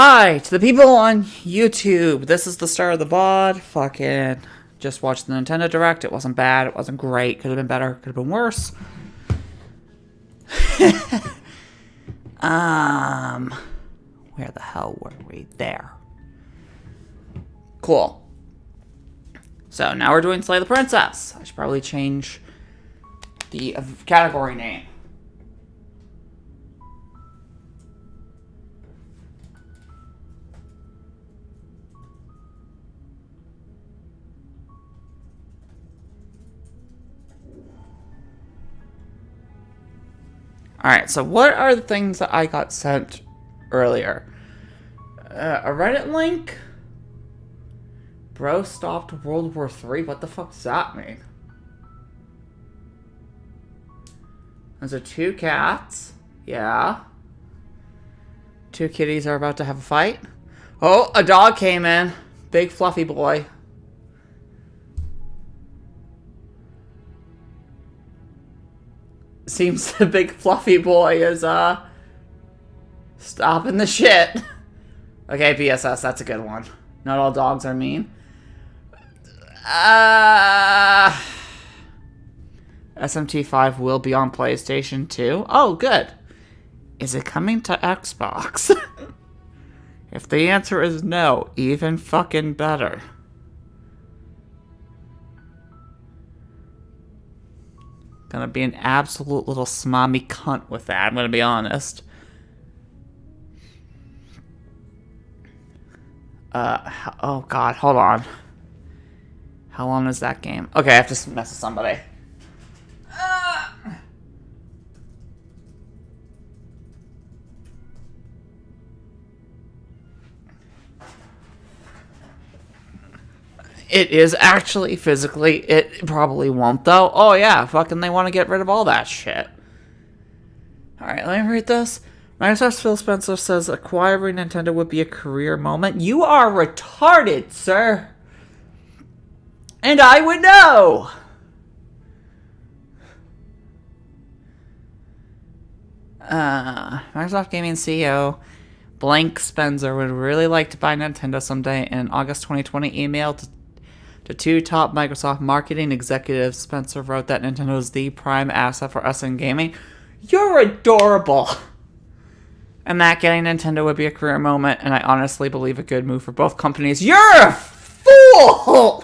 Hi to the people on YouTube. This is the start of the VOD. Fucking just watched the Nintendo Direct. It wasn't bad. It wasn't great. Could have been better. Could have been worse. Where the hell were we? There. Cool. So now we're doing Slay the Princess. I should probably change the category name. Alright, so what are the things that I got sent earlier? A Reddit link? Bro stopped World War III? What the fuck does that mean? Those are two cats. Yeah. Two kitties are about to have a fight. Oh, a dog came in. Big fluffy boy. Seems the big fluffy boy is, stopping the shit. Okay, BSS, that's a good one. Not all dogs are mean. SMT5 will be on PlayStation 2. Oh, good. Is it coming to Xbox? If the answer is no, even fucking better. Gonna be an absolute little smarmy cunt with that, I'm gonna be honest. Oh god, hold on. How long is that game? Okay, I have to mess with somebody. It is actually physically. It probably won't, though. Oh, yeah. Fucking they want to get rid of all that shit. Alright, let me read this. Microsoft's Phil Spencer says acquiring Nintendo would be a career moment. You are retarded, sir. And I would know. Microsoft Gaming CEO Blank Spencer would really like to buy Nintendo someday. In an August 2020 email to two top Microsoft marketing executives, Spencer wrote that Nintendo is the prime asset for us in gaming. You're adorable! And that getting Nintendo would be a career moment, and I honestly believe a good move for both companies. You're a fool!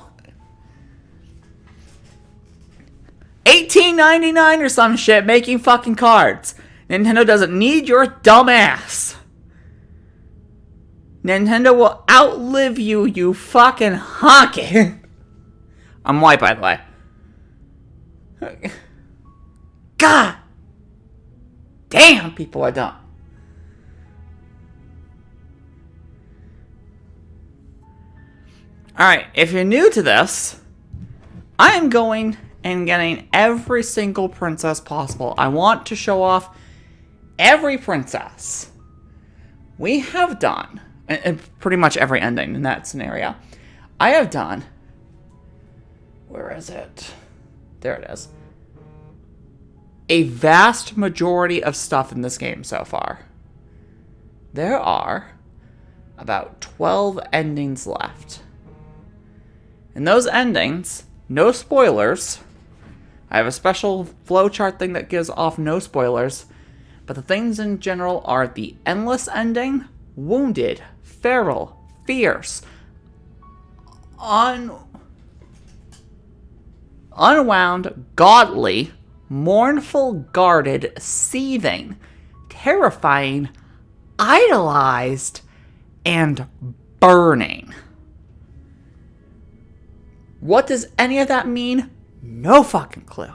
$18.99 or some shit making fucking cards. Nintendo doesn't need your dumb ass. Nintendo will outlive you, you fucking honky. I'm white, by the way. God damn, people are dumb. Alright, if you're new to this, I am going and getting every single princess possible. I want to show off every princess we have done, and pretty much every ending in that scenario. I have done. Where is it? There it is. A vast majority of stuff in this game so far. There are about 12 endings left. And those endings, no spoilers. I have a special flowchart thing that gives off no spoilers. But the things in general are the endless ending, wounded, feral, fierce, unwound, godly, mournful, guarded, seething, terrifying, idolized, and burning. What does any of that mean? No fucking clue.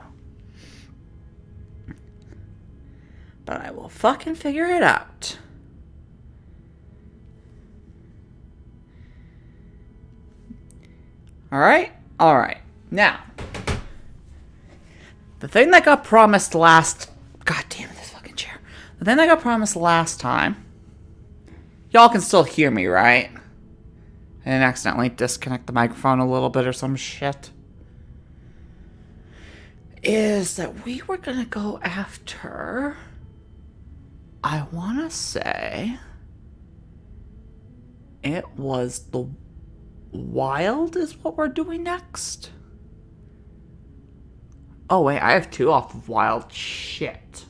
But I will fucking figure it out. Alright? Alright. Now, the thing that got promised last... God damn it, this fucking chair. The thing that got promised last time... Y'all can still hear me, right? I didn't accidentally disconnect the microphone a little bit or some shit. Is that we were gonna go after... I wanna say... It was the Wild is what we're doing next. Oh wait, I have 2 off of Wild. Shit.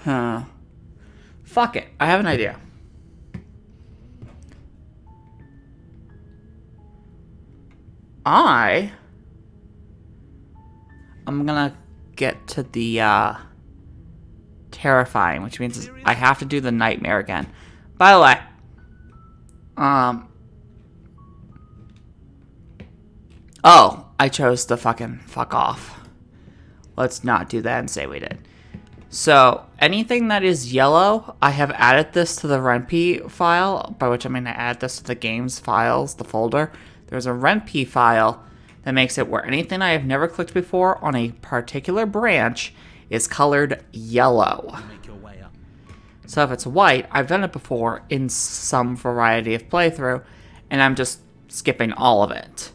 Huh. Fuck it. I have an idea. I'm gonna get to the terrifying, which means I have to do the nightmare again. By the way, oh, I chose to fucking fuck off. Let's not do that and say we did. So, anything that is yellow, I have added this to the RenP file, by which I mean I add this to the games files, the folder. There's a RenP file that makes it where anything I have never clicked before on a particular branch is colored yellow. So if it's white, I've done it before in some variety of playthrough, and I'm just skipping all of it.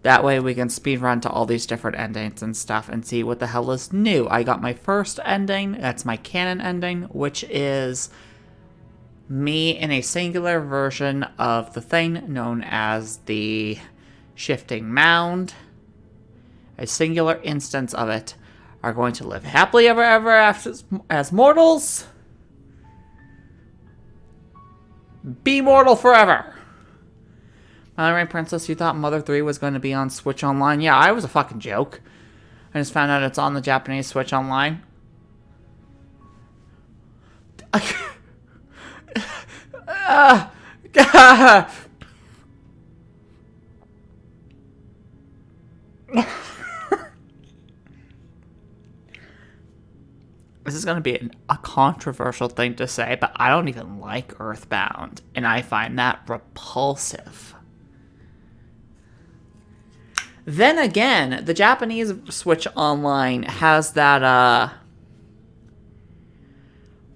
That way we can speedrun to all these different endings and stuff and see what the hell is new. I got my first ending, that's my canon ending, which is me in a singular version of the thing known as the Shifting Mound. A singular instance of it are going to live happily ever after as mortals. Be mortal forever. By the way, Princess, you thought Mother 3 was going to be on Switch Online? Yeah, I was a fucking joke. I just found out it's on the Japanese Switch Online. This is going to be a controversial thing to say, but I don't even like Earthbound, and I find that repulsive. Then again, the Japanese Switch Online has that,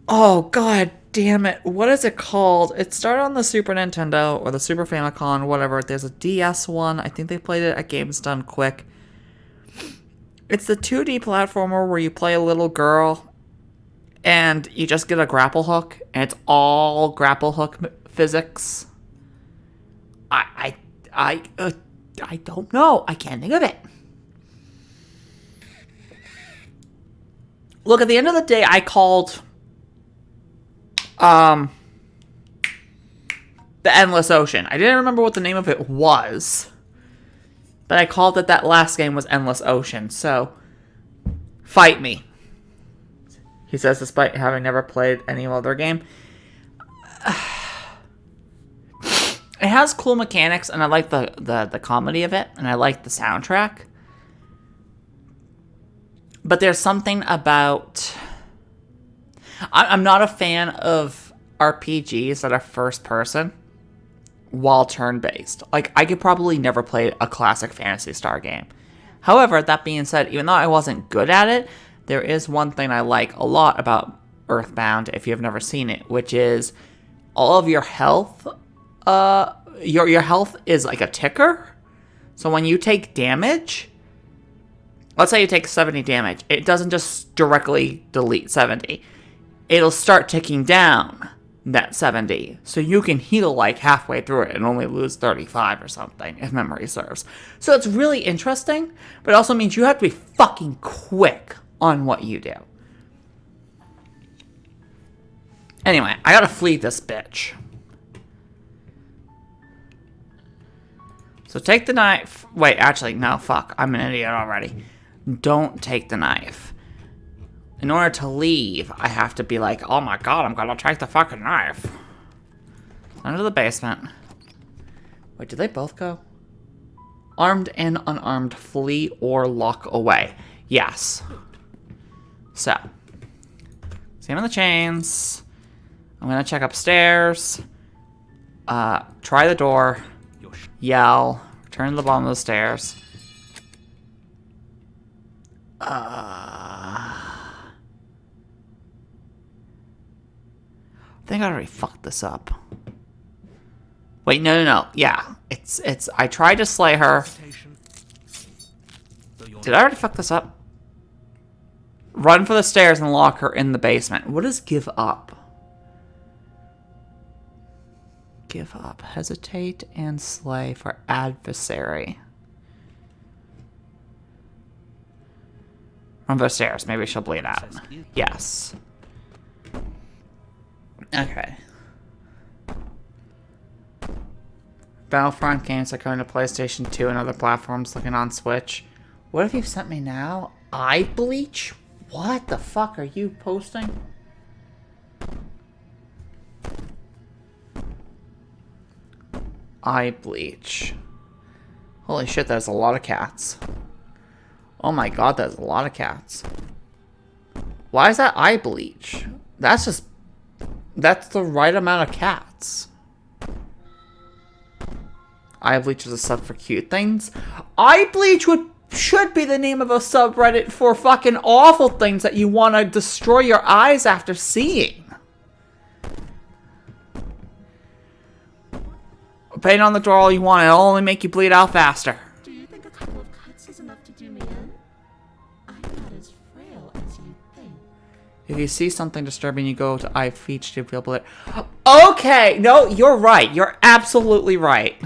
oh, god damn it. What is it called? It started on the Super Nintendo, or the Super Famicom, whatever. There's a DS one. I think they played it at Games Done Quick. It's the 2D platformer where you play a little girl, and you just get a grapple hook, and it's all grapple hook physics. I don't know. I can't think of it. Look, at the end of the day, I called The Endless Ocean. I didn't remember what the name of it was, but I called it that last game was Endless Ocean, so fight me. He says, despite having never played any other game. It has cool mechanics, and I like the comedy of it, and I like the soundtrack. But there's something about... I'm not a fan of RPGs that are first person while turn-based. Like, I could probably never play a classic Phantasy Star game. However, that being said, even though I wasn't good at it, there is one thing I like a lot about Earthbound, if you've never seen it, which is all of your health... your health is like a ticker. So when you take damage, let's say you take 70 damage, it doesn't just directly delete 70. It'll start ticking down that 70. So you can heal like halfway through it and only lose 35 or something, if memory serves. So it's really interesting, but it also means you have to be fucking quick on what you do. Anyway, I gotta flee this bitch. So take the knife. Wait, actually, no, fuck. I'm an idiot already. Don't take the knife. In order to leave, I have to be like, oh my god, I'm gonna take the fucking knife. Under the basement. Wait, did they both go? Armed and unarmed, flee or lock away. Yes. So. See him in the chains. I'm gonna check upstairs. Try the door. Yell. Return to the bottom of the stairs. I think I already fucked this up. Wait, no. Yeah. It's I tried to slay her. Did I already fuck this up? Run for the stairs and lock her in the basement. What is give up? Give up. Hesitate and slay for adversary. Run for the stairs. Maybe she'll bleed out. Yes. Okay. Battlefront games are coming to PlayStation 2 and other platforms, looking on Switch. What have you sent me now? Eye bleach? What the fuck are you posting? Eye bleach. Holy shit, there's a lot of cats. Oh my god, there's a lot of cats. Why is that eye bleach? That's the right amount of cats. Eye bleach is a sub for cute things. Eye bleach should be the name of a subreddit for fucking awful things that you want to destroy your eyes after seeing. Paint on the door all you want, it'll only make you bleed out faster. Do you think a couple of cuts is enough to do me in? I'm not as frail as you think. If you see something disturbing, you go to eye bleach to feel blood. Okay, no, you're right. You're absolutely right.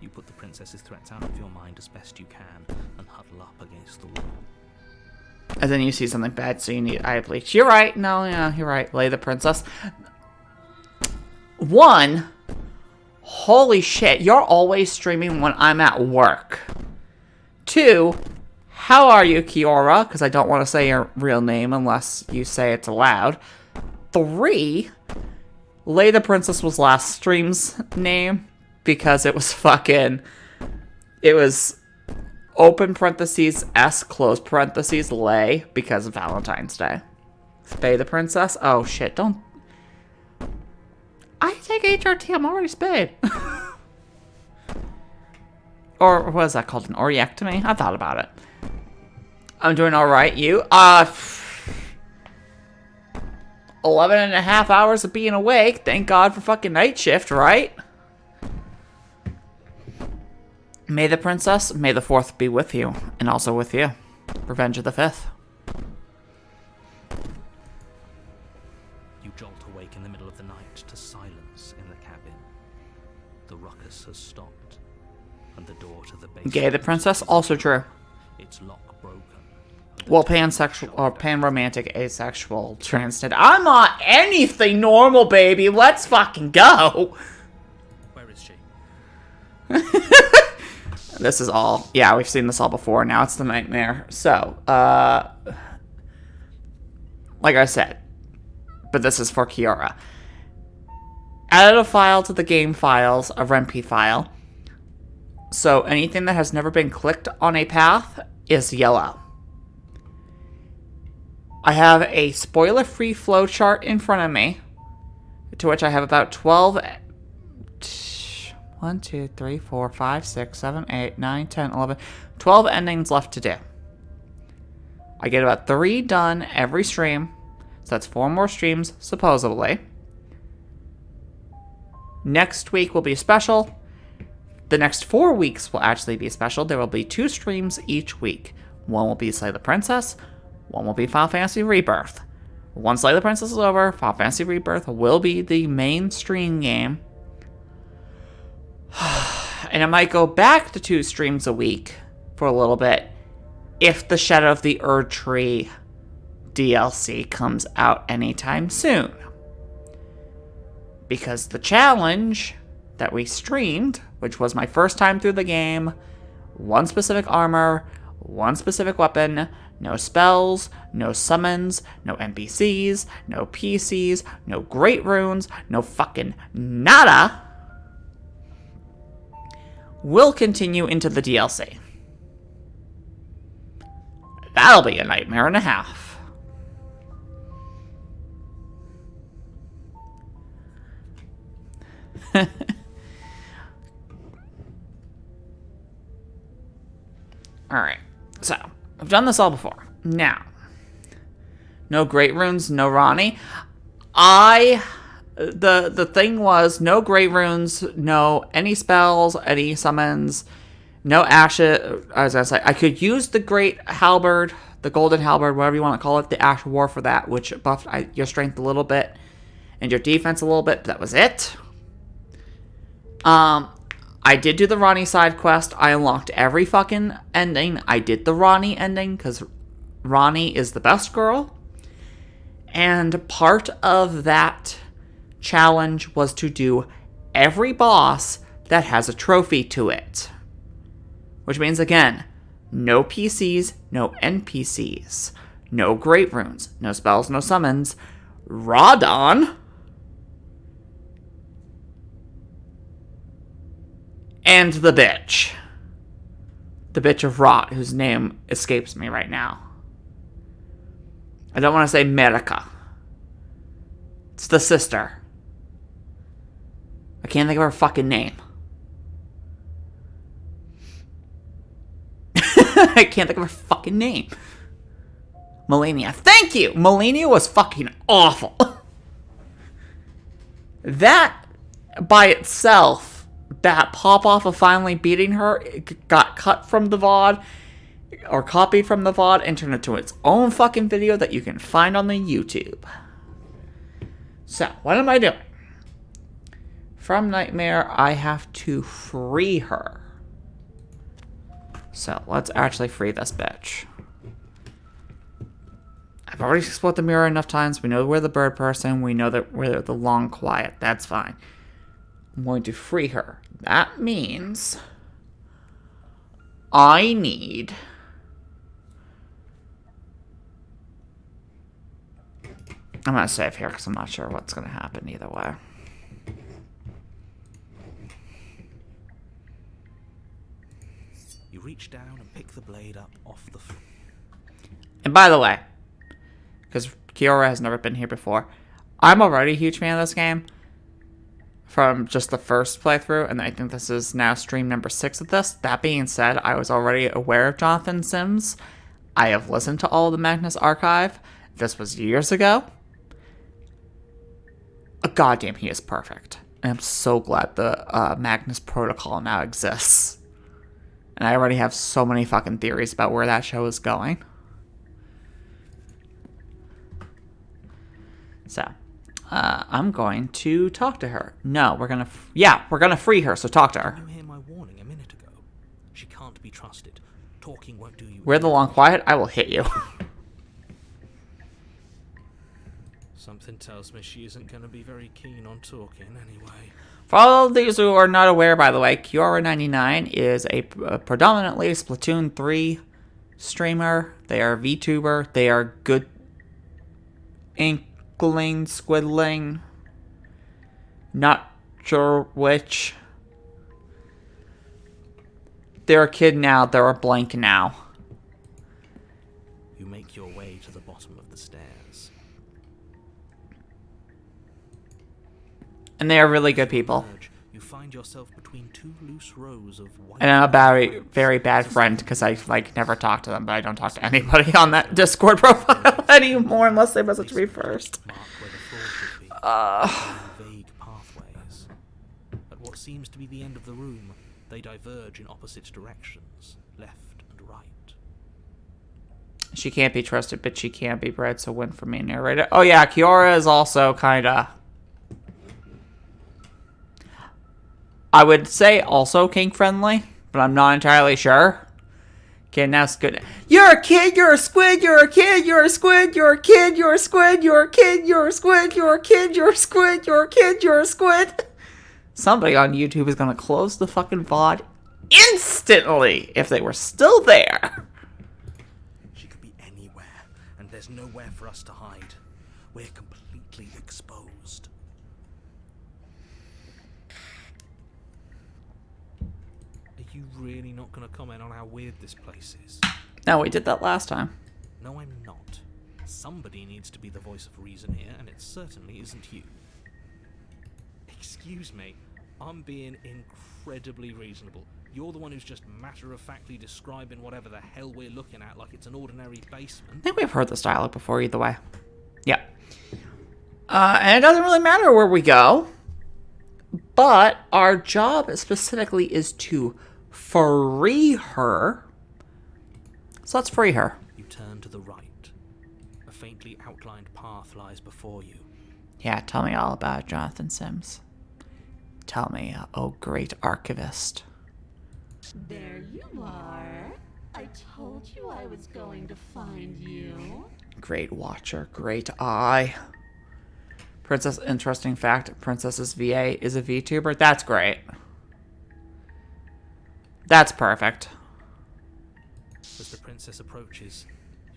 You put the princess's threats out of your mind as best you can and huddle up against the wall. And then you see something bad, so you need eye bleach. You're right. No, yeah, you're right. Lay the princess. One, holy shit, you're always streaming when I'm at work. Two, how are you, Kiora? Because I don't want to say your real name unless you say it's aloud. Three, Lay the Princess was last stream's name because it was it was open parentheses S close parentheses Lay because of Valentine's Day. Spay the Princess? Oh shit, don't. I take HRT, I'm already spayed. Or what is that called? An oreectomy? I thought about it. I'm doing alright. You? 11 and a half hours of being awake. Thank God for fucking night shift, right? May the Princess, may the 4th be with you. And also with you. Revenge of the 5th. You jolt awake in the middle of the night to silence in the cabin. The ruckus has stopped, and the door to the basement. Gay the Princess, also true. Its lock broken. Well, pansexual or panromantic, asexual, transgender. I'm not anything normal, baby. Let's fucking go. Where is she? This is all. Yeah, we've seen this all before. Now it's the nightmare. So, like I said, but this is for Kiora. Added a file to the game files, a REMP file. So anything that has never been clicked on a path is yellow. I have a spoiler-free flowchart in front of me, to which I have about 12... 1, 2, 3, 4, 5, 6, 7, 8, 9, 10, 11... 12 endings left to do. I get about 3 done every stream, so that's 4 more streams, supposedly. Next week will be special. The next 4 weeks will actually be special. There will be 2 streams each week. One will be Slay the Princess. One will be Final Fantasy Rebirth. Once Slay the Princess is over, Final Fantasy Rebirth will be the main stream game. And I might go back to 2 streams a week for a little bit if the Shadow of the Erdtree DLC comes out anytime soon. Because the challenge that we streamed, which was my first time through the game, 1 specific armor, 1 specific weapon, no spells, no summons, no NPCs, no PCs, no great runes, no fucking nada, will continue into the DLC. That'll be a nightmare and a half. Alright, so, I've done this all before. Now, no great runes, no Ronnie. The thing was, no great runes, no any spells, any summons, No ashes. I was gonna say I could use the great halberd, the golden halberd, whatever you want to call it, the ash war for that, which buffed your strength a little bit and your defense a little bit. But that was it. I did do the Ronnie side quest. I unlocked every fucking ending. I did the Ronnie ending because Ronnie is the best girl. And part of that challenge was to do every boss that has a trophy to it. Which means, again, no PCs, no NPCs, no great runes, no spells, no summons. Radon. And the bitch. The bitch of Rot, whose name escapes me right now. I don't want to say Medica. It's the sister. I can't think of her fucking name. I can't think of her fucking name. Melania. Thank you! Melania was fucking awful. That, by itself, that pop-off of finally beating her, it got cut from the VOD, or copied from the VOD, and turned into its own fucking video that you can find on the YouTube. So, what am I doing? From Nightmare, I have to free her. So, let's actually free this bitch. I've already explored the mirror enough times. We know we're the bird person. We know that we're the long quiet. That's fine. I'm going to free her. That means I need... I'm going to save here because I'm not sure what's going to happen either way. You reach down and pick the blade up off the floor. And by the way, because Kiora has never been here before, I'm already a huge fan of this game from just the first playthrough, and I think this is now stream number 6 of this. That being said, I was already aware of Jonathan Sims. I have listened to all of the Magnus Archive. This was years ago. Goddamn, he is perfect. And I'm so glad the Magnus Protocol now exists. And I already have so many fucking theories about where that show is going. So, I'm going to talk to her. No, we're gonna... we're gonna free her, so talk to her. You hear my warning a minute ago. She can't be trusted. Talking won't do you... We're the long quiet. I will hit you. Something tells me she isn't going to be very keen on talking anyway. For all of these who are not aware, by the way, Kiora99 is a predominantly Splatoon 3 streamer. They are a VTuber. They are good inkling, squiddling. Not sure which. They're a kid now. They're a blank now. You make your way to the bottom of the stairs. And they are really good people. You find yourself between two loose rows of white... And I'm a very, very bad friend because I, never talk to them, but I don't talk to anybody on that Discord profile anymore unless they message me first. Mark where the floor should be. Vague pathways. At what seems to be the end of the room, they diverge in opposite directions, left and right. She can't be trusted, but she can be bred, so win for me, narrator. Oh yeah, Kiora is also kinda... I would say also kink-friendly, but I'm not entirely sure. Okay, now it's good. You're a kid, you're a squid, you're a kid, you're a squid, you're a kid, you're a squid, you're a kid, you're a squid, you're a kid, you're a squid, you're a kid, you're a squid. Somebody on YouTube is gonna close the fucking VOD instantly if they were still there. She could be anywhere, and there's nowhere for us to hide. We're completely exposed. Are you really not going to comment on how weird this place is? No, we did that last time. No, I'm not. Somebody needs to be the voice of reason here, and it certainly isn't you. Excuse me, I'm being incredibly reasonable. You're the one who's just matter-of-factly describing whatever the hell we're looking at like it's an ordinary basement. I think we've heard this dialogue before either way. Yeah. And it doesn't really matter where we go, but our job specifically is to free her. So let's free her. You turn to the right. A faintly outlined path lies before you. Yeah, tell me all about it, Jonathan Sims. Tell me, oh great archivist. There you are. I told you I was going to find you. Great watcher, great eye. Princess, interesting fact, Princess's VA is a VTuber. That's great. That's perfect. As the princess approaches,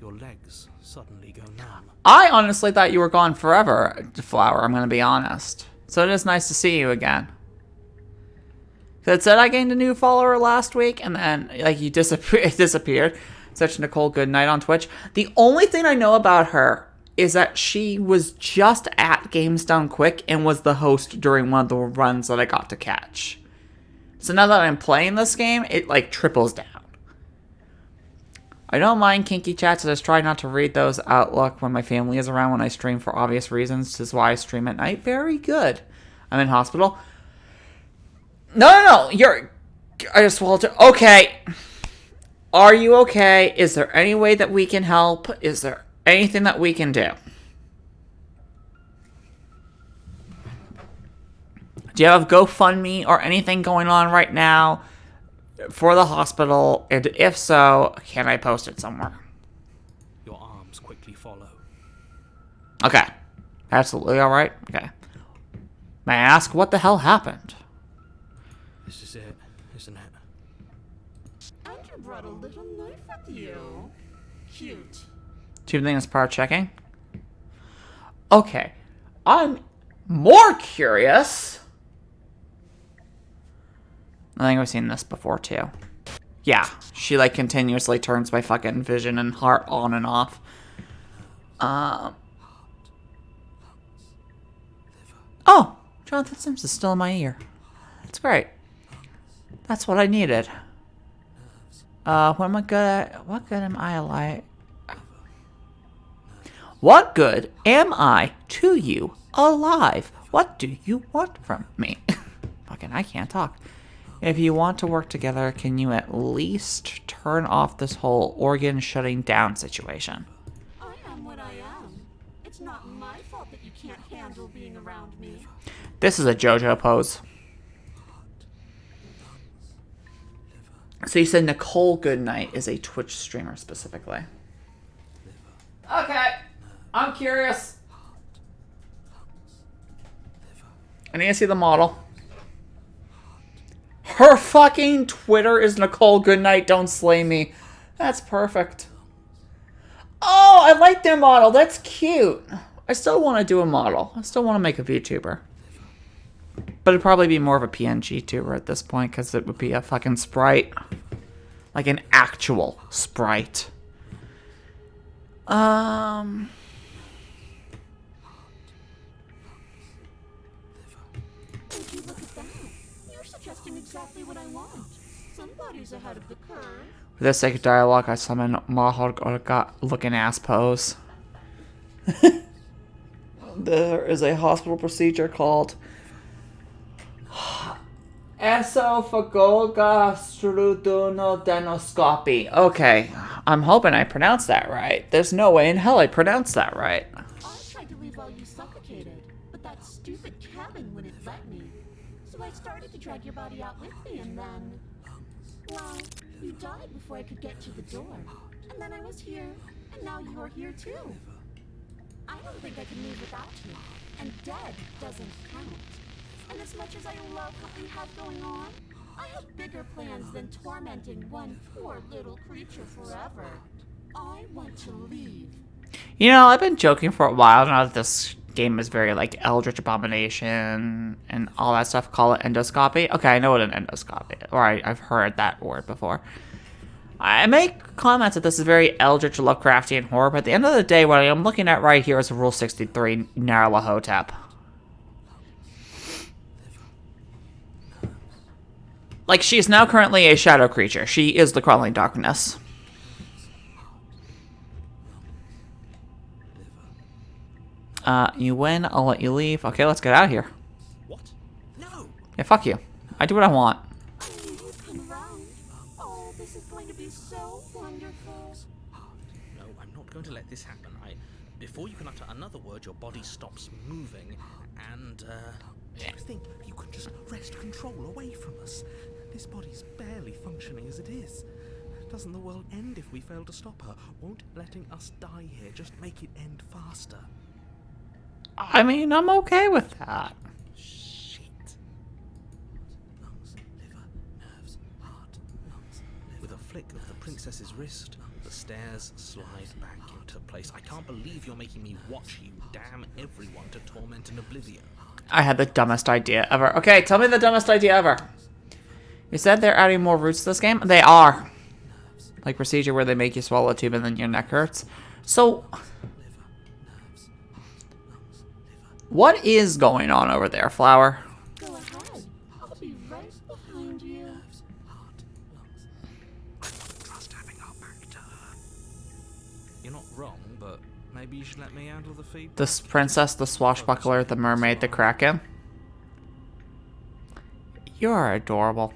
your legs suddenly go numb. I honestly thought you were gone forever, Flower, I'm going to be honest. So it is nice to see you again. That said, I gained a new follower last week, and then, like, you disappeared. Such Nicole Goodnight on Twitch. The only thing I know about her is that she was just at Games Done Quick and was the host during one of the runs that I got to catch. So now that I'm playing this game, it, like, triples down. I don't mind kinky chats, I just try not to read those outlook when my family is around when I stream for obvious reasons. This is why I stream at night. Very good. I'm in hospital. No, I just swallowed it. Okay. Are you okay? Is there any way that we can help? Is there anything that we can do? Do you have GoFundMe or anything going on right now for the hospital? And if so, can I post it somewhere? Your arms quickly follow. Okay. Absolutely alright. Okay. May I ask what the hell happened? This is it, isn't it? And you brought a little knife with you. Cute. Two things part checking. Okay. I'm more curious. I think I've seen this before too. Yeah, she like continuously turns my fucking vision and heart on and off. Oh, Jonathan Sims is still in my ear. That's great. That's what I needed. What am I good at? What good am I like? What good am I to you alive? What do you want from me? Fucking, I can't talk. If you want to work together, can you at least turn off this whole organ shutting down situation? I am what I am. It's not my fault that you can't handle being around me. This is a JoJo pose. So you said Nicole Goodnight is a Twitch streamer specifically. Okay. I'm curious. I need to see the model. Her fucking Twitter is Nicole Goodnight, don't slay me. That's perfect. Oh, I like their model. That's cute. I still want to do a model. I still want to make a VTuber. But it'd probably be more of a PNG tuber at this point because it would be a fucking sprite. Like an actual sprite. Would you look at that? You're suggesting exactly what I want. Somebody's ahead of the curve. For this sake of dialogue, I summon Mahog looking ass pose. There is a hospital procedure called esophagogastroduodenoscopy. Okay, I'm hoping I pronounced that right. There's no way in hell I pronounced that right. I tried to leave while you suffocated, but that stupid cabin wouldn't let me. So I started to drag your body out with me, and then... well, you died before I could get to the door. And then I was here, and now you're here too. I don't think I can leave without you. And dead doesn't count. And as much as I love what we have going on, I have bigger plans than tormenting one poor little creature forever. I want to leave. You know, I've been joking for a while now that this game is very, like, Eldritch Abomination and all that stuff. Call it endoscopy. Okay, I know what an endoscopy is. Or I've heard that word before. I make comments that this is very Eldritch Lovecraftian horror, but at the end of the day, what I'm looking at right here is Rule 63, Nyarlathotep. Like, she is now currently a shadow creature. She is the crawling darkness. You win, I'll let you leave. Okay, let's get out of here. What? No! Yeah, fuck you. I do what I want. I knew you'd come around. going to let this happen. Before you can utter another word, your body stops moving, and, you think you can just wrest control away from us? This body's barely functioning as it is. Doesn't the world end if we fail to stop her? Won't letting us die here just make it end faster? I mean, I'm okay with that. Shit. Lungs, liver, nerves, heart, lungs, liver. With a flick of the princess's wrist, the stairs slide back into place. I can't believe you're making me watch you damn everyone to torment and oblivion. I had the dumbest idea ever. Okay, tell me the dumbest idea ever. You said they're adding more routes to this game? They are. Like procedure where they make you swallow a tube and then your neck hurts. So, what is going on over there, Flower? Go ahead. I'll be right behind you. Trust having our back to her. You're not wrong, but maybe you should let me handle the feed. This princess, the swashbuckler, the mermaid, the kraken. You are adorable.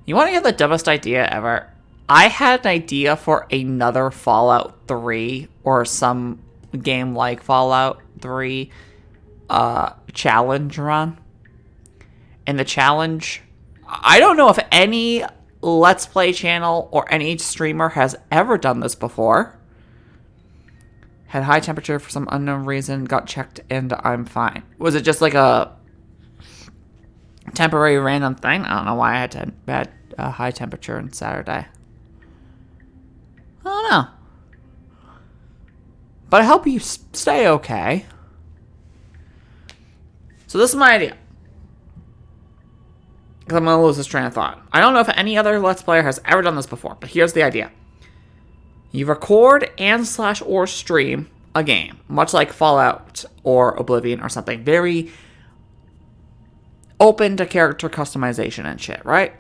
You want to hear the dumbest idea ever? I had an idea for another Fallout 3 or some game like Fallout 3 challenge run. And the challenge, I don't know if any Let's Play channel or any streamer has ever done this before. Had high temperature for some unknown reason, got checked, and I'm fine. Was it just like a temporary random thing? I don't know why I had high temperature on Saturday. I don't know. But I hope you stay okay. So this is my idea. Because I'm going to lose this train of thought. I don't know if any other Let's Player has ever done this before, but here's the idea. You record and/or stream a game, much like Fallout or Oblivion or something. Very open to character customization and shit, right?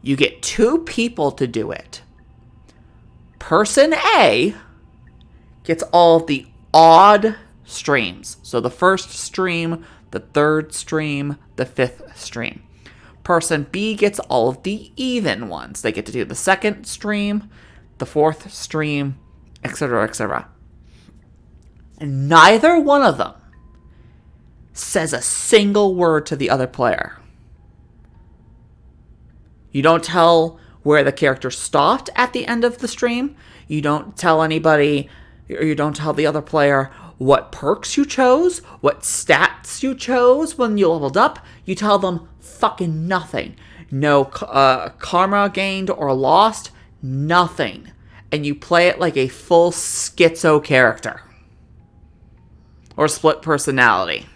You get 2 people to do it. Person A gets all of the odd streams. So the first stream, the third stream, the 5th stream. Person B gets all of the even ones. They get to do the 2nd stream, the 4th stream, etc., etc. And neither one of them says a single word to the other player. You don't tell where the character stopped at the end of the stream. You don't tell anybody, or you don't tell the other player what perks you chose, what stats you chose when you leveled up. You tell them fucking nothing. No karma gained or lost, nothing. And you play it like a full schizo character. Or split personality.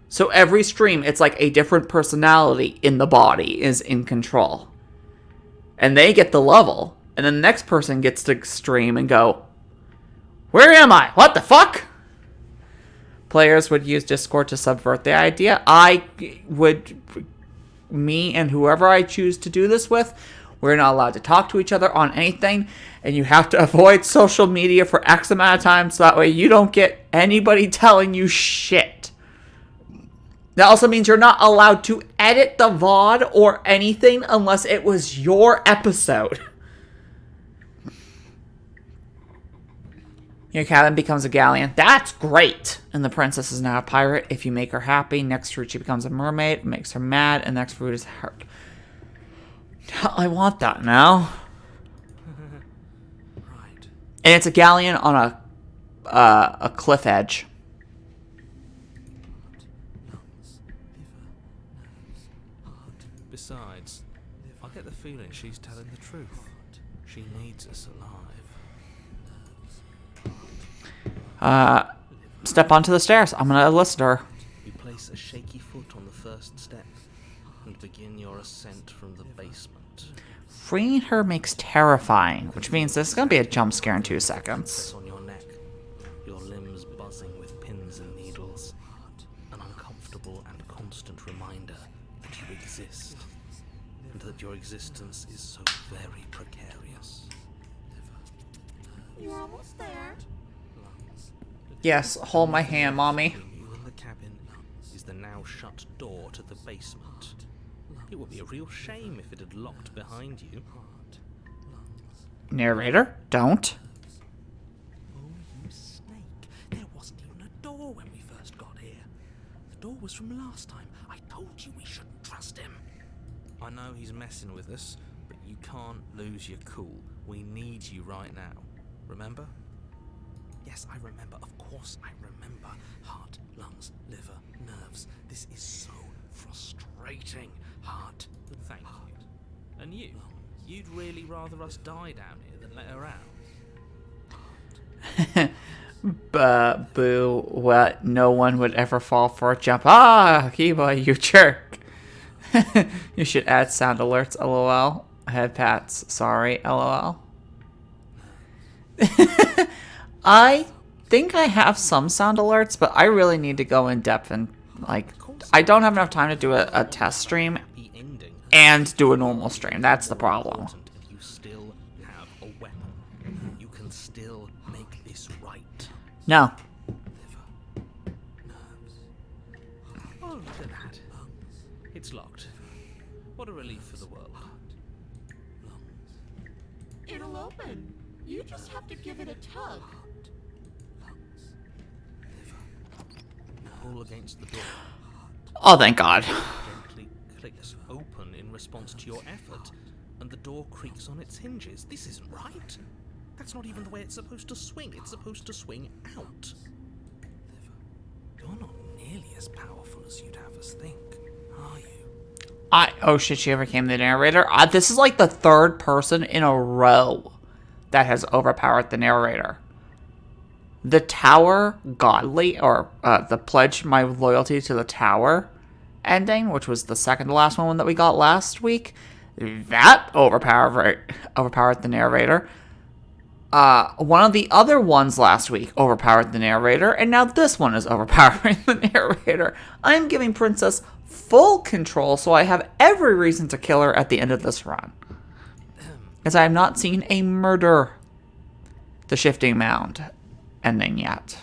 So every stream, it's like a different personality in the body is in control. And they get the level. And then the next person gets to stream and go, where am I? What the fuck? Players would use Discord to subvert the idea. Me and whoever I choose to do this with, we're not allowed to talk to each other on anything. And you have to avoid social media for X amount of time so that way you don't get anybody telling you shit. That also means you're not allowed to edit the VOD or anything unless it was your episode. Your cabin becomes a galleon. That's great. And the princess is now a pirate. If you make her happy, next route she becomes a mermaid. It makes her mad, and next route is hurt. I want that now. Right. And it's a galleon on a cliff edge. Besides, I get the feeling she's telling the truth. She needs us alive. Step onto the stairs. I'm gonna listen to her. You place a shaky foot on the first step and begin your ascent from the basement. Freeing her makes terrifying, which means this is gonna be a jump scare in 2 seconds. On your neck, your limbs buzzing with pins and needles. An uncomfortable and constant reminder that you exist, and that your existence is so very precarious. You're almost there. Yes, hold my hand, mommy. Between you and the cabin is the now shut door to the basement. It would be a real shame if it had locked behind you. Narrator, don't. Oh, you snake. There wasn't even a door when we first got here. The door was from last time. I told you we shouldn't trust him. I know he's messing with us, but you can't lose your cool. We need you right now. Remember? Yes, I remember. Of course I remember. Heart, lungs, liver, nerves. This is so frustrating. Heart. Thank you. And you? You'd really rather us die down here than let her out? But boo, what? No one would ever fall for a jump. Ah, Kiba, you jerk. You should add sound alerts, lol. Head pats, sorry, lol. I think I have some sound alerts, but I really need to go in depth and, like, I don't have enough time to do a test stream and do a normal stream. That's the problem. You still have a weapon. You can still make this right. No. Oh, look at that. It's locked. What a relief for the world. It'll open. You just have to give it a tug. Pull against the door. Oh, thank God. Gently clicks open in response to your effort, and the door creaks on its hinges. This isn't right. That's not even the way it's supposed to swing. It's supposed to swing out. You're not nearly as powerful as you'd have us think, are you? Oh shit, she overcame the narrator. This is like the third person in a row that has overpowered the narrator. The Tower Godly, or the Pledge My Loyalty to the Tower ending, which was the second to last one that we got last week, that overpowered the narrator. One of the other ones last week overpowered the narrator, and now this one is overpowering the narrator. I am giving Princess full control, so I have every reason to kill her at the end of this run. As I have not seen a murder the Shifting Mound ending yet.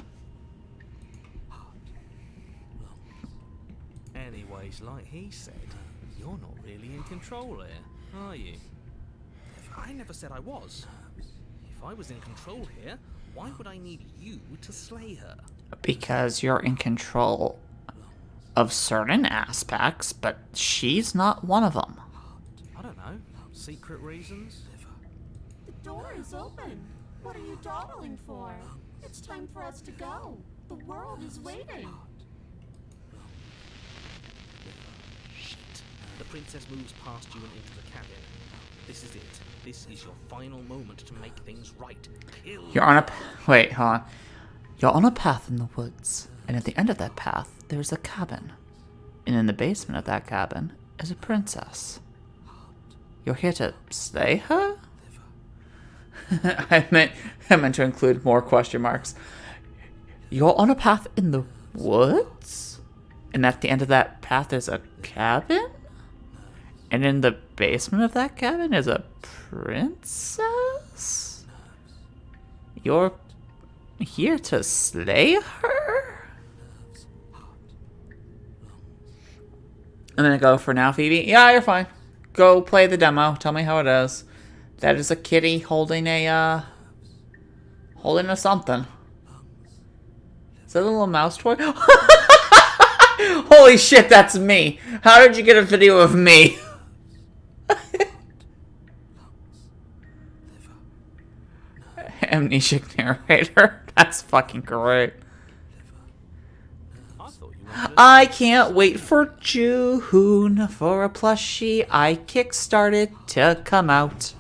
Anyways, like he said, you're not really in control here, are you? I never said I was. If I was in control here, why would I need you to slay her? Because you're in control of certain aspects, but she's not one of them. I don't know. Secret reasons? The door is open. What are you dawdling for? It's time for us to go. The world is waiting. Shit. The princess moves past you and into the cabin. This is it. This is your final moment to make things right. Kill. You're on a... Wait, hold on. You're on a path in the woods, and at the end of that path, there's a cabin. And in the basement of that cabin is a princess. You're here to slay her? I meant to include more question marks. You're on a path in the woods? And at the end of that path is a cabin? And in the basement of that cabin is a princess? You're here to slay her? I'm gonna go for now, Phoebe. Yeah, you're fine. Go play the demo. Tell me how it is. That is a kitty holding a something. Is that a little mouse toy? Holy shit, that's me. How did you get a video of me? Amnesic narrator. That's fucking great. I can't wait for June for a plushie I kickstarted to come out.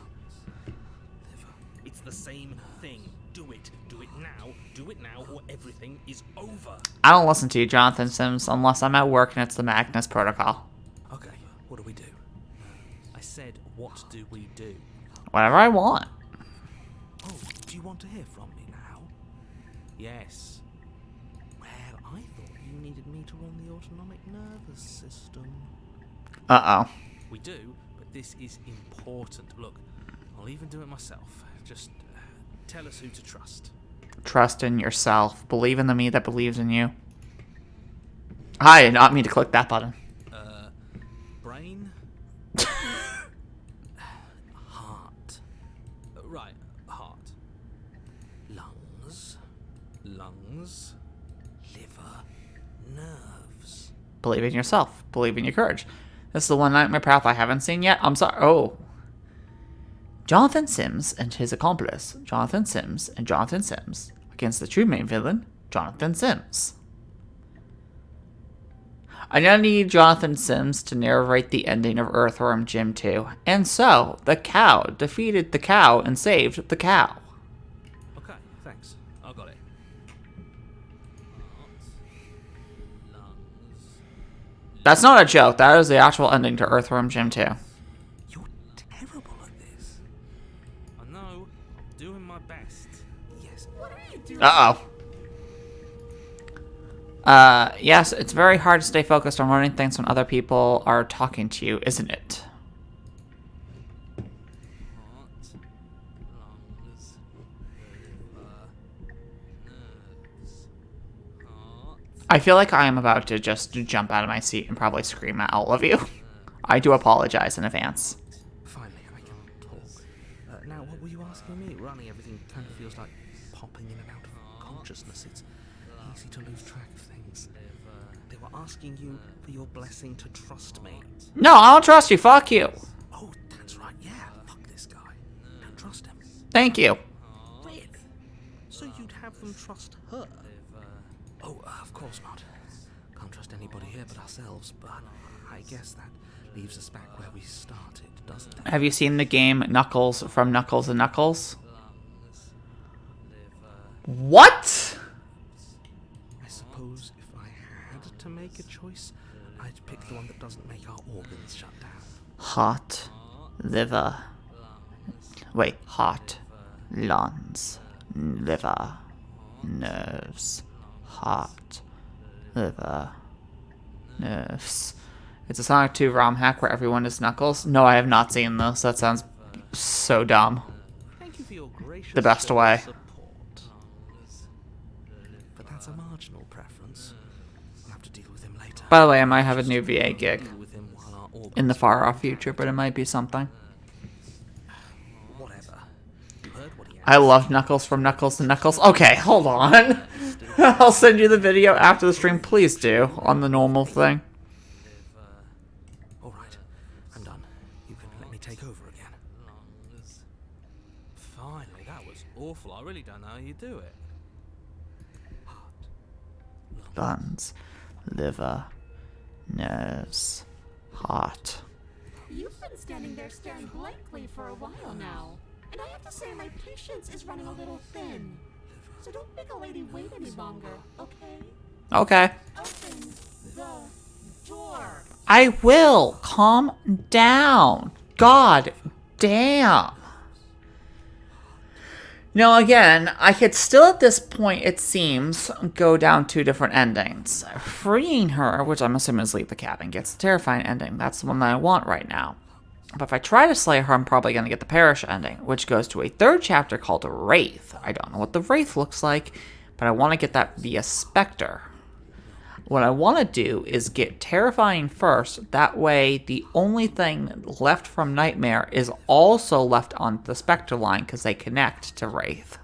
It's the same thing. Do it. Do it now. Do it now or everything is over. I don't listen to you, Jonathan Sims, unless I'm at work and it's the Magnus Protocol. Okay, what do we do? I said, what do we do? Whatever I want. Oh, do you want to hear from me now? Yes. Well, I thought you needed me to run the autonomic nervous system. Uh-oh. We do, but this is important. Look, I'll even do it myself. Just tell us who to trust. Trust in yourself. Believe in the me that believes in you. I did not mean to click that button. Brain, Heart. Right, heart. Lungs. Lungs. Liver. Nerves. Believe in yourself. Believe in your courage. This is the one nightmare path I haven't seen yet. I'm sorry. Oh. Jonathan Sims and his accomplice, Jonathan Sims and Jonathan Sims, against the true main villain, Jonathan Sims. I now need Jonathan Sims to narrate the ending of Earthworm Jim 2. And so, the cow defeated the cow and saved the cow. Okay, thanks. I got it. Heart. Lungs. That's not a joke. That is the actual ending to Earthworm Jim 2. You're terrible at this. I know. I'm doing my best. Yes. What are you doing? Uh-oh. Yes, it's very hard to stay focused on running things when other people are talking to you, isn't it? Heart. Lungs. Nerves. Heart. I feel like I am about to just jump out of my seat and probably scream at all of you. I do apologize in advance. Finally, I can talk. Now, what were you asking me? Running everything kind of feels like popping in and out of consciousness. It's easy to lose track of things. They were asking you for your blessing to trust me. No, I don't trust you. Fuck you. Oh, that's right. Yeah, fuck this guy. Don't trust him. Thank you. Really? So you'd have them trust her? Oh, of course not. Can't trust anybody here but ourselves, but I guess that leaves us back where we started, doesn't it? Have you seen the game Knuckles from Knuckles and Knuckles? What? I suppose if I had to make a choice, I'd pick the one that doesn't make our organs shut down. Heart, liver. Wait, heart, lungs, liver, nerves. Heart, liver, nerves. It's a Sonic 2 ROM hack where everyone is Knuckles. No, I have not seen this. That sounds so dumb. Thank you for your gracious The best way. support. But that's a marginal preference. We'll have to deal with him later. By the way, I might have a new VA gig Deal with him while our organs in the far off future, but it might be something. whatever. You heard what he I love Knuckles from Knuckles to Knuckles. Okay, hold on. I'll send you the video after the stream. Please do, on the normal thing. Alright, I'm done. You can let me take over again. Finally, that was awful. I really don't know how you do it. Lungs, liver, nerves, heart. You've been standing there staring blankly for a while now. And I have to say my patience is running a little thin. So don't make a lady wait any longer, okay? Okay. Open the door. I will. Calm down. God damn. Now, again, I could still at this point, it seems, go down two different endings. Freeing her, which I'm assuming is leave the cabin, gets the terrifying ending. That's the one that I want right now. But if I try to slay her, I'm probably going to get the Parish ending, which goes to a third chapter called Wraith. I don't know what the Wraith looks like, but I want to get that via Spectre. What I want to do is get Terrifying first. That way, the only thing left from Nightmare is also left on the Spectre line because they connect to Wraith.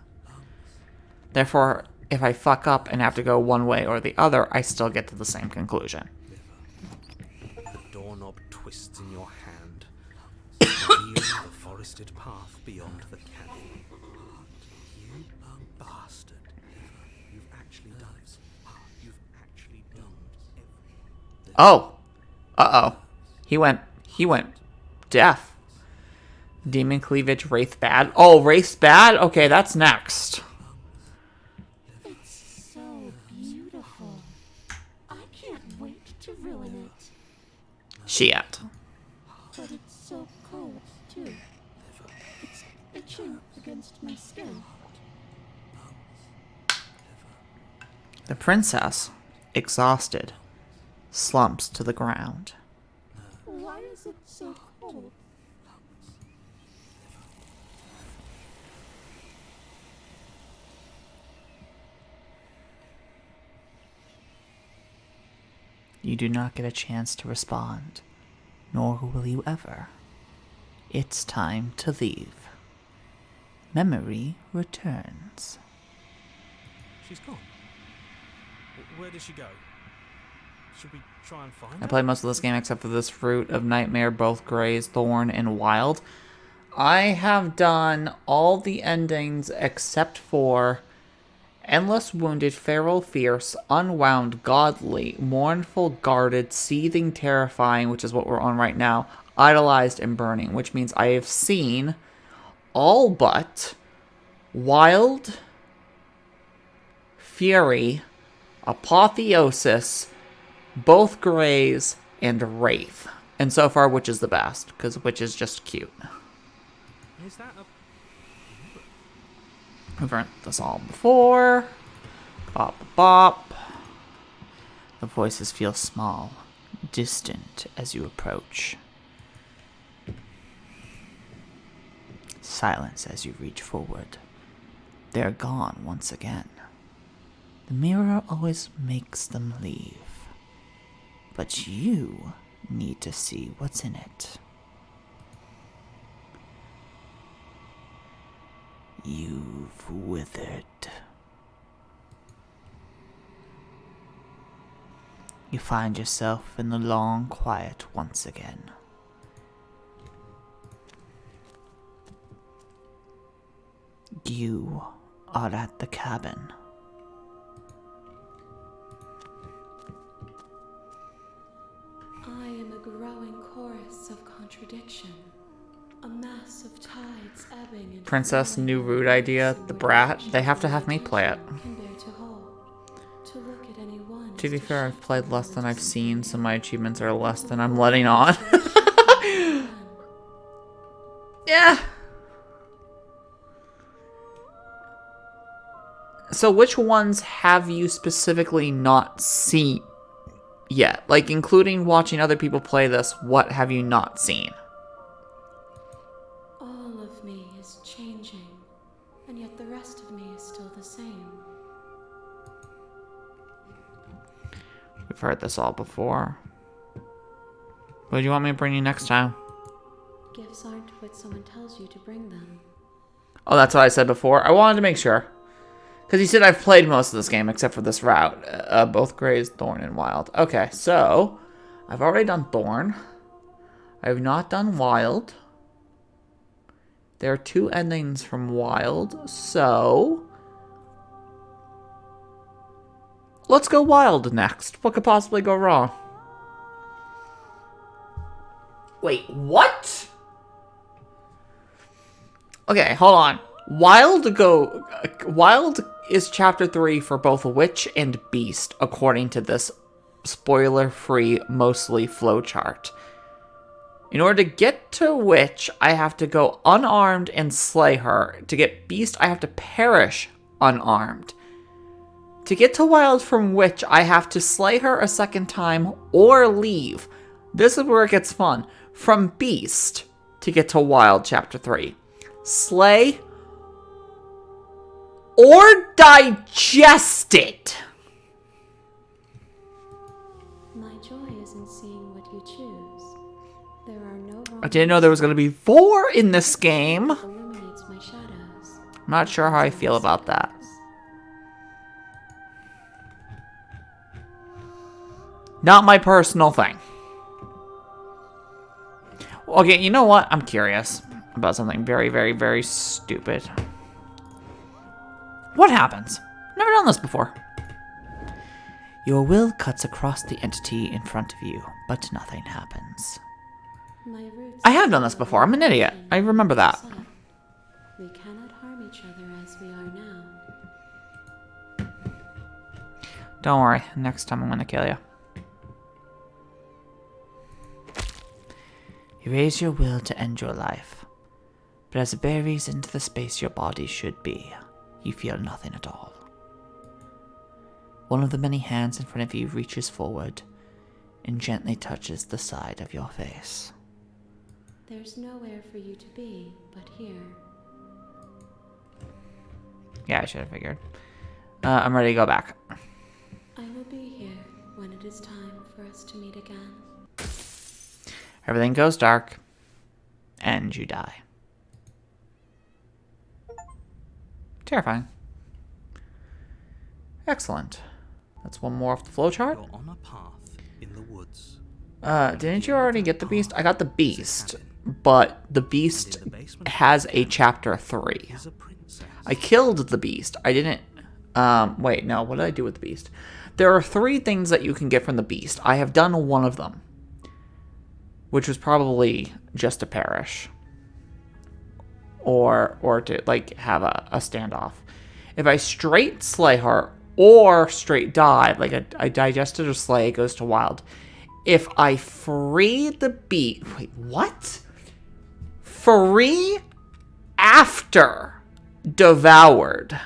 Therefore, if I fuck up and have to go one way or the other, I still get to the same conclusion. The doorknob twists in your hand, revealing the forested path beyond the cabin. You bastard. You've actually done it. You've actually done everything. Oh. Uh-oh. He went deaf. Demon Cleavage, Wraith bad. Oh, Wraith bad? Okay, that's next. It's so beautiful. I can't wait to ruin it. Shit. But it's so cold, too. It's itching against my skin. The princess, exhausted, slumps to the ground. Why is it so cold? You do not get a chance to respond. nor will you ever. It's time to leave. Memory returns. She's gone. Where did she go? Should we try and find I her? played most of this game except for this Fruit of Nightmare, both Grays, Thorn, and Wild. I have done all the endings except for Endless, Wounded, Feral, Fierce, Unwound, Godly, Mournful, Guarded, Seething, Terrifying, which is what we're on right now, Idolized, and Burning, which means I have seen all but Wild, Fury, Apotheosis, both Grays, and Wraith. And so far, which is the best? Because which is just cute. Is that a... We've earned this all before. Bop, bop. The voices feel small, distant as you approach. Silence as you reach forward. They're gone once again. The mirror always makes them leave. But you need to see what's in it. You've withered. You find yourself in the long quiet once again. You are at the cabin. I am a growing chorus of contradiction. A mass of tides ebbing and Princess, flowing new in root the idea, direction the where brat. each They have to of have me play it. attention can bear to hold. To look at any one To is be fair, I've shift played the less than moment I've of seen, so my achievements are less than I'm something letting on. again. Yeah. So which ones have you specifically not seen yet? Like, including watching other people play this, what have you not seen? All of me is changing, and yet the rest of me is still the same. We've heard this all before. What do you want me to bring you next time? Gifts aren't what someone tells you to bring them. Oh, that's what I said before. I wanted to make sure. Because you said I've played most of this game except for this route. Both Grays, Thorn, and Wild. Okay, so I've already done Thorn. I have not done Wild. There are 2 endings from Wild, so let's go Wild next. What could possibly go wrong? Wait, what? Okay, hold on. Wild is chapter 3 for both Witch and Beast, according to this spoiler-free, mostly flowchart. In order to get to Witch, I have to go unarmed and slay her. To get Beast, I have to perish unarmed. To get to Wild from Witch, I have to slay her a second time or leave. This is where it gets fun. From Beast, to get to Wild, chapter 3. Slay or digest it. My joy is in seeing what you choose. There are no wrong I didn't know there was going to be 4 in this game. I'm illuminates my shadows. not sure how I feel about that. Not my personal thing. Okay, you know what? I'm curious about something very, very, very stupid. What happens? Never done this before. Your will cuts across the entity in front of you, but nothing happens. My roots I have done this before. I'm an idiot. I remember that. We cannot harm each other as we are now. Don't worry. Next time I'm gonna kill you. You raise your will to end your life, but as it buries into the space your body should be, you feel nothing at all. One of the many hands in front of you reaches forward and gently touches the side of your face. There's nowhere for you to be but here. Yeah, I should have figured. I'm ready to go back. I will be here when it is time for us to meet again. Everything goes dark, and you die. Terrifying. Excellent. That's one more off the flowchart. You're on a path in the woods. Didn't you already get the beast? I got the beast, but the beast has a chapter 3. Is a princess. I killed the beast. I didn't... wait, no. What did I do with the beast? There are 3 things that you can get from the beast. I have done one of them, which was probably just to perish. Or to, like, have a standoff. If I straight slay her, or straight die, like I digested or slay, it goes to wild. If I free the beast... Wait, what? Free after devoured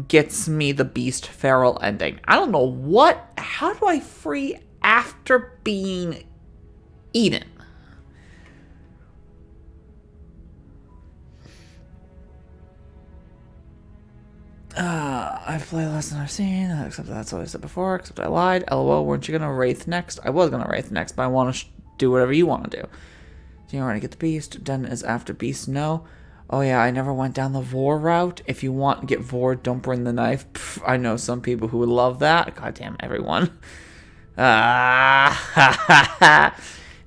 gets me the beast feral ending. I don't know what... How do I free after being eaten? I've played less than I've seen, except that's what I said before, except I lied. LOL, weren't you gonna Wraith next? I was gonna Wraith next, but I want to do whatever you want to do. Do you already get the beast? Den is after beast, no. Oh yeah, I never went down the Vor route. If you want to get Vor, don't bring the knife. Pff, I know some people who would love that. Goddamn everyone.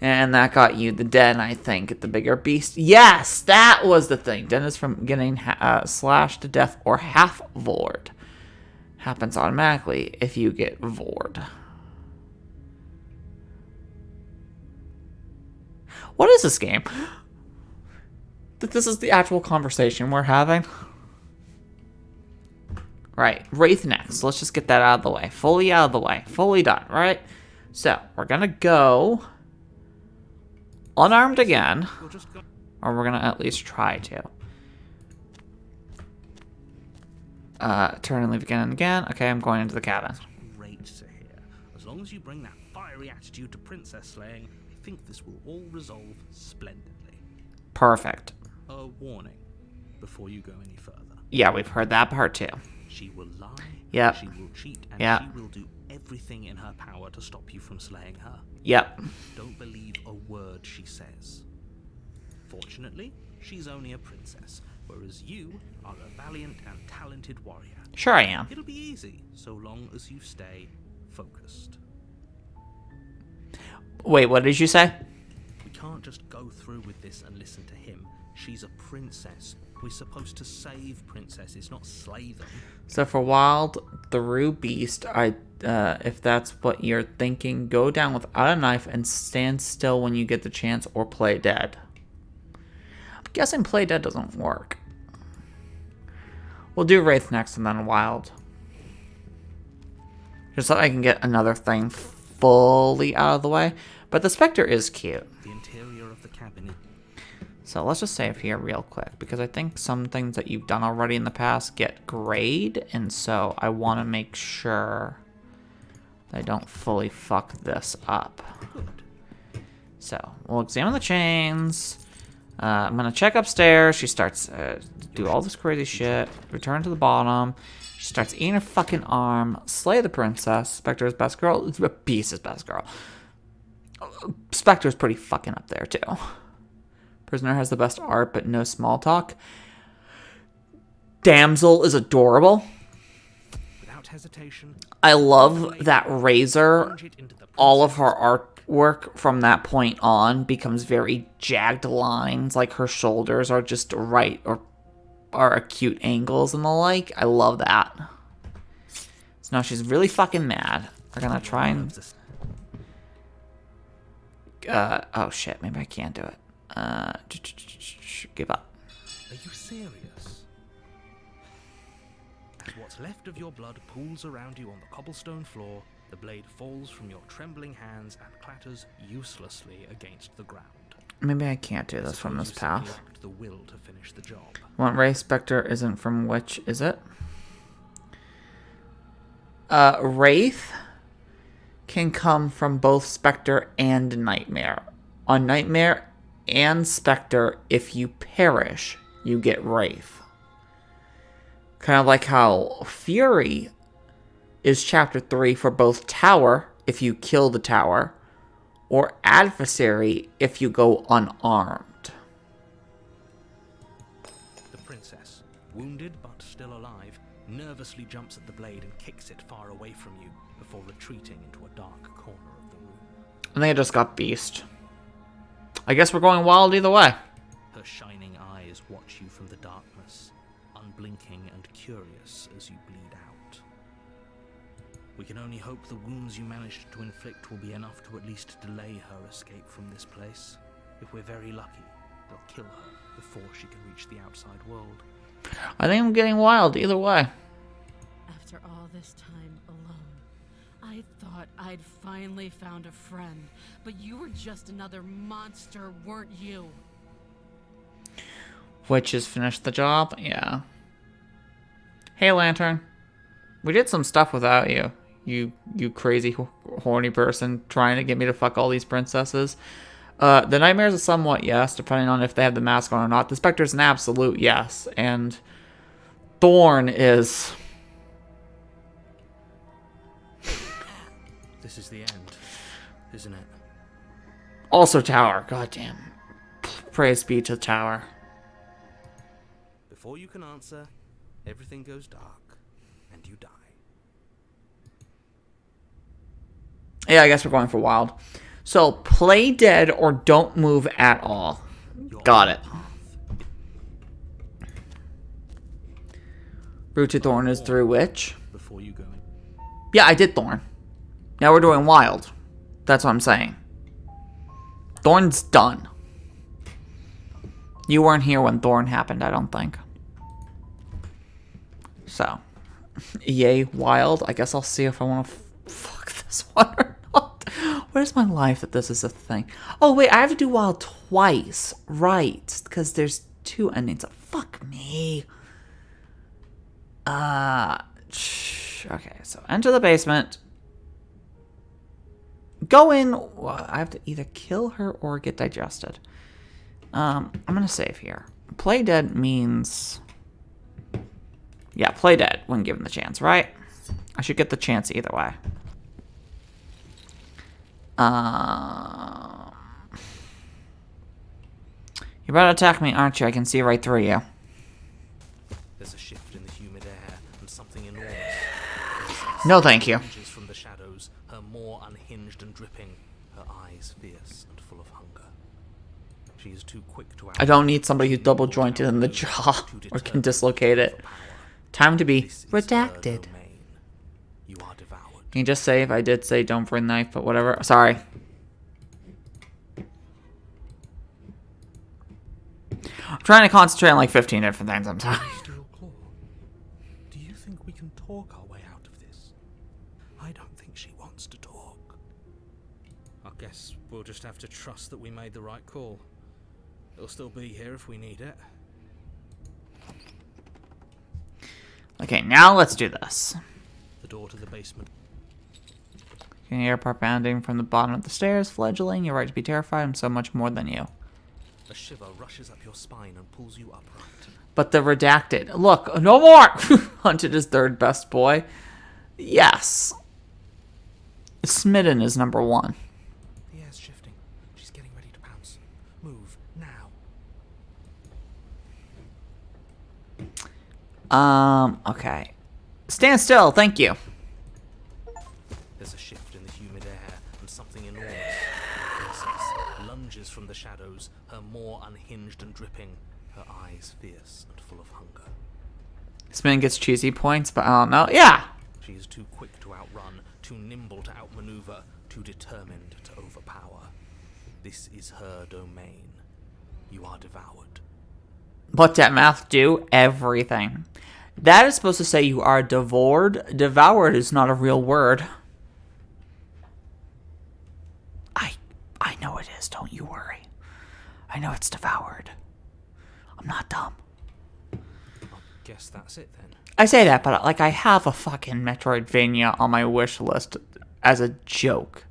And that got you the Den, I think, the bigger beast. Yes, that was the thing. Den is from getting slashed to death or half vored. Happens automatically if you get vored. What is this game? This is the actual conversation we're having. Right, Wraith next. Let's just get that out of the way. Fully out of the way. Fully done, right? So, we're gonna go... unarmed again, or we're gonna at least try to. Turn and leave again and again. Okay, I'm going into the cabin. Great to hear. As long as you bring that fiery attitude to princess slaying, I think this will all resolve splendidly. Perfect. A warning before you go any further. Yeah, we've heard that part too. She will lie. Yep. She will cheat, and Yep. she will do everything in her power to stop you from slaying her. Yep. Don't believe a word she says. Fortunately, she's only a princess, whereas you are a valiant and talented warrior. Sure I am. It'll be easy, so long as you stay focused. Wait, what did you say? We can't just go through with this and listen to him. She's a princess. We're supposed to save princesses, not slay them. So for wild through beast, if that's what you're thinking, go down without a knife and stand still when you get the chance, or play dead. I'm guessing play dead doesn't work. We'll do Wraith next and then wild. Just so I can get another thing fully out of the way. But the Spectre is cute. The interior of the cabin. So let's just save here real quick, because I think some things that you've done already in the past get grayed, and so I want to make sure that I don't fully fuck this up. Good. So we'll examine the chains. I'm going to check upstairs. She starts to do all this crazy shit. Return to the bottom. She starts eating her fucking arm. Slay the princess. Spectre's best girl. Beast is best girl. Spectre's pretty fucking up there too. Prisoner has the best art, but no small talk. Damsel is adorable. Without hesitation, I love that Razor. All of her artwork from that point on becomes very jagged lines, like her shoulders are just right or are acute angles and the like. I love that. So now she's really fucking mad. We're gonna try and... oh shit, maybe I can't do it. Give up. Are you serious? As what's left of your blood pools around you on the cobblestone floor, the blade falls from your trembling hands and clatters uselessly against the ground. Maybe I can't do this from this path. Lacked the will to finish the job. One Ray Spectre isn't from which, is it? Wraith can come from both Spectre and Nightmare. On Nightmare and Spectre, if you perish, you get Wraith. Kind of like how Fury is Chapter 3 for both Tower, if you kill the Tower, or adversary if you go unarmed. The princess, wounded but still alive, nervously jumps at the blade and kicks it far away from you before retreating into a dark corner of the room. I think I just got beast. I guess we're going wild either way. Her shining eyes watch you from the darkness, unblinking and curious as you bleed out. We can only hope the wounds you managed to inflict will be enough to at least delay her escape from this place. If we're very lucky, they'll kill her before she can reach the outside world. I think I'm getting wild either way. After all this time alone, I thought I'd finally found a friend, but you were just another monster, weren't you? Witches finished the job? Yeah. Hey, Lantern. We did some stuff without you. You crazy, horny person trying to get me to fuck all these princesses. The nightmares are somewhat yes, depending on if they have the mask on or not. The specter's an absolute yes. And Thorn is... This is the end, isn't it? Also Tower. Goddamn. Praise be to Tower. Before you can answer, everything goes dark, and you die. Yeah, I guess we're going for wild. So, play dead or don't move at all. Got it. Root to Thorn is through which? Before you go in. Yeah, I did Thorn. Now we're doing wild. That's what I'm saying. Thorn's done. You weren't here when Thorn happened, I don't think. So, yay, wild. I guess I'll see if I want to fuck this one or not. Where's my life that this is a thing? Oh, wait, I have to do wild twice. Right, because there's 2 endings. Fuck me. Okay, so enter the basement. Go in. Well, I have to either kill her or get digested. I'm going to save here. Play dead means... Yeah, play dead when given the chance, right? I should get the chance either way. You're about to attack me, aren't you? I can see right through you. There's a shift in the humid air and something enormous. No, thank you. Emerges from the shadows, her maw unhinged and dripping, her eyes fierce and full of hunger. She is too quick to I don't need somebody who's double jointed in the jaw or can dislocate it. Time to be redacted. You are devoured. Can you just say if I did say don't bring knife, but whatever? Sorry. I'm trying to concentrate on like 15 different things. I'm sorry. Steel Claw, do you think we can talk our way out of this? I don't think she wants to talk. I guess we'll just have to trust that we made the right call. It'll still be here if we need it. Okay, now let's do this. The door to the basement. You can hear a part pounding from the bottom of the stairs, fledgling. You're right to be terrified. I'm so much more than you. A shiver rushes up your spine and pulls you upright. But the redacted. Look, no more! Hunted is third best boy. Yes. Smitten is number 1. The air's shifting. She's getting ready to pounce. Move, now. Okay. Stand still, thank you. There's a shift in the humid air and something enormous. Lunges from the shadows, her maw unhinged and dripping, her eyes fierce and full of hunger. Smitten gets cheesy points, but I don't know. Yeah! She is too quick to outrun, too nimble to outmaneuver, too determined to overpower. This is her domain. You are devoured. What that math do? Everything. That is supposed to say you are devoured. Devoured is not a real word. I know it is, don't you worry. I know it's devoured. I'm not dumb. I guess that's it then. I say that, but like I have a fucking Metroidvania on my wish list as a joke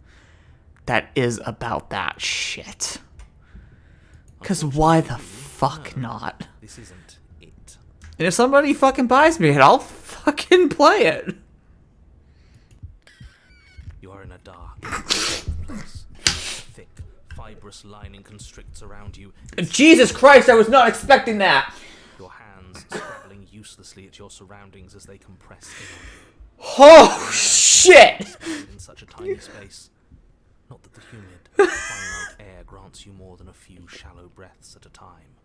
that is about that shit. Because why the fuck not? This isn't it. And if somebody fucking buys me it, I'll fucking play it. You are in a dark place. A fibrous lining constricts around you. Jesus Christ, I was not expecting that! Your hands scrabbling uselessly at your surroundings as they compress in on you. Oh, shit! In such a tiny space. Not that the humid, finite air grants you more than a few shallow breaths at a time.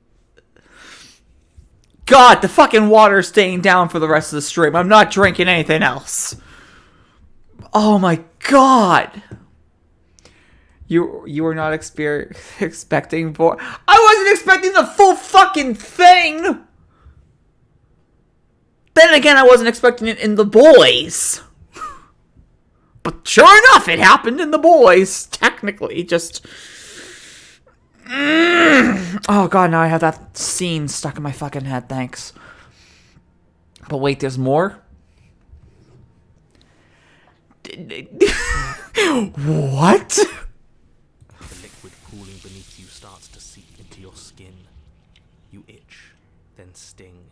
God, the fucking water's staying down for the rest of the stream. I'm not drinking anything else. Oh my God. You were not expecting for... I wasn't expecting the full fucking thing! Then again, I wasn't expecting it in The Boys. But sure enough, it happened in The Boys. Technically, just... Oh God, now I have that scene stuck in my fucking head, thanks. But wait, there's more? What? The liquid pooling beneath you starts to seep into your skin. You itch, then sting,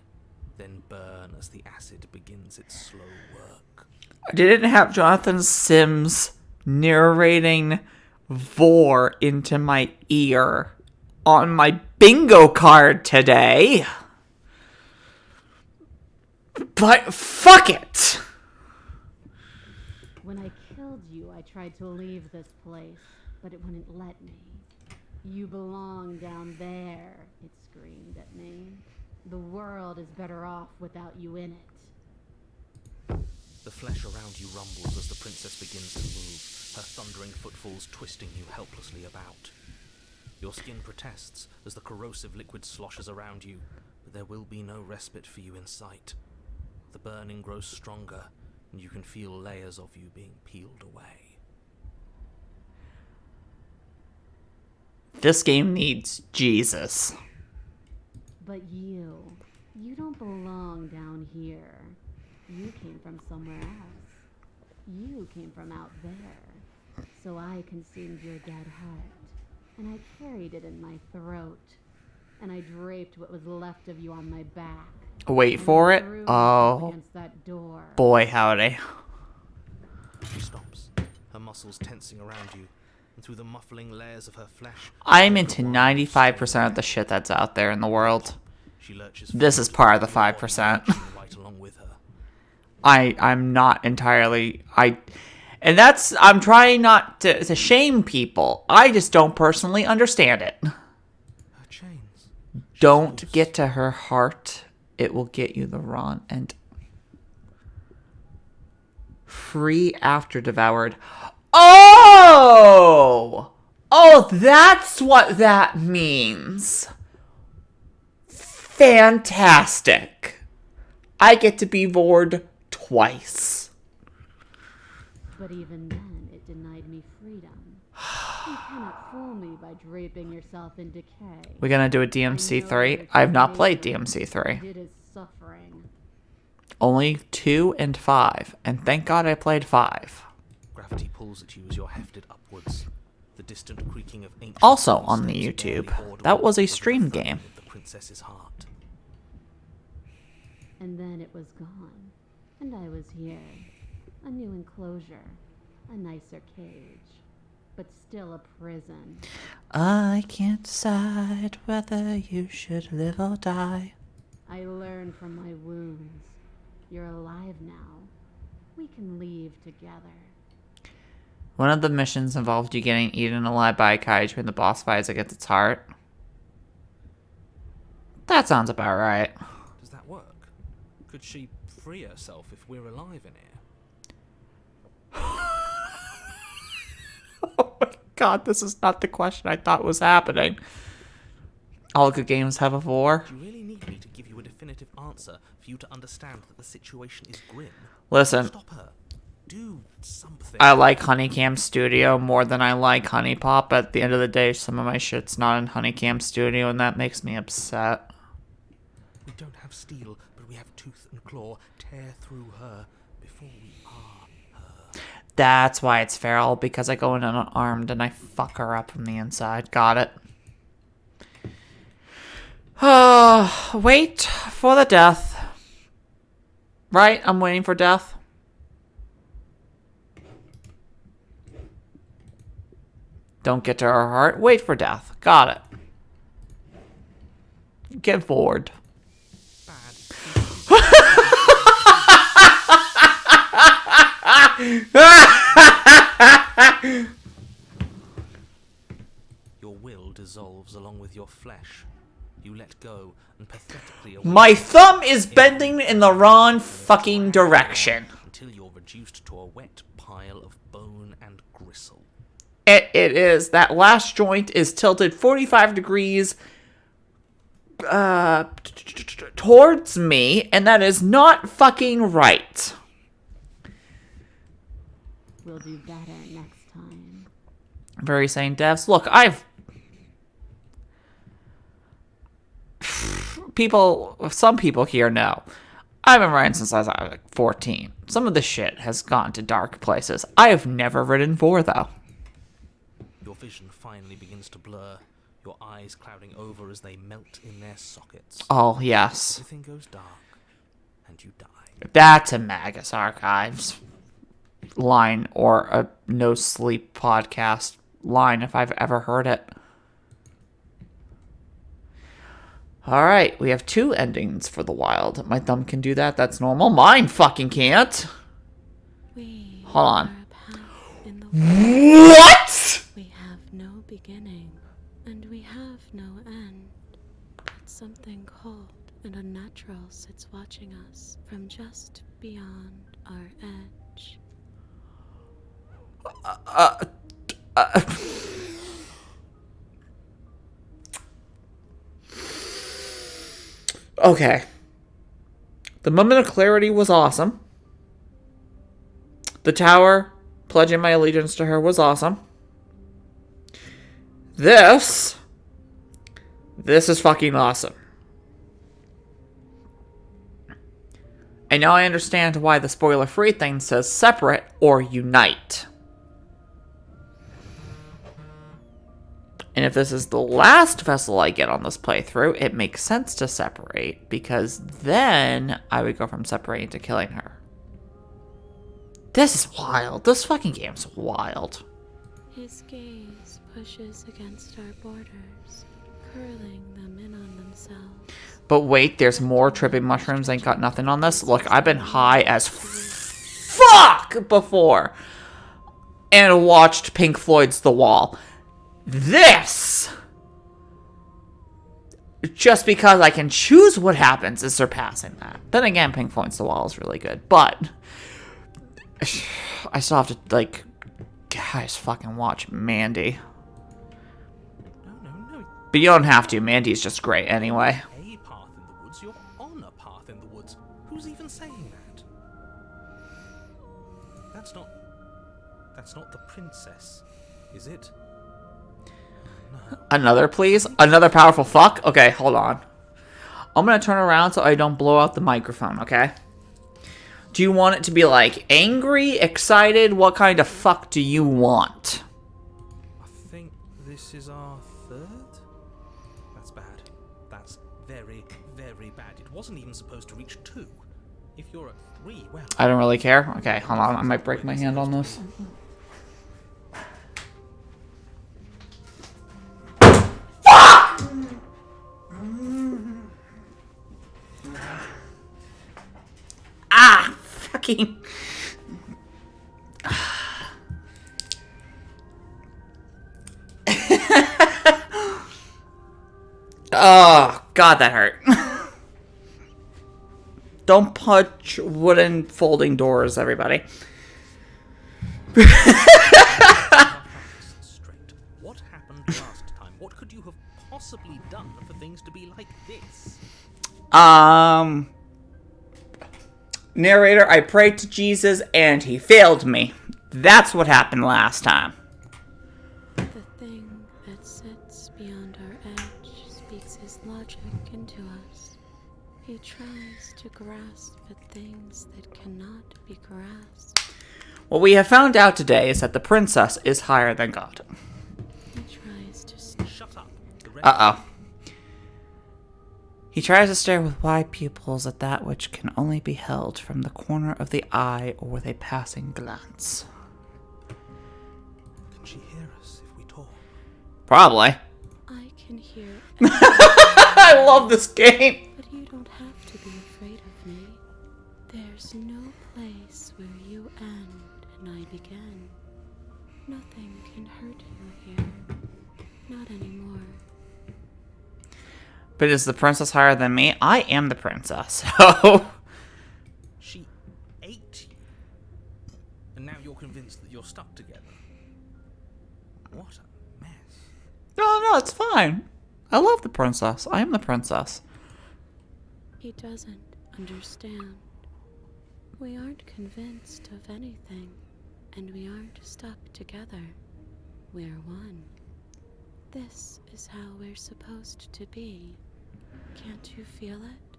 then burn as the acid begins its slow work. I didn't have Jonathan Sims narrating Vor into my ear on my bingo card today. But fuck it! When I killed you, I tried to leave this place, but it wouldn't let me. You belong down there, it screamed at me. The world is better off without you in it. The flesh around you rumbles as the princess begins to move, her thundering footfalls twisting you helplessly about. Your skin protests as the corrosive liquid sloshes around you, but there will be no respite for you in sight. The burning grows stronger, and you can feel layers of you being peeled away. This game needs Jesus. But you don't belong down here. You came from somewhere else. You came from out there. So I consumed your dead heart, and I carried it in my throat, and I draped what was left of you on my back. Wait for it. Oh, Against that door. boy howdy. She stops, her muscles tensing around you, and through the muffling layers of her flesh... I'm into 95% of the shit that's out there in the world. She lurches This is part of the 5%. right along with her. I'm not entirely... And that's... I'm trying not to shame people. I just don't personally understand it. Her chains. Don't get to her heart. It will get you the wrong end. Free after devoured. Oh! Oh, that's what that means. Fantastic. I get to be bored twice. But even then, it denied me freedom. You cannot fool me by draping yourself in decay. We're gonna do a DMC3. I have not played DMC3. It is suffering. Only 2 and 5. And thank God I played 5. Gravity pulls at you as you're hefted upwards. The distant creaking of ancient Also on the footsteps YouTube. barely audible That was a within stream the game. of the princess's heart. And then it was gone. And I was here. A new enclosure. A nicer cage. But still a prison. I can't decide whether you should live or die. I learned from my wounds. You're alive now. We can leave together. One of the missions involved you getting eaten alive by a kaiju in the boss fights against its heart. That sounds about right. Does that work? Could she free herself if we're alive in here? Oh my God, this is not the question I thought was happening. All good games have a vor. Do you really need me to give you a definitive answer for you to understand that the situation is grim? Listen, Stop her. Do something. I like Honeycam Studio more than I like Honey Pop. At the end of the day, some of my shit's not in Honeycam Studio, and that makes me upset. We don't have steel, but we have tooth and claw. Tear through her before we are her. That's why it's feral, because I go in unarmed and I fuck her up from the inside. Got it. Wait for the death. Right? I'm waiting for death. Don't get to her heart. Wait for death. Got it. Get forward. Bad. Your will dissolves along with your flesh. You let go and pathetically await My thumb is bending in the wrong fucking direction. until you're reduced to a wet pile of bone and gristle. It is. That last joint is tilted 45 degrees towards me, and that is not fucking right. We'll do better next time. Very sane devs. Look, some people here know. I've been riding since I was like 14. Some of the shit has gone to dark places. I have never ridden 4, though. Your vision finally begins to blur, your eyes clouding over as they melt in their sockets. Oh, yes. Everything goes dark, and you die. That's a Magus Archives line, or a No Sleep podcast line, if I've ever heard it. Alright, we have 2 endings for the wild. My thumb can do that, that's normal. Mine fucking can't. Hold on. Are a path in the What?! We have no beginning, and we have no end. But something cold and unnatural sits watching us from just beyond our edge. Okay. The moment of clarity was awesome. The tower, pledging my allegiance to her, was awesome. This is fucking awesome. And now I understand why the spoiler-free thing says separate or unite. And if this is the last vessel I get on this playthrough, it makes sense to separate, because then I would go from separating to killing her. This is wild. This fucking game's wild. His gaze pushes against our borders, curling them in on themselves. But wait, there's more tripping mushrooms. Ain't got nothing on this. Look, I've been high as fuck before. And watched Pink Floyd's The Wall. This, just because I can choose what happens, is surpassing that. Then again, Pink Floyd's The Wall is really good, but I still have to, like, guys, fucking watch Mandy. No. But you don't have to. Mandy's just great anyway. A path in the woods, you're on a path in the woods. Who's even saying that? That's not the princess, is it? Another, please? Another powerful fuck? Okay, hold on. I'm gonna turn around so I don't blow out the microphone, okay? Do you want it to be, like, angry, excited? What kind of fuck do you want? I think this is our 3rd? That's bad. That's very, very bad. It wasn't even supposed to reach 2. If you're at 3, well... I don't really care. Okay, hold on. I might break my hand on this. Fucking... Oh, God, that hurt. Don't punch wooden folding doors, everybody. Straight. What happened last time? What could you have possibly done for things to be like this? Narrator, I prayed to Jesus and he failed me. That's what happened last time. The thing that sits beyond our edge speaks his logic into us. He tries to grasp at things that cannot be grasped. What we have found out today is that the princess is higher than God. He tries to Shut up. Uh-oh. He tries to stare with wide pupils at that which can only be held from the corner of the eye or with a passing glance. Can she hear us if we talk? Probably. I can hear I love this game. but you don't have to be afraid of me. There's no place where you end and I begin. Nothing can hurt you here. Not anymore. But is the princess higher than me? I am the princess. So She ate you. And now you're convinced that you're stuck together. What a mess. no, it's fine. I love the princess. I am the princess. He doesn't understand. We aren't convinced of anything, and we aren't stuck together. We're one. This is how we're supposed to be. Can't you feel it?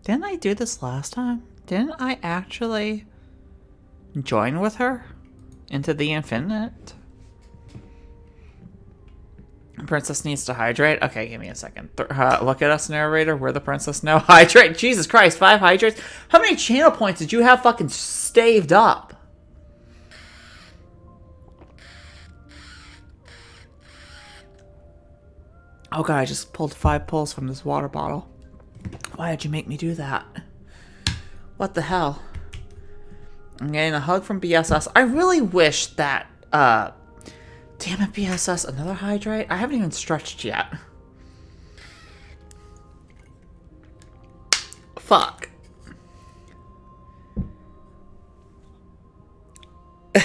Didn't I do this last time? Didn't I actually join with her into the infinite? Princess needs to hydrate. Okay, give me a second. Look at us, narrator. We're the princess now. Hydrate. Jesus Christ, 5 hydrates. How many channel points did you have fucking staved up? Oh god, I just pulled 5 pulls from this water bottle. Why did you make me do that? What the hell? I'm getting a hug from BSS. I really wish that, damn it, BSS, another hydrate? I haven't even stretched yet. Fuck. I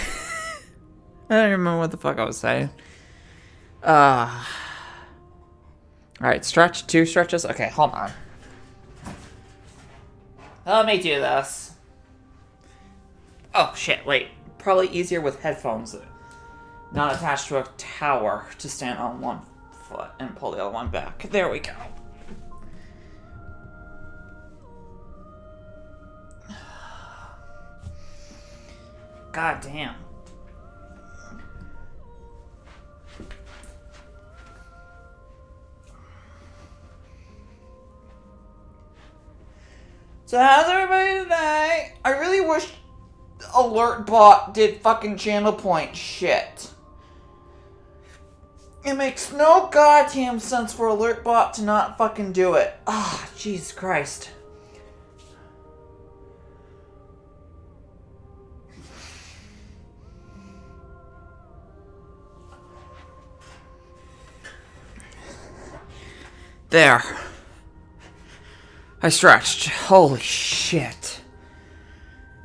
don't remember what the fuck I was saying. Alright, stretch. 2 stretches. Okay, hold on. Let me do this. Oh, shit, wait. Probably easier with headphones not attached to a tower to stand on one foot and pull the other one back. There we go. God damn. So how's everybody today? I really wish AlertBot did fucking channel point shit. It makes no goddamn sense for AlertBot to not fucking do it. Ah, Jesus Christ. There. I stretched. Holy shit.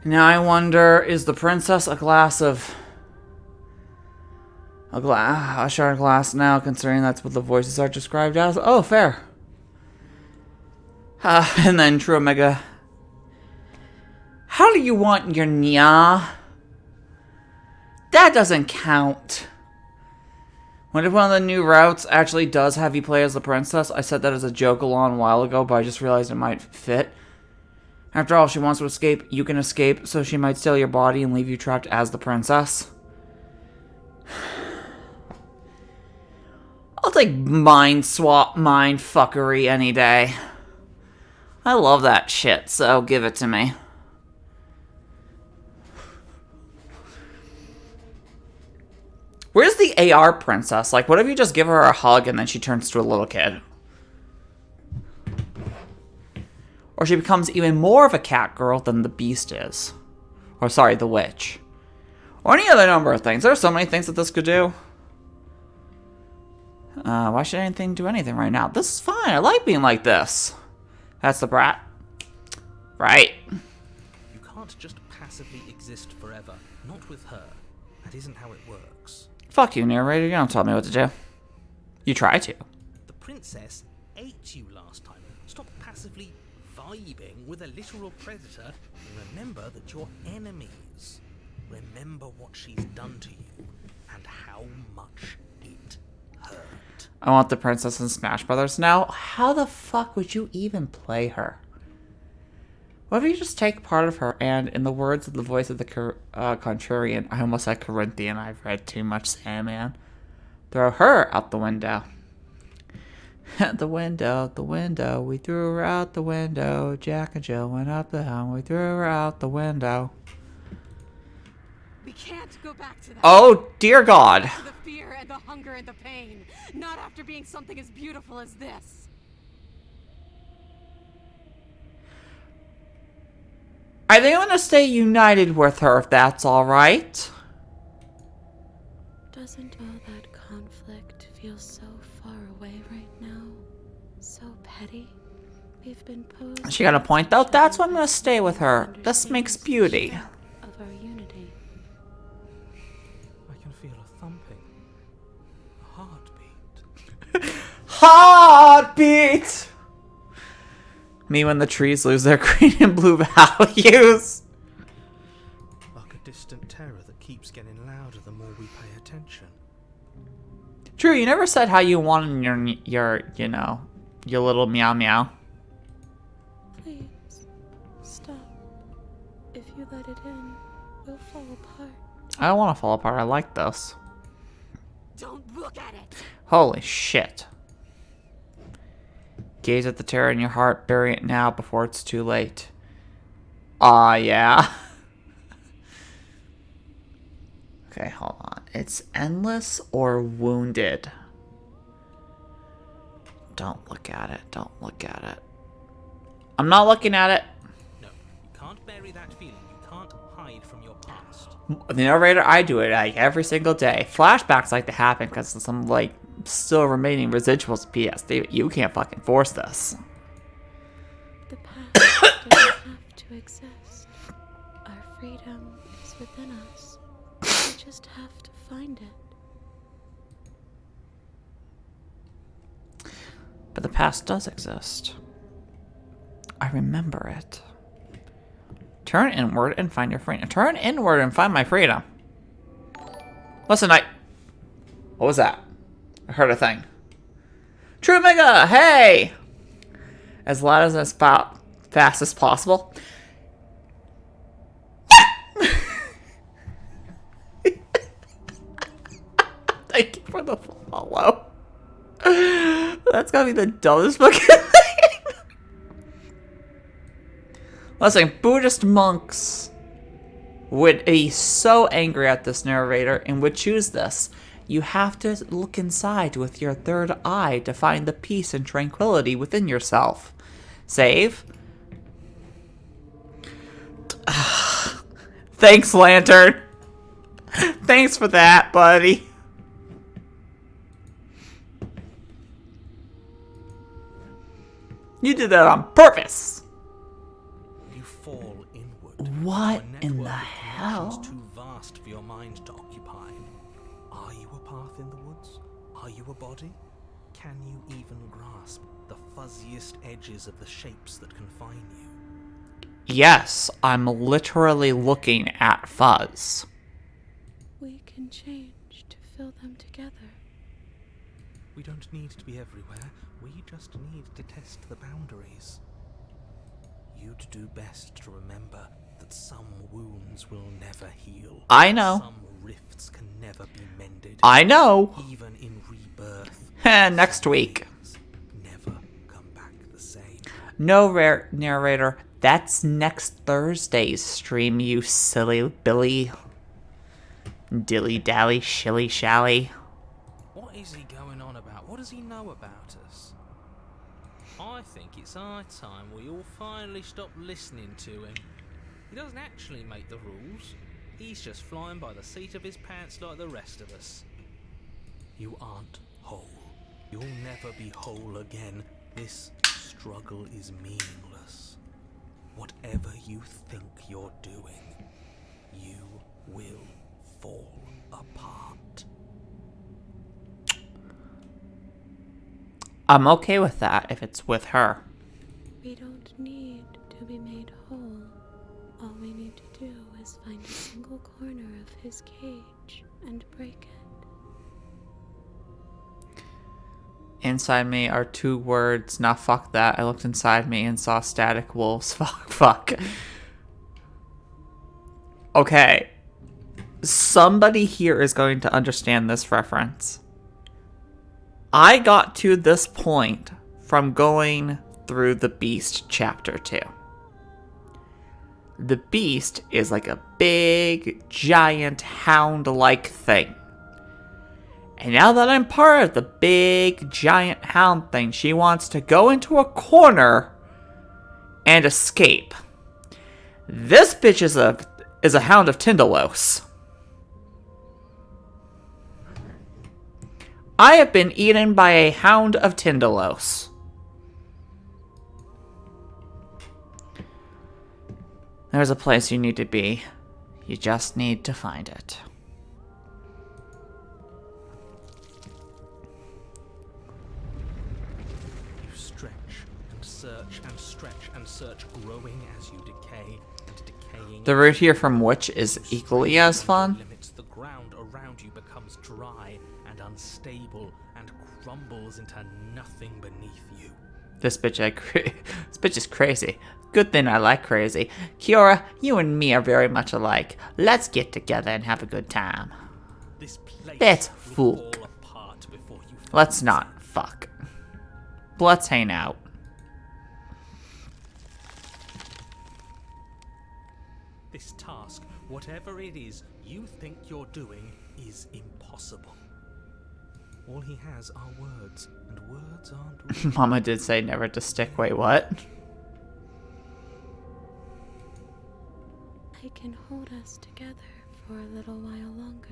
Now I wonder, is the princess a glass of... a shard glass now, considering that's what the voices are described as? Oh, fair. And then True Omega. How do you want your nya? That doesn't count. What if one of the new routes actually does have you play as the princess? I said that as a joke a long while ago, but I just realized it might fit. After all, she wants to escape, you can escape, so she might steal your body and leave you trapped as the princess. I'll take mind swap, mind fuckery any day. I love that shit, so give it to me. Where's the AR princess? Like, what if you just give her a hug and then she turns to a little kid? Or she becomes even more of a cat girl than the beast is. Or, sorry, the witch. Or any other number of things. There are so many things that this could do. Why should anything do anything right now? This is fine. I like being like this. That's the brat. Right. You can't just passively exist forever. Not with her. That isn't how it works. Fuck you, narrator. You don't tell me what to do. You try to. The princess ate you last time. Stop passively vibing with a literal predator and remember that you're enemies. Remember what she's done to you and how much it hurt. I want the princess in Smash Brothers now. How the fuck would you even play her? What if you just take part of her and, in the words of the voice of the contrarian, I almost said Corinthian, I've read too much Sandman, throw her out the window. The window, we threw her out the window. Jack and Jill went up the hill, we threw her out the window. We can't go back to that. Oh, dear God. The fear and the hunger and the pain. Not after being something as beautiful as this. I think I'm gonna stay united with her if that's alright. Doesn't all that conflict feel so far away right now? So petty? We've been posed. She got a point though. That's why I'm gonna stay with her. This makes beauty. Of our unity. I can feel a thumping. A heartbeat. Heartbeat! Me when the trees lose their green and blue values. Like a distant terror that keeps getting louder the more we pay attention. Drew, you never said how you wanted your you know, your little meow meow. Please, stop. If you let it in, we'll fall apart. I don't want to fall apart. I like this. Don't look at it! Holy shit. Gaze at the terror in your heart. Bury it now before it's too late. Aw, yeah. Okay, hold on. It's endless or wounded. Don't look at it. Don't look at it. I'm not looking at it. No, you can't bury that feeling. You can't hide from your past. The narrator, I do it like every single day. Flashbacks like to happen because of some like still remaining residuals of PSD. You can't fucking force this. The past doesn't have to exist. Our freedom is within us. We just have to find it. But the past does exist. I remember it. Turn inward and find your freedom. Turn inward and find my freedom. Listen, what was that? I heard a thing. True Mega, hey! As loud as fast as possible. Thank you for the follow. That's gotta be the dumbest fucking thing. Listen, Buddhist monks would be so angry at this narrator and would choose this. You have to look inside with your third eye to find the peace and tranquility within yourself. Save. Thanks, Lantern. Thanks for that, buddy. You did that on purpose. You fall inward. What A in the network of hell? connections too vast for your mind to occupy. Are you a path in the woods? Are you a body? Can you even grasp the fuzziest edges of the shapes that confine you? Yes, I'm literally looking at fuzz. We can change to fill them together. We don't need to be everywhere. We just need to test the boundaries. You'd do best to remember that some wounds will never heal. I know. Some rifts can never be mended. I know. Even in rebirth. Next week. things never come back the same. No, rare narrator. That's next Thursday's stream, you silly Billy. Dilly-dally, shilly-shally. What is he going on about? What does he know about us? I think it's our time we all finally stop listening to him. He doesn't actually make the rules. He's just flying by the seat of his pants like the rest of us. You aren't whole. You'll never be whole again. This struggle is meaningless. Whatever you think you're doing, you will fall apart. I'm okay with that if it's with her. We don't need to be made whole. All we need to do is find a single corner of his cage and break it. Inside me are two words. Nah, fuck that. I looked inside me and saw static wolves. Fuck. Okay. Somebody here is going to understand this reference. I got to this point from going through the Beast Chapter 2. The Beast is like a big, giant, hound-like thing. And now that I'm part of the big giant hound thing, she wants to go into a corner and escape. This bitch is a hound of Tindalos. I have been eaten by a hound of Tindalos. There's a place you need to be. You just need to find it. You stretch and search and stretch and search, growing as you decay and decaying. The route here from which is equally as fun. Limits, the ground around you becomes dry and unstable and crumbles into nothing beneath you. This bitch is crazy. Good thing I like crazy. Kiora, you and me are very much alike. Let's get together and have a good time. This place Let's will fuck. fall apart before you find Let's it. not fuck. Let's hang out. This task, whatever it is you think you're doing, is impossible. All he has are words, and words aren't real. Mama did say never to stick. Wait, what? I can hold us together for a little while longer,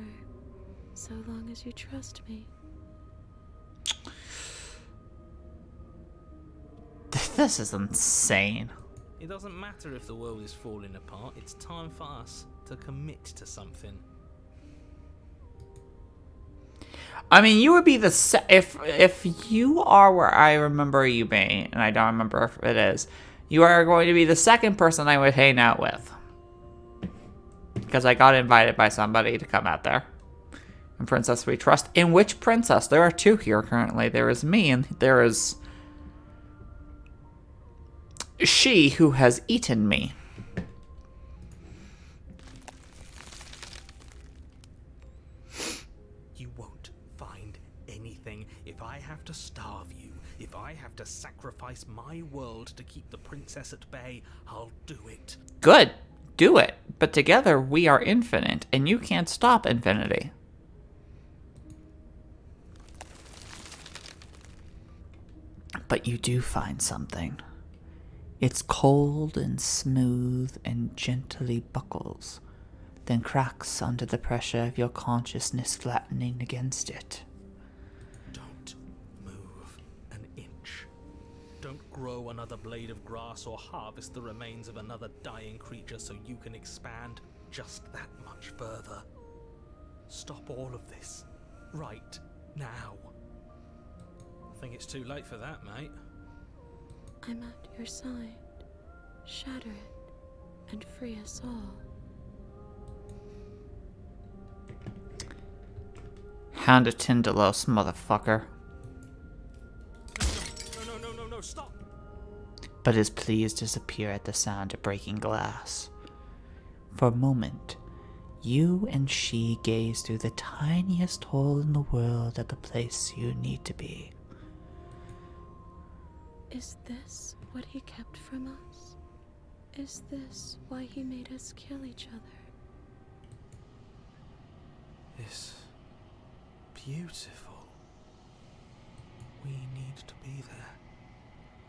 so long as you trust me. This is insane. It doesn't matter if the world is falling apart, it's time for us to commit to something. I mean, you would be the if you are where I remember you being, and I don't remember if it is, you are going to be the second person I would hang out with. Because I got invited by somebody to come out there. And Princess We Trust. In which princess? There are two here currently. There is me, and there is she who has eaten me. You won't find anything if I have to starve you. If I have to sacrifice my world to keep the princess at bay, I'll do it. Good. Do it. But together we are infinite, and you can't stop infinity. But you do find something. It's cold and smooth and gently buckles, then cracks under the pressure of your consciousness flattening against it. Don't move an inch. Don't grow another blade of grass or harvest the remains of another dying creature so you can expand just that much further. Stop all of this. Right now. I think it's too late for that, mate. I'm at your side. Shatter it and free us all. Hound of Tindalos, motherfucker. No, stop! But his pleas disappear at the sound of breaking glass. For a moment, you and she gaze through the tiniest hole in the world at the place you need to be. Is this what he kept from us? Is this why he made us kill each other? It's beautiful. We need to be there.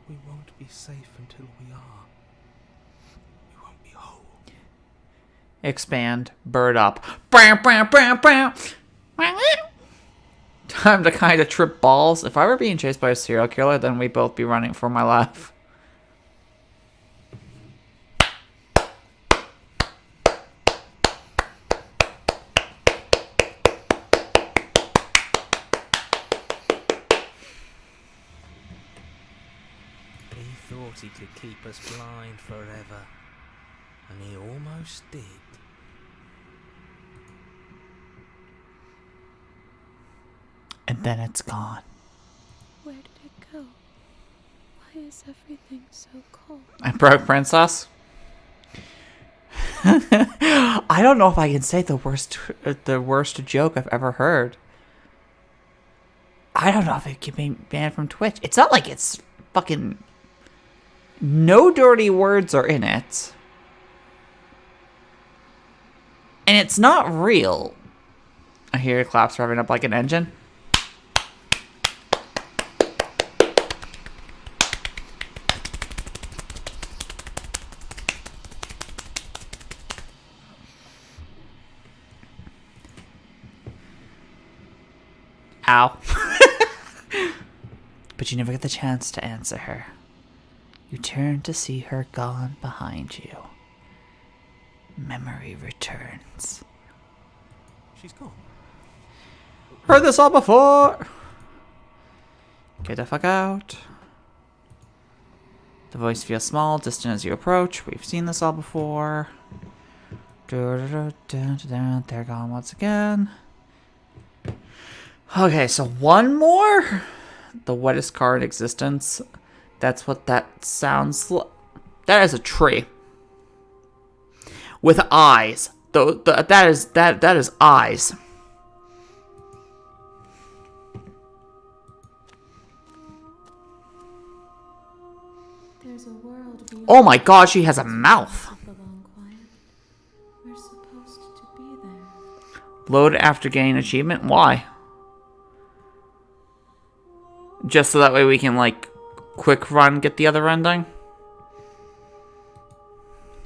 We won't be safe until we are. We won't be whole. Expand, bird up. Bow, bow, bow, bow. Time to kind of trip balls. If I were being chased by a serial killer, then we'd both be running for my life. He thought he could keep us blind forever. And he almost did. And then it's gone. Where did it go? Why is everything so cold? I broke Princess. I don't know if I can say the worst joke I've ever heard. I don't know if it can be banned from Twitch. It's not like it's fucking... No dirty words are in it. And it's not real. I hear claps revving up like an engine. Ow. But you never get the chance to answer her. You turn to see her gone behind you. Memory returns. She's gone. Heard this all before. Get the fuck out. The voice feels small, distant as you approach. We've seen this all before. They're gone once again. Okay, so one more. The wettest car in existence. That's what that sounds like. That is a tree. With eyes. That is eyes. There's a world beyond Oh my god, she has a mouth. the long quiet. We're supposed to be there. Load after gaining achievement? Why? Just so that way we can, like, quick run, get the other ending?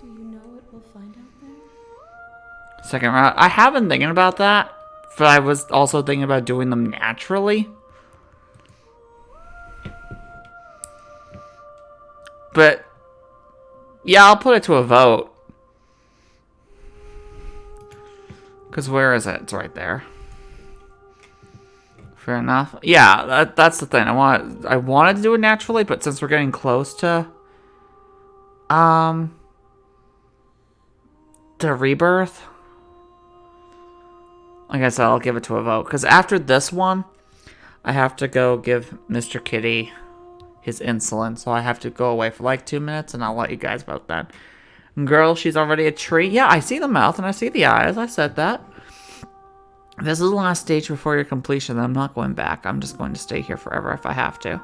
Do you know what we'll find out there? Second round. I have been thinking about that, but I was also thinking about doing them naturally. But, yeah, I'll put it to a vote. Because where is it? It's right there. Fair enough. Yeah, that's the thing. I wanted to do it naturally, but since we're getting close to the rebirth, like I said, I'll give it to a vote. Because after this one, I have to go give Mr. Kitty his insulin, so I have to go away for like 2 minutes, and I'll let you guys vote then. Girl, she's already a tree. Yeah, I see the mouth and I see the eyes. I said that. This is the last stage before your completion. I'm not going back. I'm just going to stay here forever if I have to.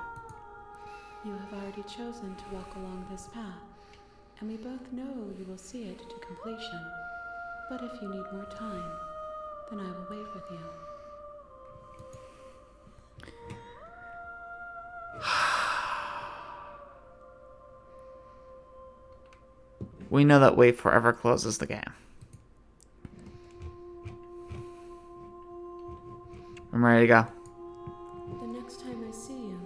You have already chosen to walk along this path, and we both know you will see it to completion. But if you need more time, then I will wait with you. We know that wait forever closes the game. I'm ready to go. The next time I see you,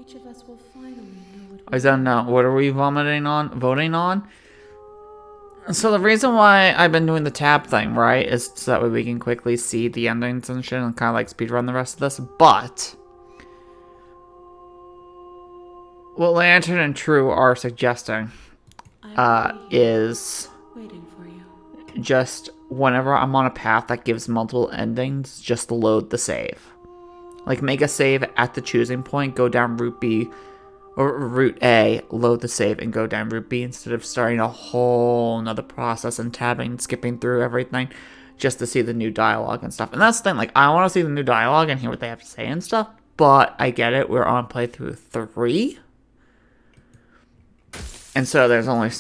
each of us will finally know what I don't know. What are we voting on? So the reason why I've been doing the tab thing, right, is so that way we can quickly see the endings and shit and kind of like speedrun the rest of this. But what Lantern and True are suggesting is waiting for you. just whenever I'm on a path that gives multiple endings, just load the save. Like, make a save at the choosing point, go down route B, or route A, load the save, and go down route B instead of starting a whole nother process and tabbing, skipping through everything just to see the new dialogue and stuff. And that's the thing, like, I want to see the new dialogue and hear what they have to say and stuff, but I get it, we're on playthrough 3. And so there's only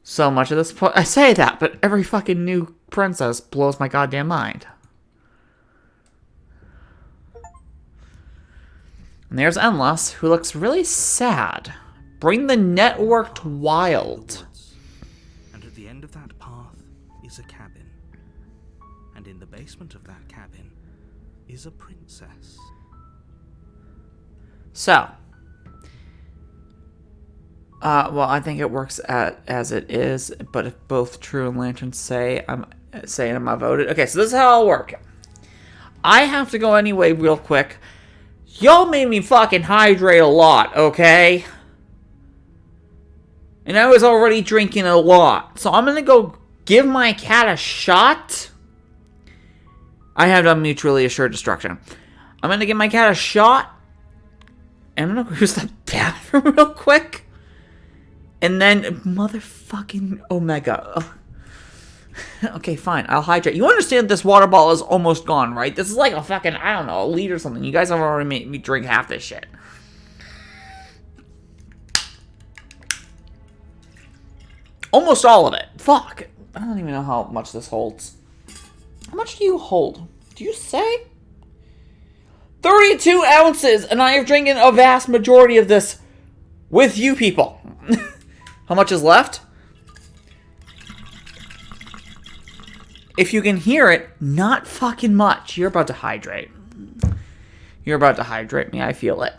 so much of this. I say that, but every fucking new princess blows my goddamn mind. And there's Endless, who looks really sad. Bring the networked wild. And at the end of that path is a cabin. And in the basement of that cabin is a princess. So. Well, I think it works as it is, but if both True and Lantern say I'm voted. Okay, so this is how I'll work. I have to go anyway real quick. Y'all made me fucking hydrate a lot, okay? And I was already drinking a lot. So I'm gonna go give my cat a shot. I have done mutually assured destruction. I'm gonna give my cat a shot. And I'm gonna use the bathroom real quick. And then, motherfucking Omega. Okay, fine. I'll hydrate. You understand this water bottle is almost gone, right? This is like a fucking, I don't know, a liter or something. You guys have already made me drink half this shit. Almost all of it. Fuck. I don't even know how much this holds. How much do you hold? Do you say? 32 ounces, and I have drinking a vast majority of this with you people. How much is left? If you can hear it, not fucking much. You're about to hydrate. You're about to hydrate me. I feel it.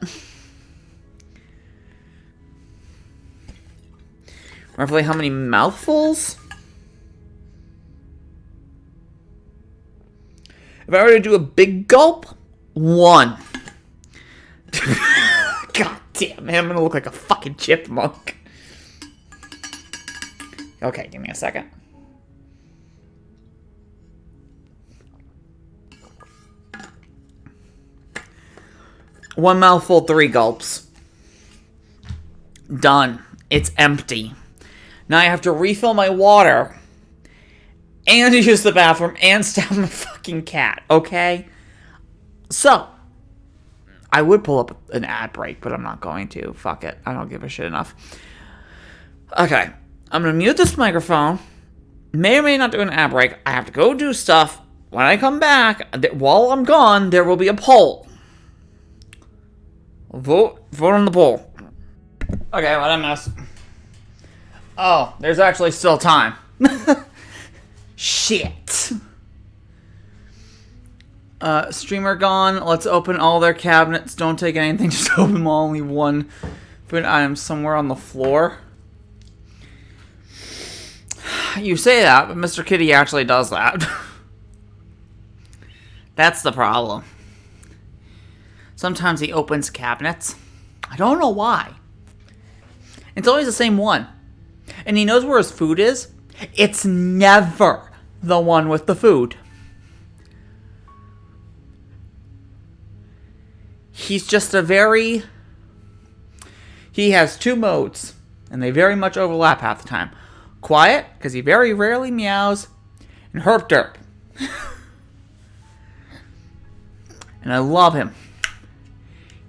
Roughly how many mouthfuls? If I were to do a big gulp, 1. God damn it, I'm gonna look like a fucking chipmunk. Okay, give me a second. One mouthful, 3 gulps. Done. It's empty. Now I have to refill my water and use the bathroom and stab my fucking cat, okay? So, I would pull up an ad break, but I'm not going to. Fuck it. I don't give a shit enough. Okay. I'm going to mute this microphone. May or may not do an ad break. I have to go do stuff. When I come back, while I'm gone, there will be a poll. Vote on the poll. Okay, what I missed. Oh, there's actually still time. Shit. Streamer gone. Let's open all their cabinets. Don't take anything. Just open them all. Only one food item somewhere on the floor. You say that, but Mr. Kitty actually does that. That's the problem. Sometimes he opens cabinets. I don't know why. It's always the same one. And he knows where his food is. It's never the one with the food. He's just a very... He has 2 modes. And they very much overlap half the time. Quiet, because he very rarely meows. And herp derp. And I love him.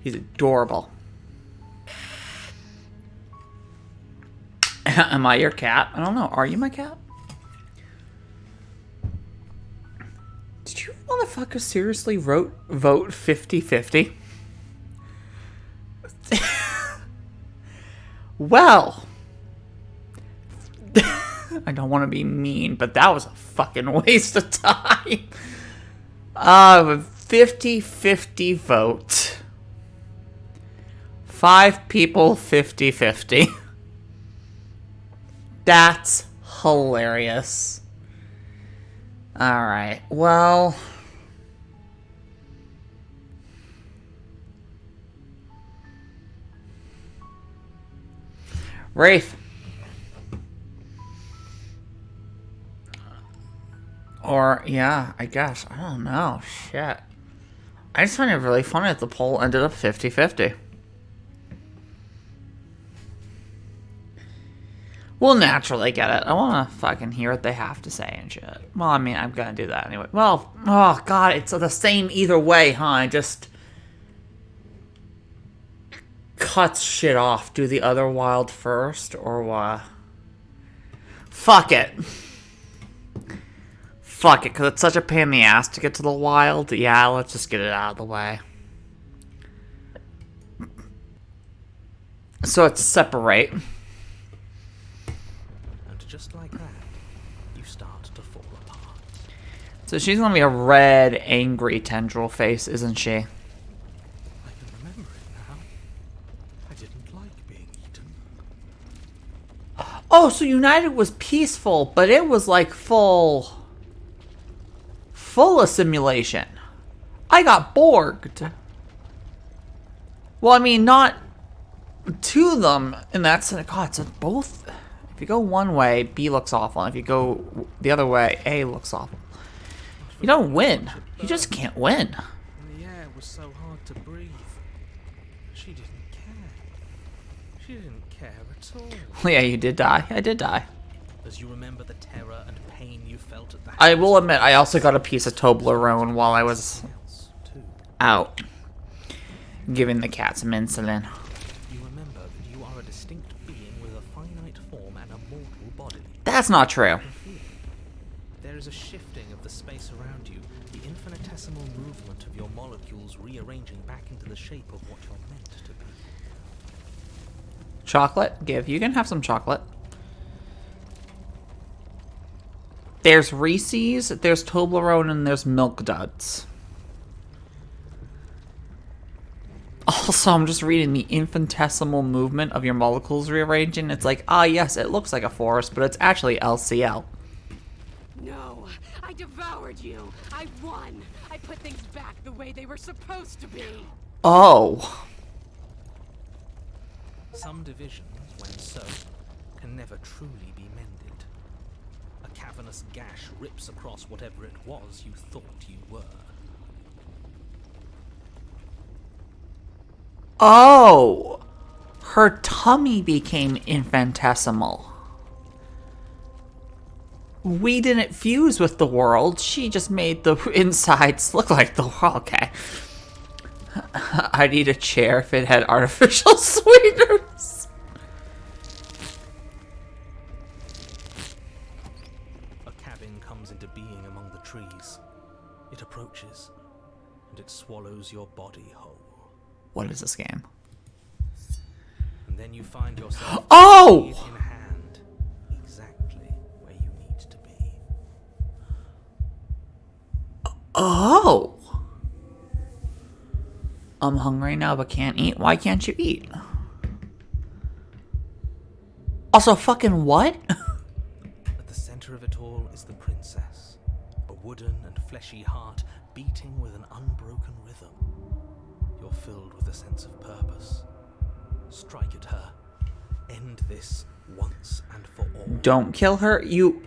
He's adorable. Am I your cat? I don't know. Are you my cat? Did you motherfuckers seriously vote 50-50? Well. I don't want to be mean, but that was a fucking waste of time. 50-50 vote. 5 people, 50-50. That's hilarious. Alright, well... Rafe. Or, yeah, I guess. I don't know. Shit. I just find it really funny that the poll ended up 50-50. We'll naturally get it. I want to fucking hear what they have to say and shit. Well, I mean, I'm going to do that anyway. Well, oh, God, it's the same either way, huh? It just cuts shit off. Do the other wild first, or what? Fuck it. Fuck it, because it's such a pain in the ass to get to the wild. Yeah, let's just get it out of the way. So it's separate. Just like that, you start to fall apart. So she's gonna be a red, angry tendril face, isn't she? I can remember it now. I didn't like being eaten. Oh, so United was peaceful, but it was like full of simulation. I got borged. Well, I mean, not to them in that sense. God, it's both. If you go one way, B looks awful. And if you go the other way, A looks awful. You don't win. You just can't win. And the air was so hard to breathe. She didn't care. She didn't care at all. Well, yeah, you did die. I did die. As you remember the terror and pain you felt at the I will admit, I also got a piece of Toblerone while I was out. Giving the cat some insulin. You remember that you are a distinct being with a finite form and a mortal body. That's not true. There is a shifting of the space around you, the infinitesimal movement of your molecules rearranging back into the shape of what you're meant to be. Chocolate? Give. You can have some chocolate. There's Reese's, there's Toblerone, and there's Milk Duds. Also, I'm just reading the infinitesimal movement of your molecules rearranging. It's like, ah, yes, it looks like a forest, but it's actually LCL. No, I devoured you. I won. I put things back the way they were supposed to be. Oh. Some divisions, when sown, can never truly be mended. A cavernous gash rips across whatever it was you thought you were. Oh. Her tummy became infinitesimal. We didn't fuse with the world. She just made the insides look like the world. Okay. I'd eat a chair if it had artificial sweeteners. A cabin comes into being among the trees. It approaches, and it swallows your body whole. What is this game? And then you find yourself Oh! in hand, exactly where you need to be. Oh. I'm hungry now but can't eat. Why can't you eat? Also, fucking what? At the center of it all is the princess, a wooden and fleshy heart beating with an unbroken rhythm. You're filled with a sense of purpose. Strike at her. End this once and for all. Don't kill her. You...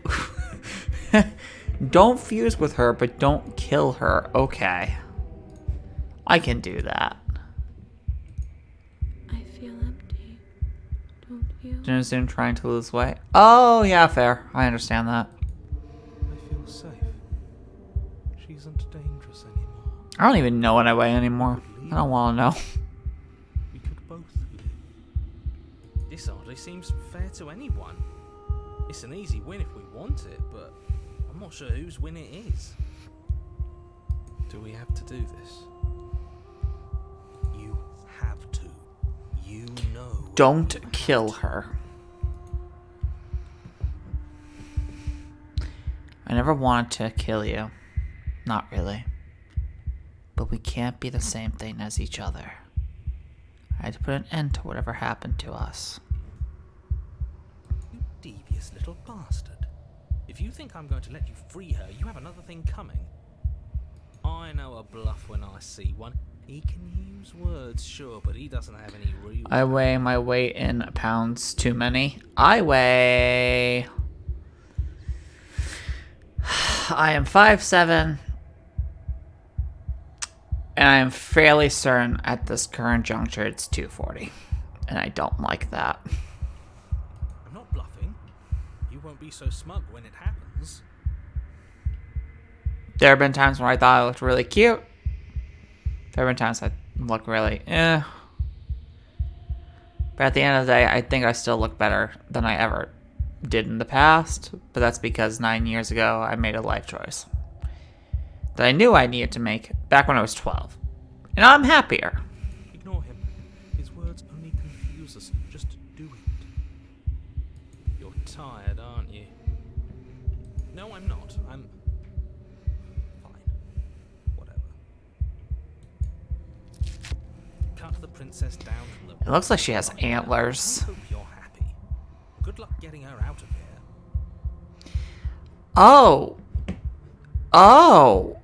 Don't fuse with her, but don't kill her. Okay. I can do that. I feel empty. Don't you? Jin trying to lose weight. Oh, yeah, fair. I understand that. I feel safe. She isn't dangerous anymore. I don't even know what I weigh anymore. I don't want to know. We could both live. This hardly seems fair to anyone. It's an easy win if we want it, but I'm not sure whose win it is. Do we have to do this? You have to. You know. Don't kill her. I never wanted to kill you. Not really. But we can't be the same thing as each other. I had to put an end to whatever happened to us. You devious little bastard. If you think I'm going to let you free her, you have another thing coming. I know a bluff when I see one. He can use words, sure, but he doesn't have any real... I weigh my weight in pounds too many. I am 5'7", and I am fairly certain at this current juncture it's 240. And I don't like that. I'm not bluffing. You won't be so smug when it happens. There have been times where I thought I looked really cute. There have been times I look really, eh. But at the end of the day, I think I still look better than I ever did in the past. But that's because 9 years ago, I made a life choice that I knew I needed to make back when I was 12. And I'm happier. Ignore him. His words only confuse us. Just do it. You're tired, aren't you? No, I'm not. I'm... fine. Whatever. Cut the princess down from the... It looks like she has antlers. I hope you're happy. Good luck getting her out of here. Oh. Oh.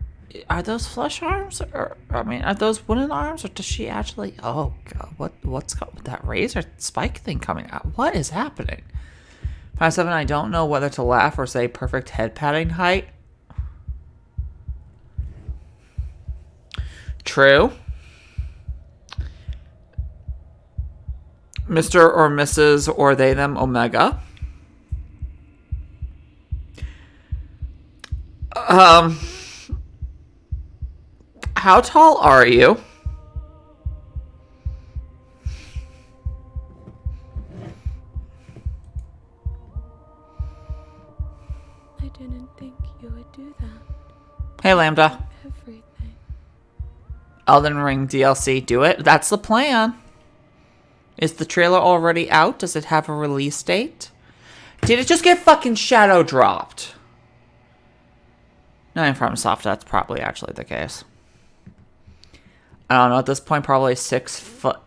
Are those flesh arms? Or, I mean, are those wooden arms? Or does she actually... Oh, God. What's got with that razor spike thing coming out? What is happening? 5'7", I don't know whether to laugh or say perfect head patting height. True. Mr. or Mrs. or they, them, Omega. How tall are you? I didn't think you would do that. Hey, Lambda. Everything. Elden Ring DLC, do it. That's the plan. Is the trailer already out? Does it have a release date? Did it just get fucking shadow dropped? Not in FromSoft, that's probably actually the case. I don't know, at this point, probably 6 foot.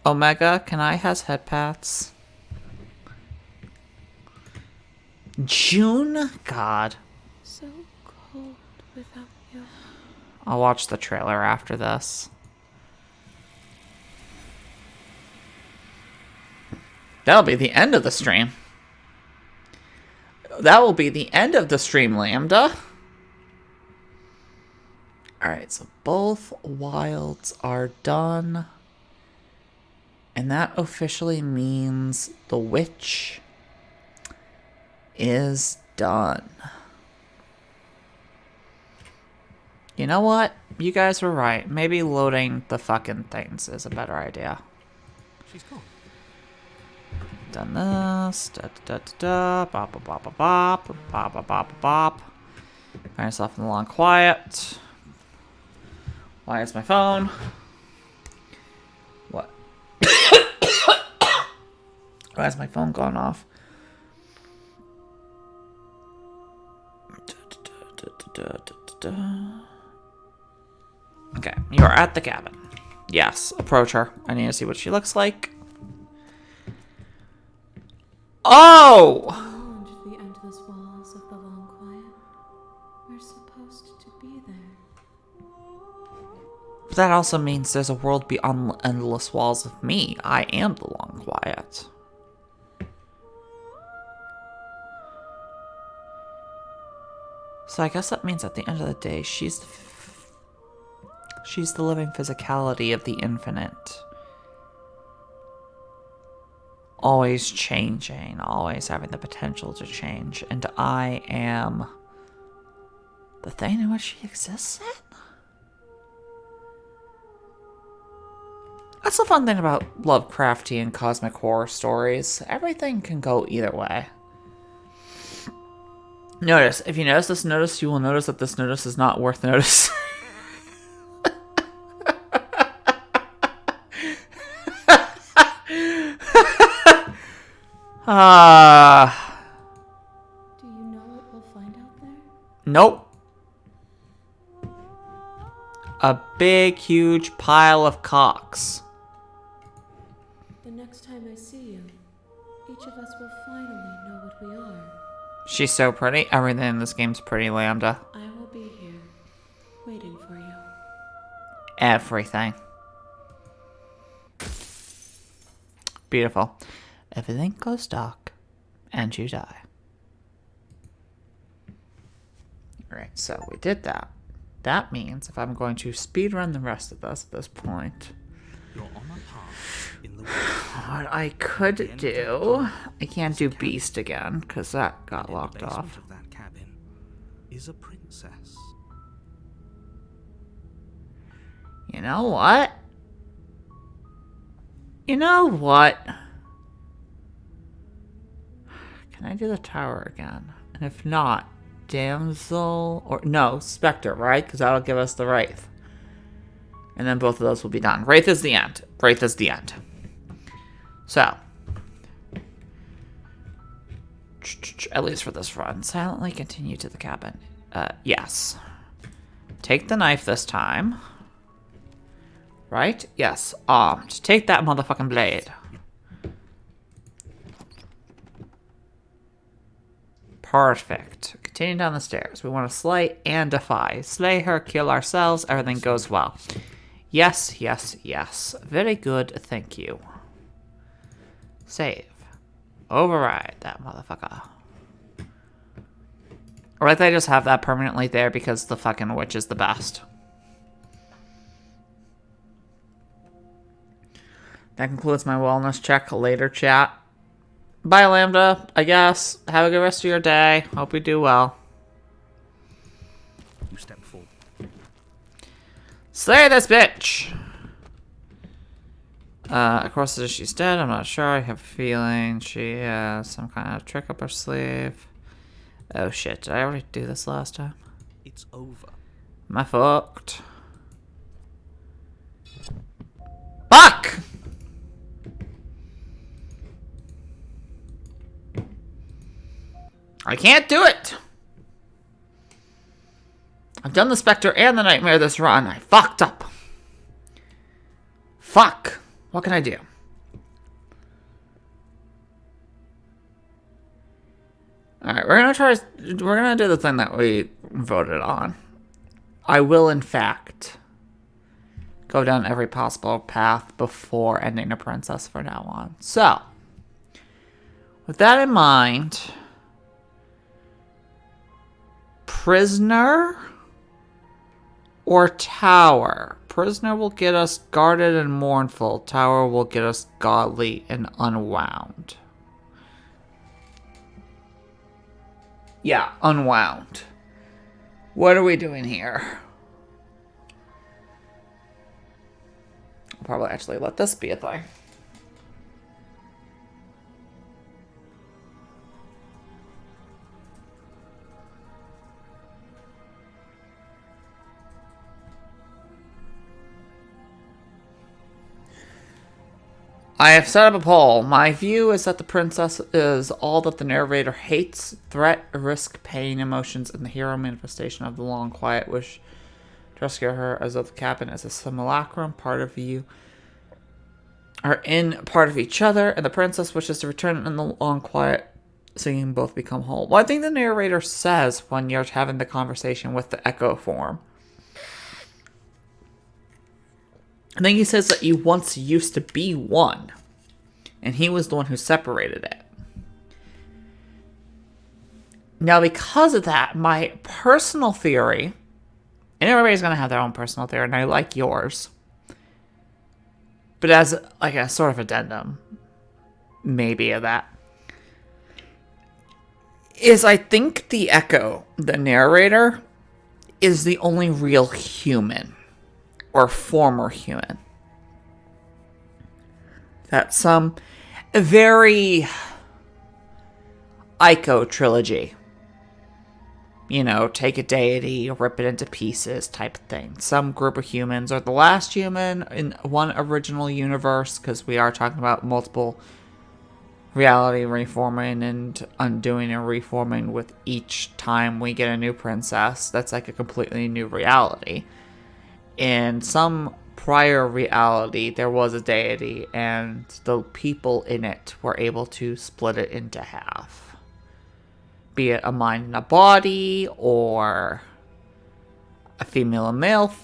Omega, can I has head pats? June? God. So cold without you. I'll watch the trailer after this. That'll be the end of the stream. That will be the end of the stream, Lambda. Alright, so both wilds are done. And that officially means the witch is done. You know what? You guys were right. Maybe loading the fucking things is a better idea. She's gone. Done this. Da da da da. Bop bop bop bop bop. Bop bop bop bop. Find yourself in the long quiet. Why is my phone? What? Why is my phone gone off? Okay, you are at the cabin. Yes, approach her. I need to see what she looks like. Oh! Beyond the endless walls of the long quiet, we're supposed to be there. But that also means there's a world beyond the endless walls of me. I am the long quiet. So I guess that means at the end of the day, she's the living physicality of the infinite. Always changing, always having the potential to change. And I am the thing in which she exists in? That's the fun thing about Lovecraftian cosmic horror stories. Everything can go either way. Notice, if you notice this notice, you will notice that this notice is not worth notice. Do you know what we'll find out there? Nope. A big, huge pile of cocks. The next time I see you, each of us will finally know what we are. She's so pretty. Everything in this game's pretty, Lambda. I will be here, waiting for you. Everything. Beautiful. Everything goes dark, and you die. Alright, so we did that. That means if I'm going to speedrun the rest of this at this point, You're on a path in the what I could do, I can't do Beast again, because that got locked basement off. of that cabin is a princess. You know what? You know what? Can I do the tower again? And if not, Damsel, or no, Spectre, right? Because that'll give us the Wraith. And then both of those will be done. Wraith is the end. Wraith is the end. So. At least for this run. Silently continue to the cabin. Yes. Take the knife this time. Right? Yes. Armed. Take that motherfucking blade. Perfect. Continue down the stairs. We want to slay and defy. Slay her, kill ourselves, everything goes well. Yes, yes, yes. Very good, thank you. Save. Override that motherfucker. Or like they just have that permanently there because the fucking witch is the best. That concludes my wellness check. Later, chat. Bye, Lambda, I guess. Have a good rest of your day. Hope you do well. You step forward. Slay this bitch! Of course, she's dead. I'm not sure. I have a feeling she has some kind of trick up her sleeve. Oh shit, did I already do this last time? It's over. Am I fucked? Fuck! I can't do it! I've done the Spectre and the Nightmare this run. I fucked up. Fuck. What can I do? Alright, we're gonna do the thing that we voted on. I will, in fact, go down every possible path before ending the princess from now on. So, with that in mind, prisoner or tower? Prisoner will get us guarded and mournful. Tower will get us godly and unwound. Yeah, unwound. What are we doing here? I'll probably actually let this be a thing. I have set up a poll. My view is that the princess is all that the narrator hates: threat, risk, pain, emotions, and the hero manifestation of the long, quiet wish to rescue her, as though the cabin is a simulacrum. Part of you are in part of each other, and the princess wishes to return in the long, quiet, singing both become whole. Well, I think the narrator says when you're having the conversation with the echo form. I think he says that you once used to be one, and he was the one who separated it. Now, because of that, my personal theory, and everybody's going to have their own personal theory, and I like yours, but as like a sort of addendum, maybe of that, is I think the Echo, the narrator, is the only real human. Or former human. That's some very Ico trilogy. You know, take a deity, rip it into pieces type of thing. Some group of humans are the last human in one original universe, because we are talking about multiple reality reforming and undoing and reforming with each time we get a new princess. That's like a completely new reality. In some prior reality, there was a deity, and the people in it were able to split it into half. Be it a mind and a body, or a female and male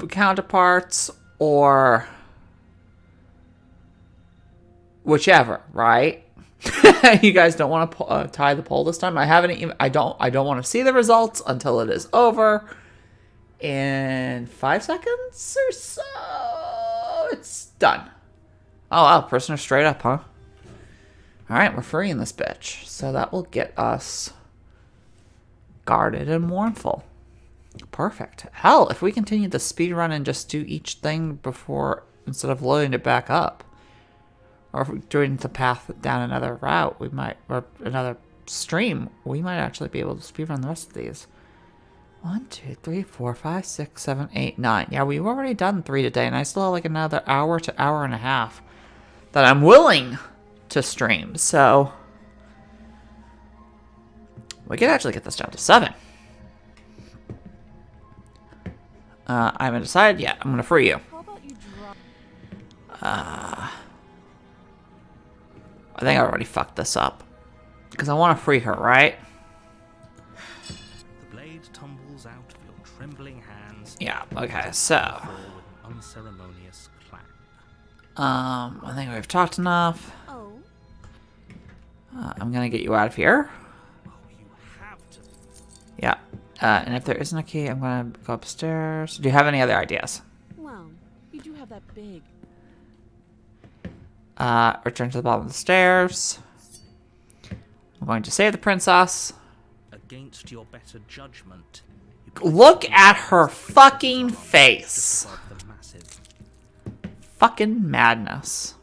counterparts, or whichever, right? You guys don't want to tie the poll this time. I don't want to see the results until it is over. In 5 seconds or so, it's done. Oh wow, prisoner straight up, huh? Alright, we're freeing this bitch. So that will get us guarded and mournful. Perfect. Hell, if we continue the speed run and just do each thing before, instead of loading it back up, or if we're doing the path down another route, we might, or another stream, we might actually be able to speed run the rest of these. 1, 2, 3, 4, 5, 6, 7, 8, 9. Yeah, we've already done 3 today, and I still have like another hour to hour and a half that I'm willing to stream. So we could actually get this down to 7. I haven't decided yet. I'm gonna free you. I think I already fucked this up because I want to free her, right? Out of your trembling hands. Yeah, okay, so unceremonious clang. I think we've talked enough. Oh. I'm gonna get you out of here. Oh, you have to. Yeah. And if there isn't a key, I'm gonna go upstairs. Do you have any other ideas? Well, you do have that big. Return to the bottom of the stairs. I'm going to save the princess. Against your better judgment. Look at her fucking face. Fucking madness.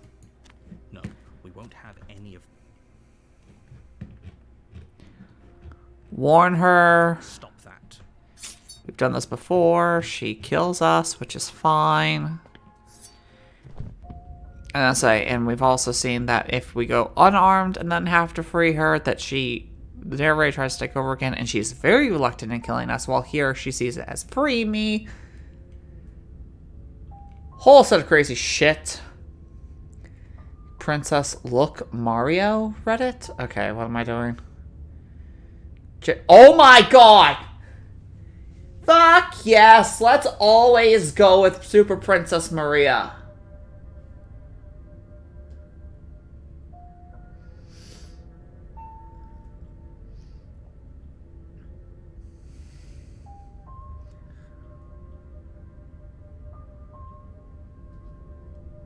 No, we won't have any of. Warn her. Stop that. We've done this before. She kills us, which is fine. And we've also seen that if we go unarmed and then have to free her, that she the Terror Ray tries to take over again, and she's very reluctant in killing us, while here she sees it as free me. Whole set of crazy shit. Princess Look Mario Reddit? Okay, what am I doing? Oh my god! Fuck yes! Let's always go with Super Princess Maria.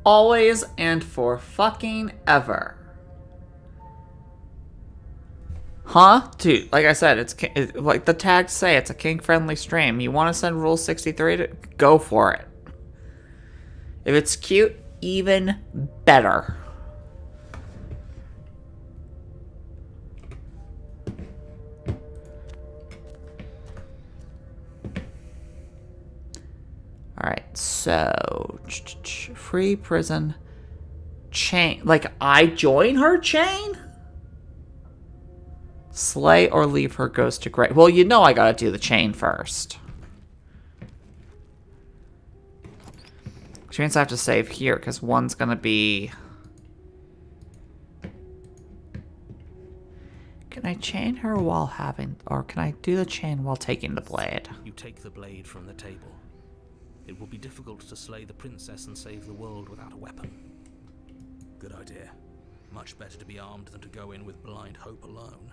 Always and for fucking ever. Huh? Dude, like I said, like the tags say, it's a kink-friendly stream. You want to send Rule 63 to go for it. If it's cute, even better. Alright, so free prison chain. Like, I join her chain? Slay or leave her goes to gray. Well, you know I gotta do the chain first. Which means I have to save here, because one's gonna be... Can I chain her while having... Or can I do the chain while taking the blade? You take the blade from the table. It will be difficult to slay the princess and save the world without a weapon. Good idea. Much better to be armed than to go in with blind hope alone.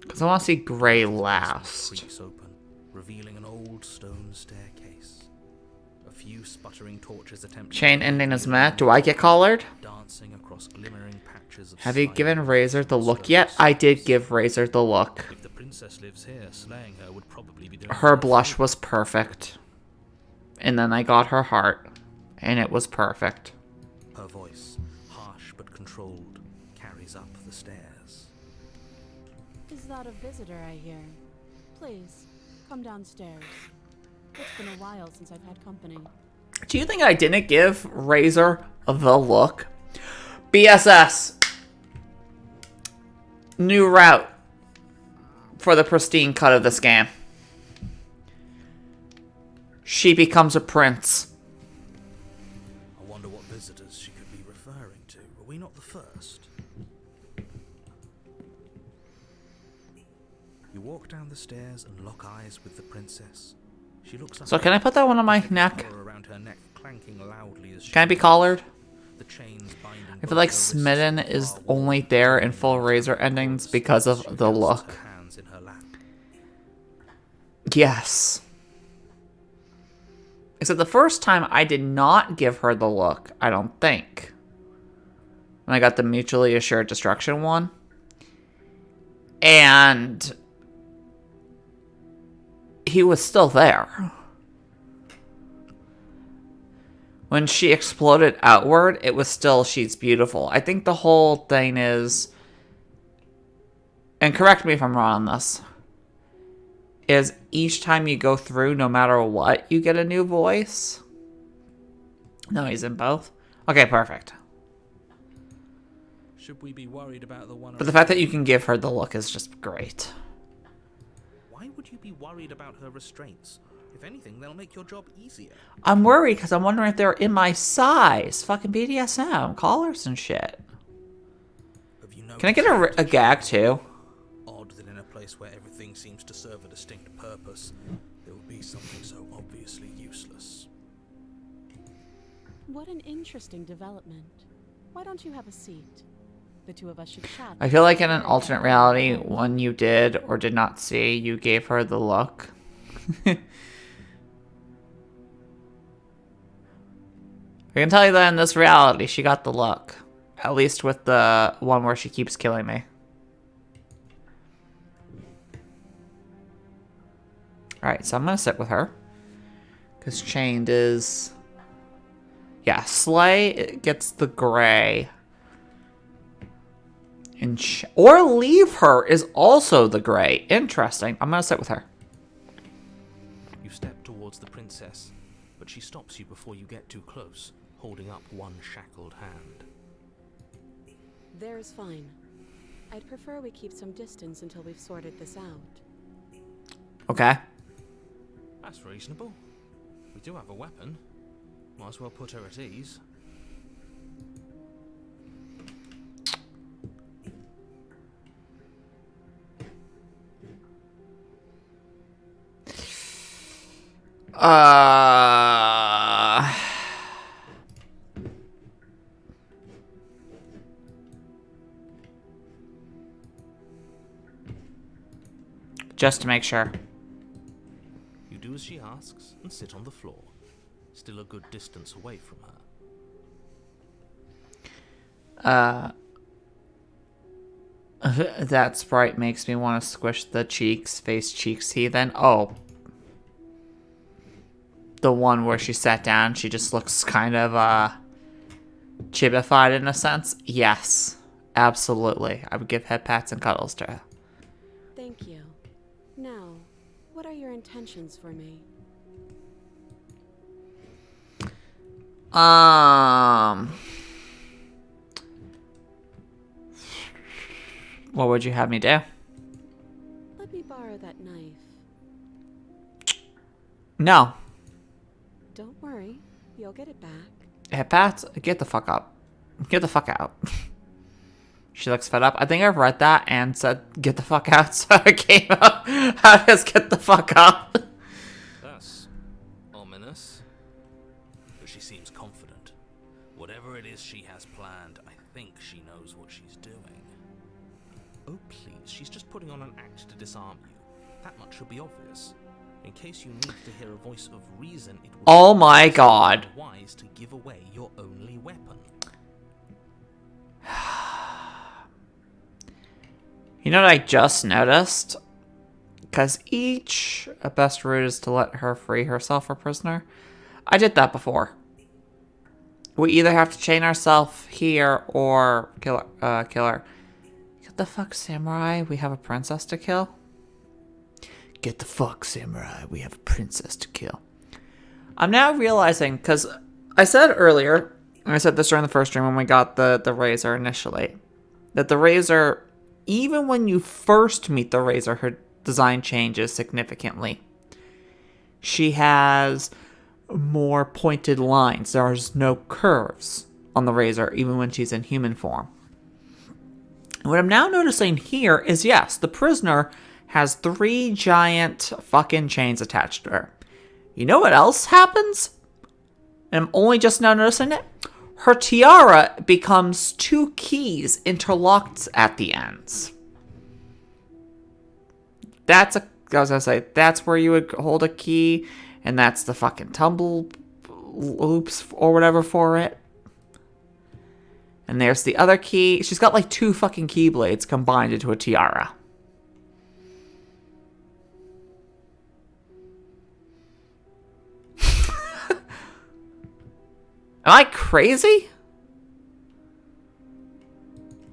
Because I want to see Gray last. Creaks open, revealing an old stone staircase. A few sputtering torches attempt. Chain ending is met. Do I get collared? Dancing across glimmering patches of Have you given Razor the look yet? I did give Razor the look. If the princess lives here, slaying her would probably be doing Her blush was perfect. And then I got her heart. And it was perfect. Her voice, harsh but controlled, carries up the stairs. Is that a visitor I hear? Please, come downstairs. It's been a while since I've had company. Do you think I didn't give Razor the look? BSS. New route for the pristine cut of this game. She becomes a prince. I wonder what visitors she could be referring to. Were we not the first? You walk down the stairs and lock eyes with the princess. She looks up. So can I put that one on my neck? Around her neck, clanking loudly as she Can I be collared? the chains binding I feel like both her wrists Smitten and is bar only walls there between in full her Razor legs. endings because She of the clasps look. her hands in her lap. Yes. Except the first time I did not give her the look, I don't think. When I got the mutually assured destruction one. And he was still there. When she exploded outward, it was still, she's beautiful. I think the whole thing is, and correct me if I'm wrong on this, is each time you go through, no matter what, you get a new voice. No, he's in both. Okay, perfect. Should we be worried about the one? But the fact that you can give her the look is just great. Why would you be worried about her restraints? If anything, they'll make your job easier. I'm worried because I'm wondering if they're in my size. Fucking BDSM, collars and shit. Have you Can I get a gag too? Odd that in a place where everything seems to serve a distinct purpose, there would be something so obviously useless. What an interesting development. Why don't you have a seat? The two of us should chat. I feel like in an alternate reality, when you did or did not see, you gave her the look. I can tell you that in this reality, she got the look. At least with the one where she keeps killing me. Alright, so I'm going to sit with her. Because Chained is... Yeah, Slay gets the gray. And or Leave Her is also the gray. Interesting. I'm going to sit with her. You step towards the princess, but she stops you before you get too close. holding up one shackled hand. There's fine. I'd prefer we keep some distance until we've sorted this out. Okay. That's reasonable. We do have a weapon. Might as well put her at ease. Just to make sure. You do as she asks and sit on the floor, still a good distance away from her. That sprite makes me want to squish the face cheeks heathen. Oh. The one where she sat down, she just looks kind of, chibified in a sense. Yes. Absolutely. I would give head pats and cuddles to her. Thank you. Now, what are your intentions for me? What would you have me do? Let me borrow that knife. No. Don't worry, you'll get it back. Head pats, get the fuck up. Get the fuck out. She looks fed up. I think I've read that and said, get the fuck out, so I came up. How does get the fuck up? That's ominous. But she seems confident. Whatever it is she has planned, I think she knows what she's doing. Oh please, she's just putting on an act to disarm you. That much should be obvious. In case you need to hear a voice of reason, it would Oh my god. be wise to give away your only weapon. You know what I just noticed? Because each best route is to let her free herself, her prisoner. I did that before. We either have to chain ourselves here or kill her. Get the fuck, samurai. We have a princess to kill. Get the fuck, samurai. We have a princess to kill. I'm now realizing, because I said earlier, and I said this during the first stream when we got the razor initially, that the razor, even when you first meet the razor, her design changes significantly. She has more pointed lines. There's no curves on the razor, even when she's in human form. And what I'm now noticing here is, yes, the prisoner has 3 giant fucking chains attached to her. You know what else happens? And I'm only just now noticing it. Her tiara becomes 2 keys interlocked at the ends. That's where you would hold a key, and that's the fucking tumble loops or whatever for it. And there's the other key. She's got like 2 fucking keyblades combined into a tiara. Am I crazy?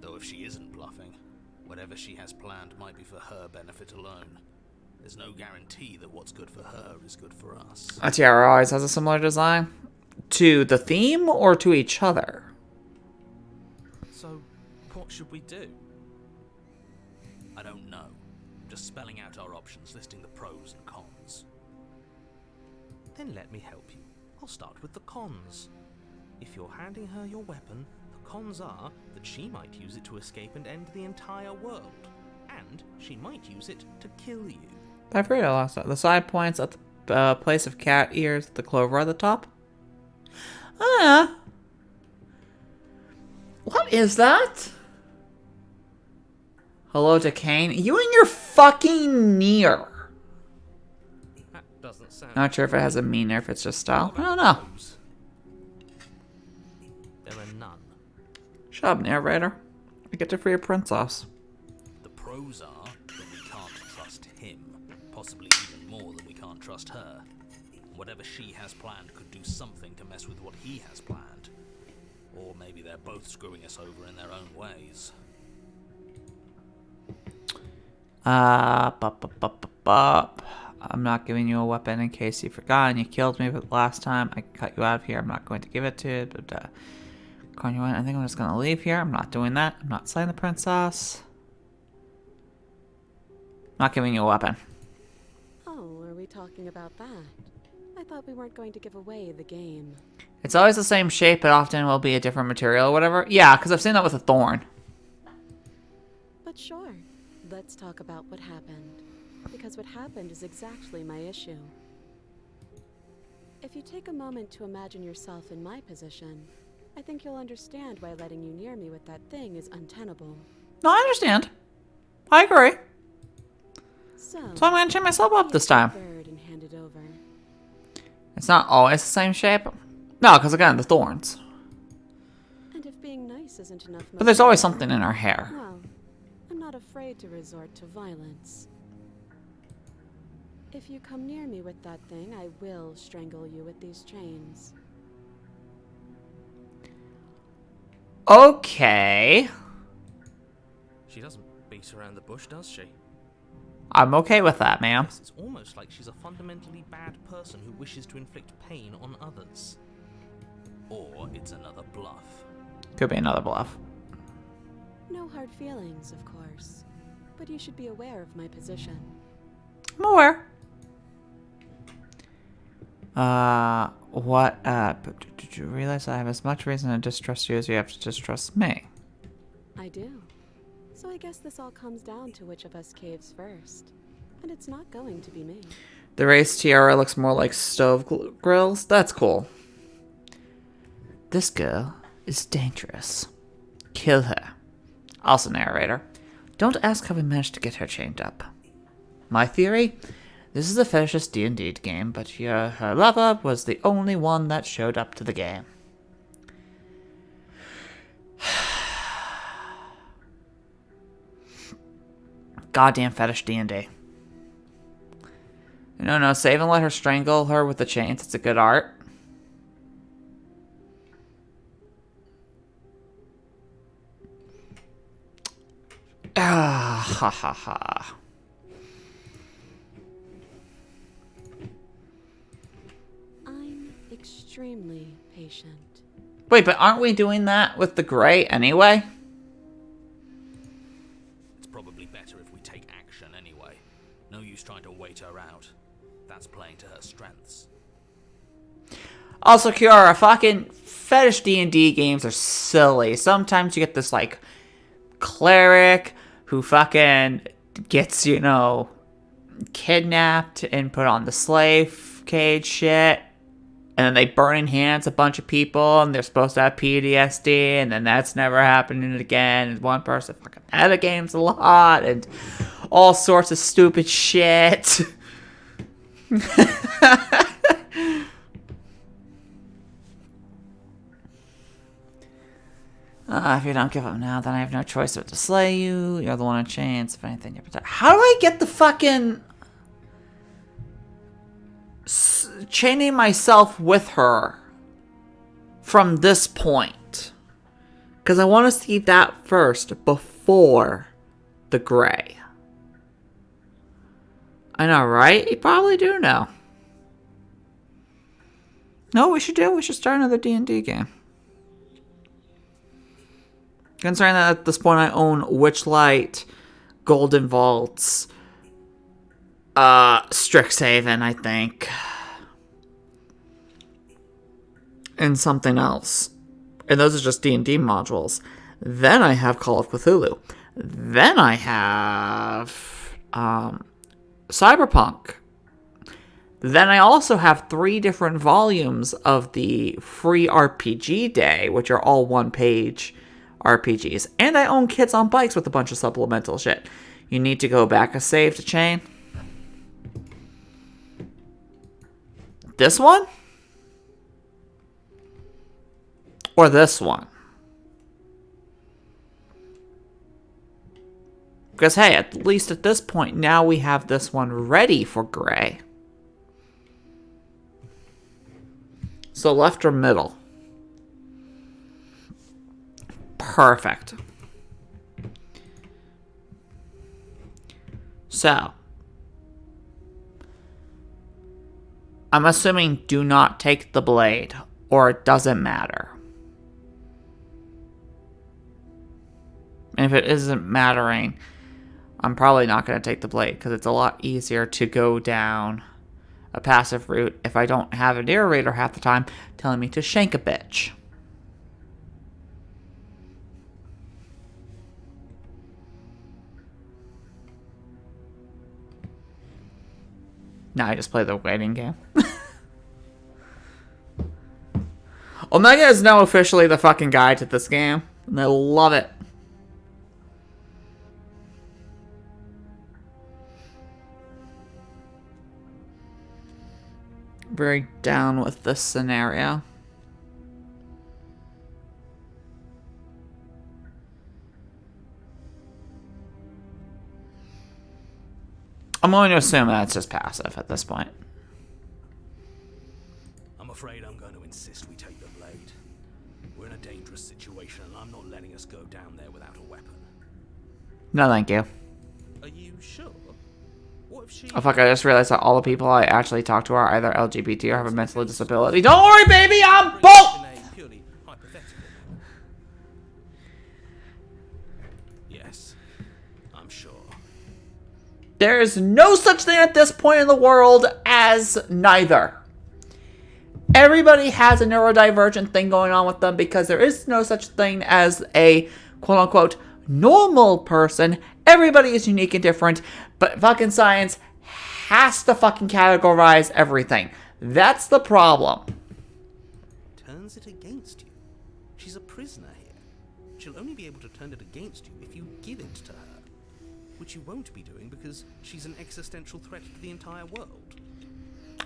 Though if she isn't bluffing, whatever she has planned might be for her benefit alone. There's no guarantee that what's good for her is good for us. A tiara always has a similar design. To the theme or to each other? So, what should we do? I don't know. I'm just spelling out our options, listing the pros and cons. Then let me help you. I'll start with the cons. If you're handing her your weapon, the cons are that she might use it to escape and end the entire world. And she might use it to kill you. I forgot I lost that. The side points at the place of cat ears, the clover at the top. What is that? Hello to Kane. You and your fucking near. That doesn't sound... Not sure if it has a mean or if it's just style. I don't know. There are none. Shut up, narrator. I get to free a princess. The pros are that we can't trust him. Possibly even more than we can't trust her. Whatever she has planned could do something to mess with what he has planned. Or maybe they're both screwing us over in their own ways. I'm not giving you a weapon in case you forgot and you killed me last time. I cut you out of here. I'm not going to give it to you. But, I think I'm just going to leave here. I'm not doing that. I'm not slaying the princess. Not giving you a weapon. Oh, are we talking about that? I thought we weren't going to give away the game. It's always the same shape, but often will be a different material or whatever. Yeah, because I've seen that with a thorn. But sure, let's talk about what happened. Because what happened is exactly my issue. If you take a moment to imagine yourself in my position, I think you'll understand why letting you near me with that thing is untenable. No, I understand. I agree. So I'm going to chain myself up this time. Bird and hand it over. It's not always the same shape. No, because again, the thorns. And if being nice isn't enough, But there's always something in her hair. well, I'm not afraid to resort to violence. If you come near me with that thing, I will strangle you with these chains. Okay. She doesn't beat around the bush, does she? I'm okay with that, ma'am. It's almost like she's a fundamentally bad person who wishes to inflict pain on others. Or it's another bluff. Could be another bluff. No hard feelings, of course. But you should be aware of my position. I'm aware. But did you realize I have as much reason to distrust you as you have to distrust me? I do. So I guess this all comes down to which of us caves first. And it's not going to be me. The race tiara looks more like stove grills. That's cool. This girl is dangerous. Kill her. Also, narrator, don't ask how we managed to get her chained up. My theory? This is a fetishist D&D game, but her lover was the only one that showed up to the game. Goddamn fetish D&D. No, save and let her strangle her with the chains. It's a good art. Ah, ha ha ha. I'm extremely patient. Wait, but aren't we doing that with the gray anyway? It's probably better if we take action anyway. No use trying to wait her out. That's playing to her strengths. Also, Kiara, fucking fetish D&D games are silly. Sometimes you get this, like, cleric who fucking gets, kidnapped and put on the slave cage shit. And then they burn in hands a bunch of people, and they're supposed to have PTSD, and then that's never happening again. And one person fucking metagames a lot, and all sorts of stupid shit. If you don't give up now, then I have no choice but to slay you. You're the one in chains. If anything, you're protected. How do I get the fucking chaining myself with her from this point? Because I want to see that first before the gray. I know, right? You probably do know. No, we should start another D&D game. Considering that at this point I own Witchlight, Golden Vaults, Strixhaven, I think. And something else. And those are just D&D modules. Then I have Call of Cthulhu. Then I have Cyberpunk. Then I also have 3 different volumes of the free RPG day, which are all one-page RPGs. And I own Kids on Bikes with a bunch of supplemental shit. You need to go back a save to chain. This one? Or this one? Because, hey, at least at this point, now we have this one ready for gray. So left or middle? Perfect. I'm assuming do not take the blade, or it doesn't matter. And if it isn't mattering, I'm probably not going to take the blade, because it's a lot easier to go down a passive route if I don't have a narrator half the time telling me to shank a bitch. Now I just play the waiting game. Omega is now officially the fucking guide to this game, and I love it. Very down with this scenario. I'm going to assume that's just passive at this point. I'm afraid I'm going to insist we take the blade. We're in a dangerous situation, and I'm not letting us go down there without a weapon. No, thank you. Are you sure? What if she... Oh fuck, I just realized that all the people I actually talk to are either LGBT or have a mental disability. Don't worry, baby, I'm both! In a purely hypothetical manner. Yes, I'm sure. There is no such thing at this point in the world as neither. Everybody has a neurodivergent thing going on with them because there is no such thing as a quote-unquote normal person. Everybody is unique and different, but fucking science has to fucking categorize everything. That's the problem. Turns it against you. She's a prisoner here. She'll only be able to turn it against you if you give it to her. Which you won't be doing because she's an existential threat to the entire world.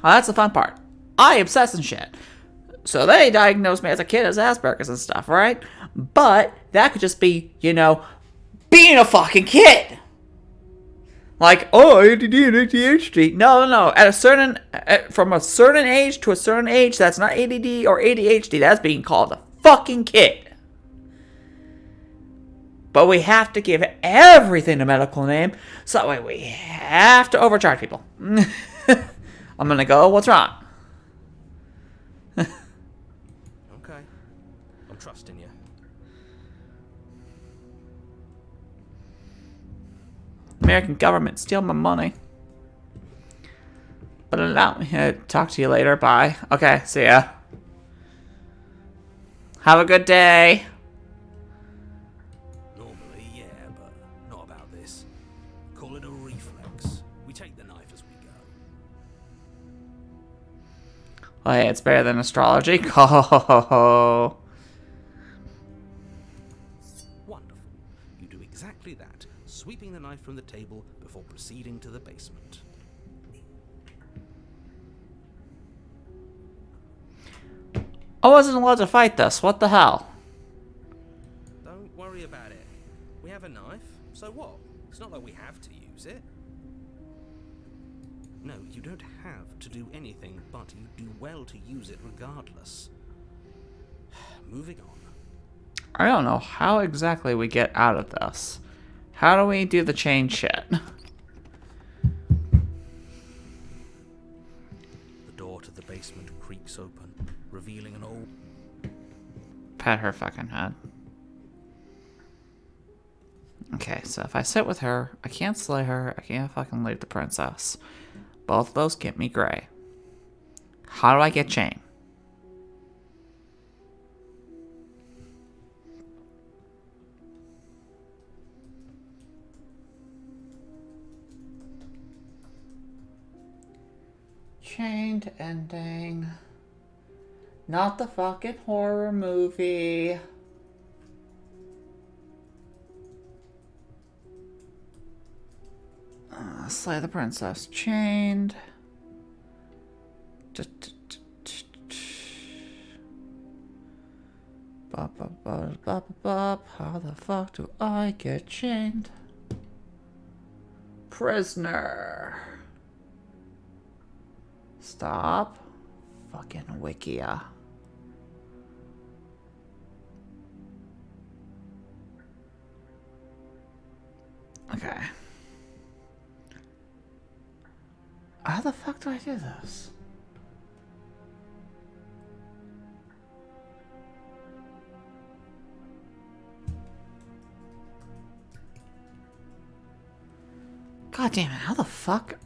Well, that's the fun part. I obsess and shit. So they diagnosed me as a kid as Asperger's and stuff, right? But that could just be, you know, being a fucking kid. Like, oh, ADD and ADHD. No. From a certain age to a certain age, that's not ADD or ADHD. That's being called a fucking kid. But we have to give everything a medical name, so that way we have to overcharge people. I'm gonna go, what's wrong? Okay. I'm trusting you. American government steal my money. But allow me to talk to you later. Bye. Okay, see ya. Have a good day. Normally, yeah, but not about this. Call it a reflex. We take the knife as we go. Well, hey, it's better than astrology. Oh. Wonderful. You do exactly that, sweeping the knife from the table before proceeding to the basement. I wasn't allowed to fight this. What the hell? Don't worry about it. We have a knife, so what? It's not like we have to use it. No, you don't have to do anything, but you do well to use it regardless. Moving on. I don't know how exactly we get out of this. How do we do the chain shit? The door to the basement creaks open, revealing an old... Pat her fucking head. Okay, so if I sit with her, I can't slay her, I can't fucking leave the princess. Both of those get me gray. How do I get chain? Chained ending. Not the fucking horror movie. Slay the princess. Chained. How the fuck do I get chained? Prisoner. Stop. Fucking Wikia. Okay. How the fuck do I do this? God damn it, how the fuck?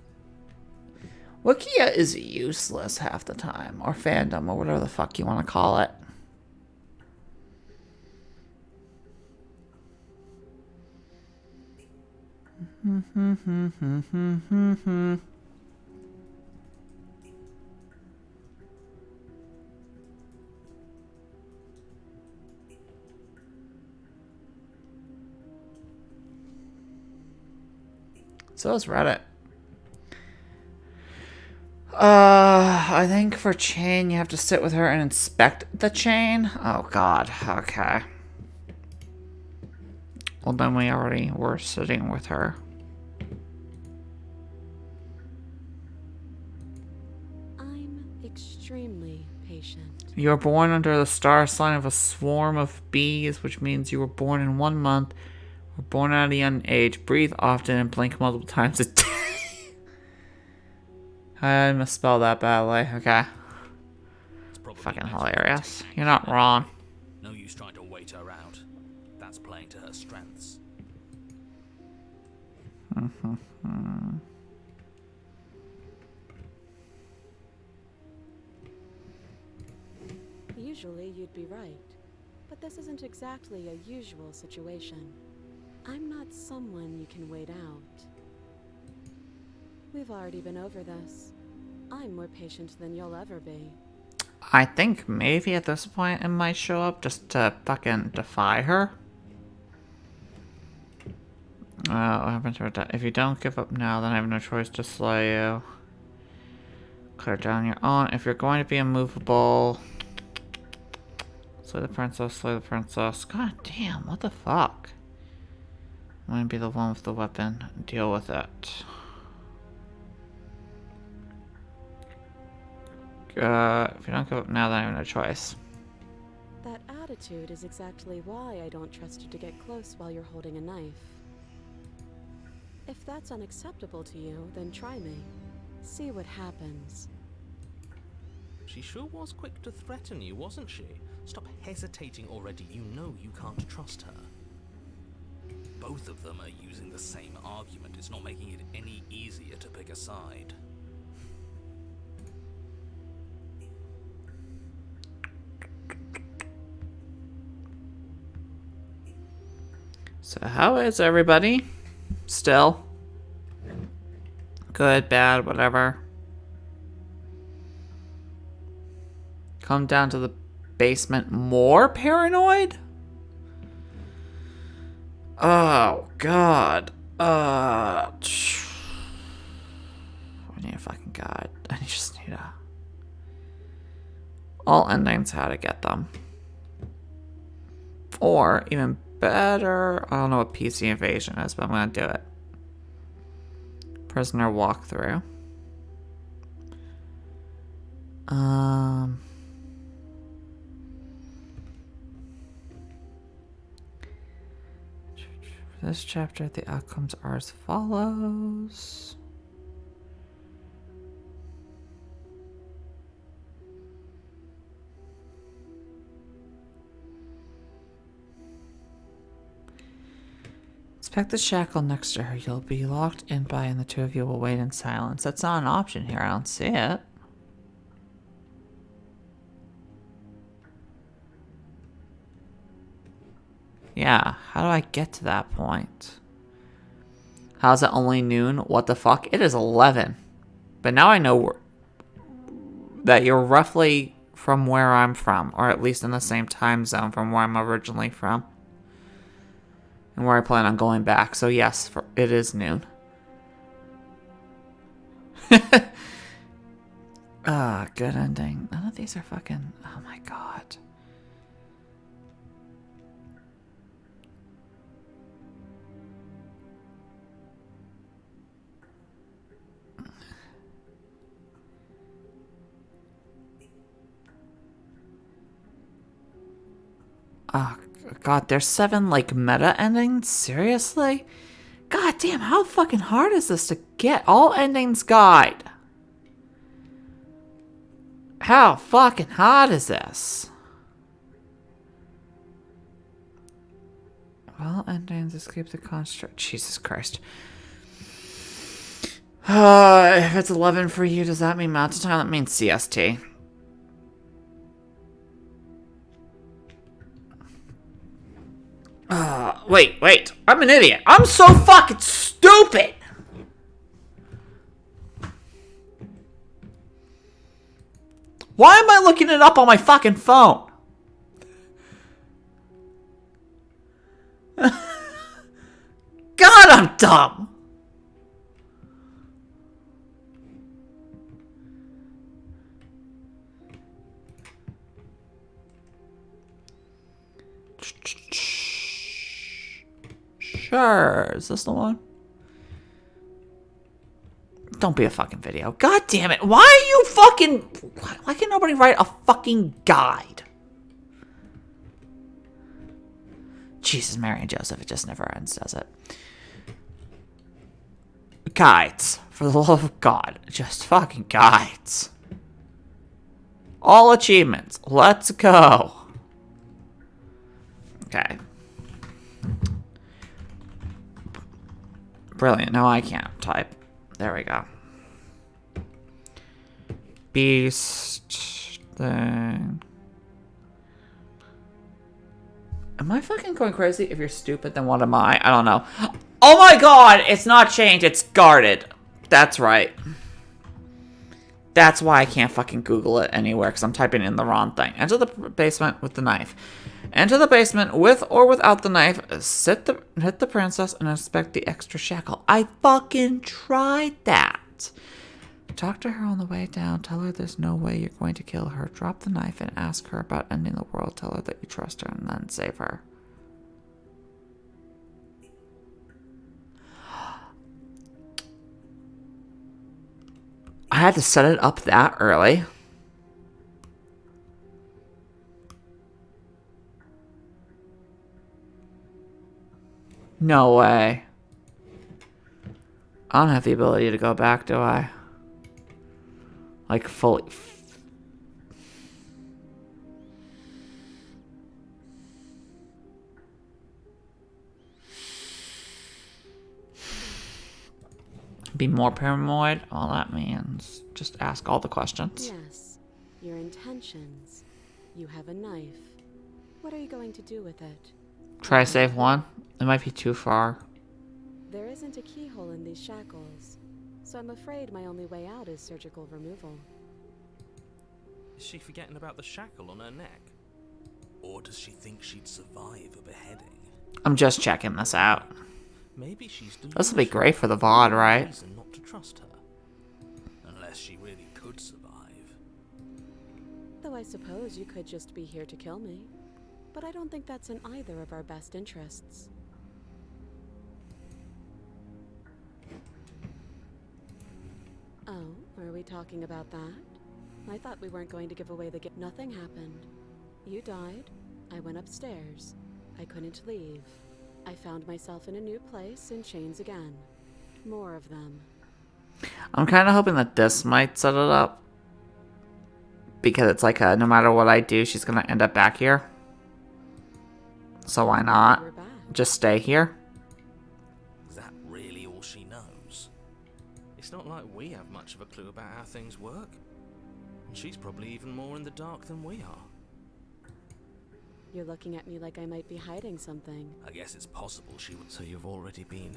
Wikia is useless half the time. Or fandom, or whatever the fuck you want to call it. So is Reddit. I think for chain you have to sit with her and inspect the chain. Oh god, okay. Well then we already were sitting with her. I'm extremely patient. You were born under the star sign of a swarm of bees, which means you were born in 1 month, were born at a young age, breathe often, and blink multiple times a day. I misspelled that badly. Okay. Fucking hilarious. You're not wrong. No use trying to wait her out. That's playing to her strengths. Usually you'd be right, but this isn't exactly a usual situation. I'm not someone you can wait out. We've already been over this. I'm more patient than you'll ever be. I think maybe at this point it might show up just to fucking defy her. What happens if you don't give up now, then I have no choice to slay you. Clear down your own. If you're going to be immovable, slay the princess, slay the princess. God damn, what the fuck? I'm gonna be the one with the weapon. Deal with it. If you don't give up now, then I have no choice. That attitude is exactly why I don't trust you to get close while you're holding a knife. If that's unacceptable to you, then try me. See what happens. She sure was quick to threaten you, wasn't she? Stop hesitating already. You know you can't trust her. Both of them are using the same argument. It's not making it any easier to pick a side. So how is everybody? Still? Good, bad, whatever. Come down to the basement more paranoid? Oh, God. I need a fucking god. I just need a... all endings, how to get them. Or, even better, I don't know what PC invasion is, but I'm gonna do it. Prisoner walkthrough. For this chapter, the outcomes are as follows. Inspect the shackle next to her. You'll be locked in by, and the two of you will wait in silence. That's not an option here. I don't see it. Yeah, how do I get to that point? How's it only noon? What the fuck? It is 11. But now I know that you're roughly from where I'm from, or at least in the same time zone from where I'm originally from. And where I plan on going back. So yes, it is noon. Good ending. None of these are fucking... oh my god. Oh god, there's 7 like meta endings? Seriously? God damn, how fucking hard is this to get? All endings guide. How fucking hard is this? All endings escape the construct. Jesus Christ. If it's 11 for you, does that mean mountain time? That means CST. Wait. I'm an idiot. I'm so fucking stupid! Why am I looking it up on my fucking phone? God, I'm dumb! Sure. Is this the one? Don't be a fucking video. God damn it. Why are you fucking... Why can nobody write a fucking guide? Jesus, Mary and Joseph. It just never ends, does it? Guides. For the love of God. Just fucking guides. All achievements. Let's go. Okay. Brilliant. No, I can't type. There we go. Beast thing. Am I fucking going crazy? If you're stupid, then what am I? I don't know. Oh my god! It's not chained, it's guarded. That's right. That's why I can't fucking Google it anywhere, because I'm typing in the wrong thing. Enter the basement with the knife. Enter the basement with or without the knife. Hit the princess and inspect the extra shackle. I fucking tried that. Talk to her on the way down. Tell her there's no way you're going to kill her. Drop the knife and ask her about ending the world. Tell her that you trust her and then save her. I had to set it up that early. No way. I don't have the ability to go back, do I? Like, fully. Be more paranoid? All that means just ask all the questions. Yes, your intentions. You have a knife. What are you going to do with it? Try save one? It might be too far. There isn't a keyhole in these shackles, so I'm afraid my only way out is surgical removal. Is she forgetting about the shackle on her neck? Or does she think she'd survive a beheading? I'm just checking this out. Maybe she's This will be great for the VOD, right? reason not to trust her. Unless she really could survive. Though I suppose you could just be here to kill me. But I don't think that's in either of our best interests. Oh, are we talking about that? I thought we weren't going to give away the gift. Nothing happened. You died. I went upstairs. I couldn't leave. I found myself in a new place in chains again. More of them. I'm kind of hoping that this might set it up. Because it's like no matter what I do, she's going to end up back here. So why not? We're back. Just stay here. Is that really all she knows? It's not like we have much of a clue about how things work. And she's probably even more in the dark than we are. You're looking at me like I might be hiding something. I guess it's possible she would. So you've already been.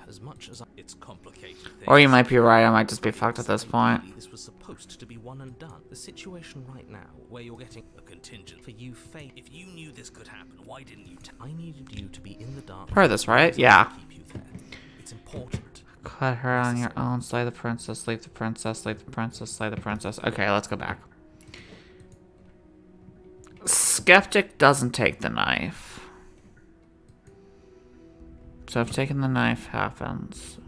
As much as it's complicated. Or you might be right, I might just be fucked at this point. This was supposed to be one and done. The situation right now, where you're getting a contingent for you, if you knew this could happen, why didn't you? I needed you to be in the dark. Heard this, right? Yeah. Keep you there. It's important. Cut her on your own. Slay the princess. Leave the princess. Leave the princess. Slay the princess. Okay, let's go back. Skeptic doesn't take the knife. So if taking the knife happens...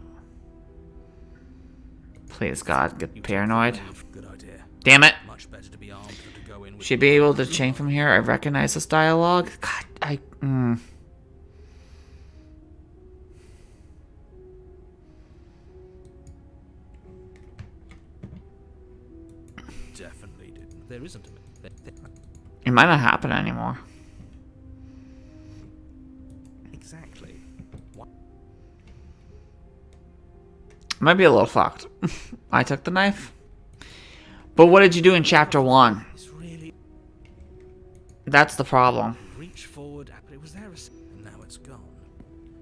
Please, God, get paranoid. Good idea. Damn it! Much better to be armed than to go in with. She'd be able to chain from here. I recognize this dialogue. God, Definitely didn't. There isn't a. It might not happen anymore. Exactly. What? Might be a little fucked. I took the knife. But what did you do in chapter 1? It's really... That's the problem. Reach forward, but it was there and now it's gone.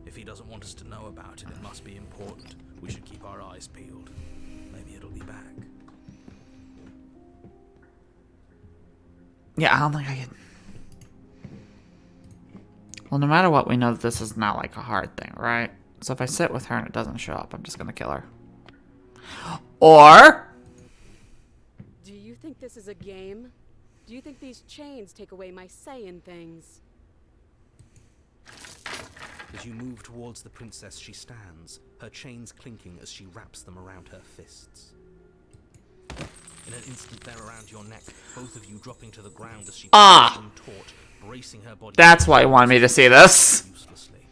If he doesn't want us to know about it, it must be important. We should keep our eyes peeled. Maybe it'll be back. Yeah, I don't think I can... Well, no matter what, we know that this is not like a hard thing, right? So if I sit with her and it doesn't show up, I'm just gonna kill her. Or... Do you think this is a game? Do you think these chains take away my say in things? As you move towards the princess, she stands, her chains clinking as she wraps them around her fists. In an instant, they're around your neck, both of you dropping to the ground as she pushes them taut, bracing her body. That's why you wanted me to see this. Uselessly.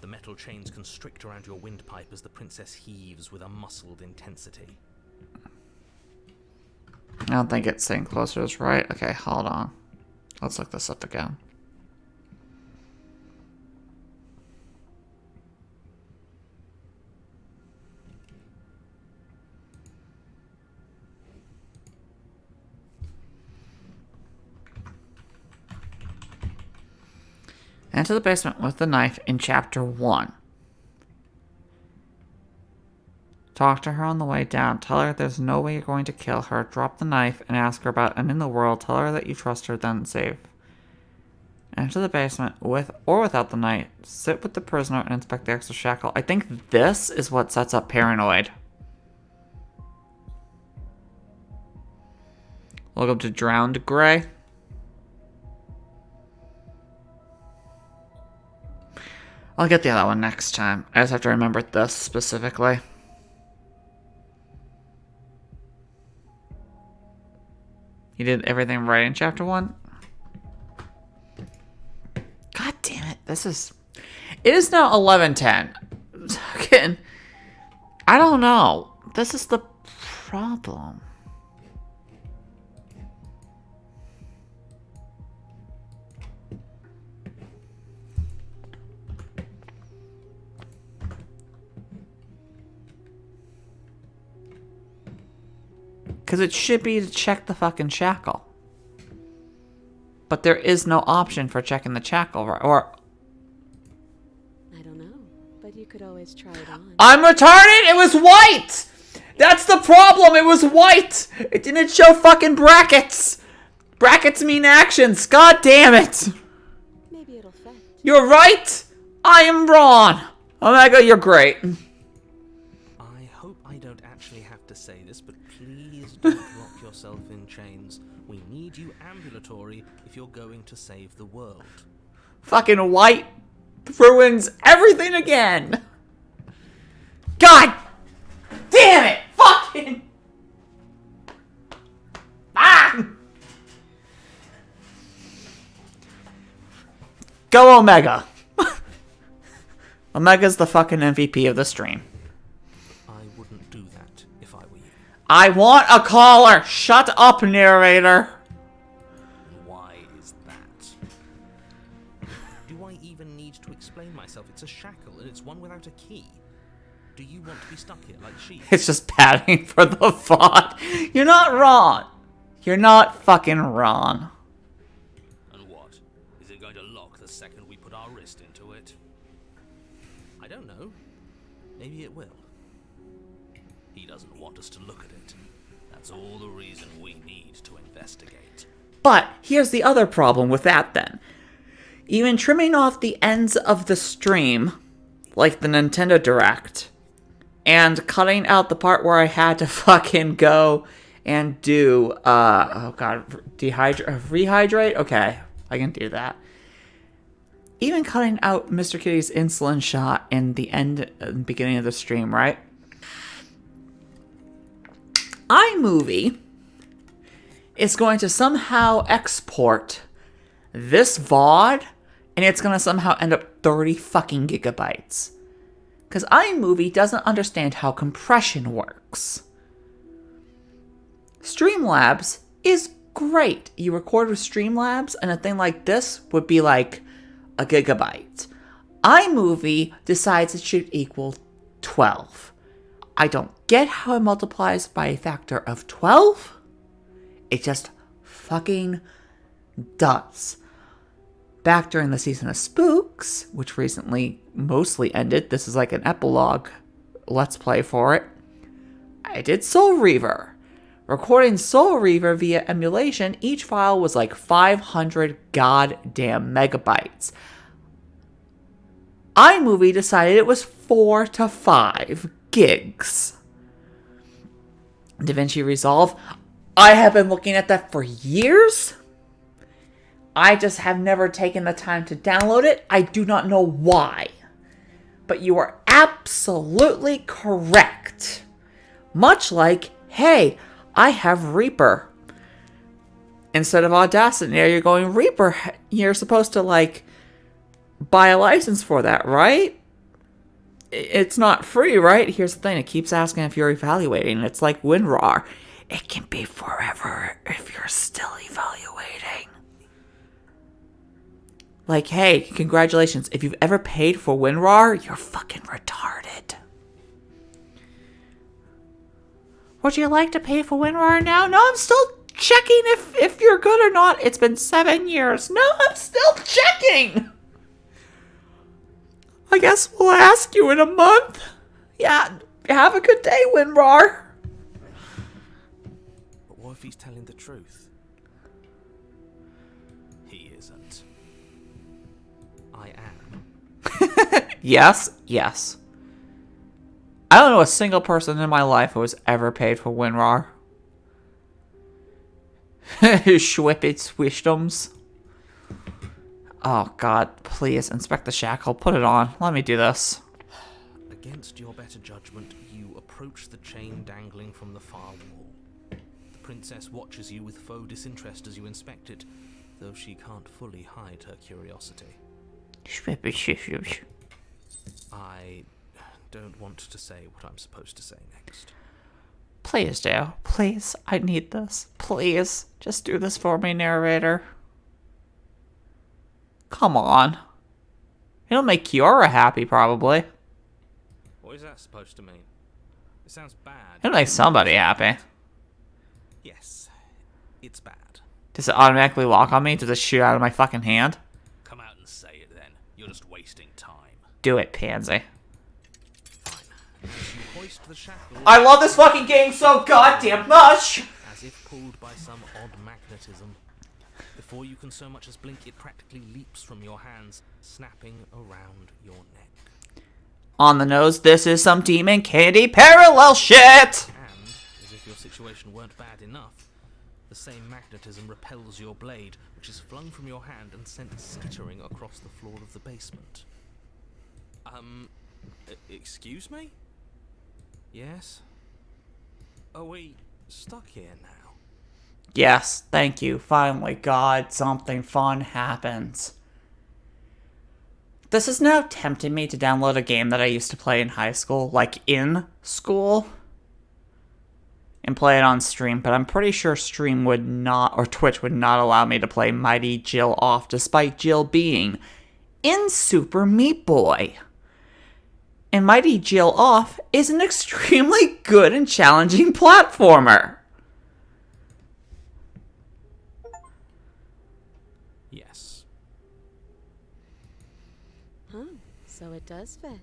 The metal chains constrict around your windpipe as the princess heaves with a muscled intensity. I don't think it's staying closer is right. Okay, hold on. Let's look this up again. Enter the basement with the knife in chapter 1. Talk to her on the way down. Tell her there's no way you're going to kill her. Drop the knife and ask her about ending the world. Tell her that you trust her, then save. Enter the basement with or without the knife. Sit with the prisoner and inspect the extra shackle. I think this is what sets up paranoid. Welcome to Drowned Gray. I'll get the other one next time. I just have to remember this specifically. You did everything right in chapter 1? God damn it. This is... It is now 11:10. Again, I don't know. This is the problem. Because it should be to check the fucking shackle. But there is no option for checking the shackle, or... I don't know, but you could always try it on. I'm retarded? It was white! That's the problem, it was white! It didn't show fucking brackets! Brackets mean actions, god damn it! Maybe it'll fit. You're right! I am wrong! Omega, you're great. I hope I don't actually have to say this, but please don't lock yourself in chains. We need you ambulatory if you're going to save the world. Fucking white ruins everything again! God damn it! Fucking... Ah! Go Omega! Omega's the fucking MVP of the stream. I wouldn't do that if I were you. I want a caller! Shut up, narrator! Why is that? Do I even need to explain myself? It's a shackle, and it's one without a key. Do you want to be stuck here like she? It's just padding for the font. You're not wrong. You're not fucking wrong. And what? Is it going to lock the second we put our wrist into it? I don't know. Maybe it will. He doesn't want us to look at it. That's all the reason we need to investigate. But here's the other problem with that then. Even trimming off the ends of the stream, like the Nintendo Direct, and cutting out the part where I had to fucking go and do, oh god, rehydrate? Okay, I can do that. Even cutting out Mr. Kitty's insulin shot in the beginning of the stream, right? iMovie is going to somehow export this VOD, and it's going to somehow end up 30 fucking gigabytes. Because iMovie doesn't understand how compression works. Streamlabs is great. You record with Streamlabs, and a thing like this would be like a gigabyte. iMovie decides it should equal 12. I don't get how it multiplies by a factor of 12. It just fucking does. Back during the season of Spooks, which recently mostly ended, this is like an epilogue Let's Play for it, I did Soul Reaver. Recording Soul Reaver via emulation, each file was like 500 goddamn megabytes. iMovie decided it was 4 to 5 gigs. DaVinci Resolve, I have been looking at that for years. I just have never taken the time to download it. I do not know why. But you are absolutely correct. Much like, hey, I have Reaper. Instead of Audacity, now you're going Reaper. You're supposed to, like, buy a license for that, right? It's not free, right? Here's the thing. It keeps asking if you're evaluating. It's like WinRAR. It can be forever if you're still evaluating. Like, hey, congratulations. If you've ever paid for WinRAR, you're fucking retarded. Would you like to pay for WinRAR now? No, I'm still checking if you're good or not. It's been 7 years. No, I'm still checking. I guess we'll ask you in a month. Yeah, have a good day, WinRAR. But what if he's telling the truth? He isn't. I am. Yes. I don't know a single person in my life who has ever paid for WinRAR. Schwippit swishdums. Oh god, please, Inspect the Shackle. Put it on. Let me do this. Against your better judgment, you approach the chain dangling from the far wall. The princess watches you with faux disinterest as you inspect it, though she can't fully hide her curiosity. I don't want to say what I'm supposed to say next. Please do. Please, I need this. Please, just do this for me, narrator. Come on. It'll make Kiora happy, probably. What is that supposed to mean? It sounds bad. It'll make somebody happy. Yes, it's bad. Does it automatically lock on me? Does it shoot out of my fucking hand? Come out and say it then. You're just wasting time. Do it, pansy. Fine. As you hoist the shackle, I love this fucking game so goddamn much! as if pulled by some odd magnetism. Before you can so much as blink, it practically leaps from your hands, snapping around your neck. On the nose, this is some Demon Candy parallel shit! And, as if your situation weren't bad enough, the same magnetism repels your blade, which is flung from your hand and sent skittering across the floor of the basement. Excuse me? Yes? Are we stuck here now? Yes, thank you. Finally, God, something fun happens. This is now tempting me to download a game that I used to play in high school, like in school, and play it on stream, but I'm pretty sure stream would not, or Twitch would not allow me to play Mighty Jill Off, despite Jill being in Super Meat Boy. And Mighty Jill Off is an extremely good and challenging platformer. Yes. Huh, so it does fit.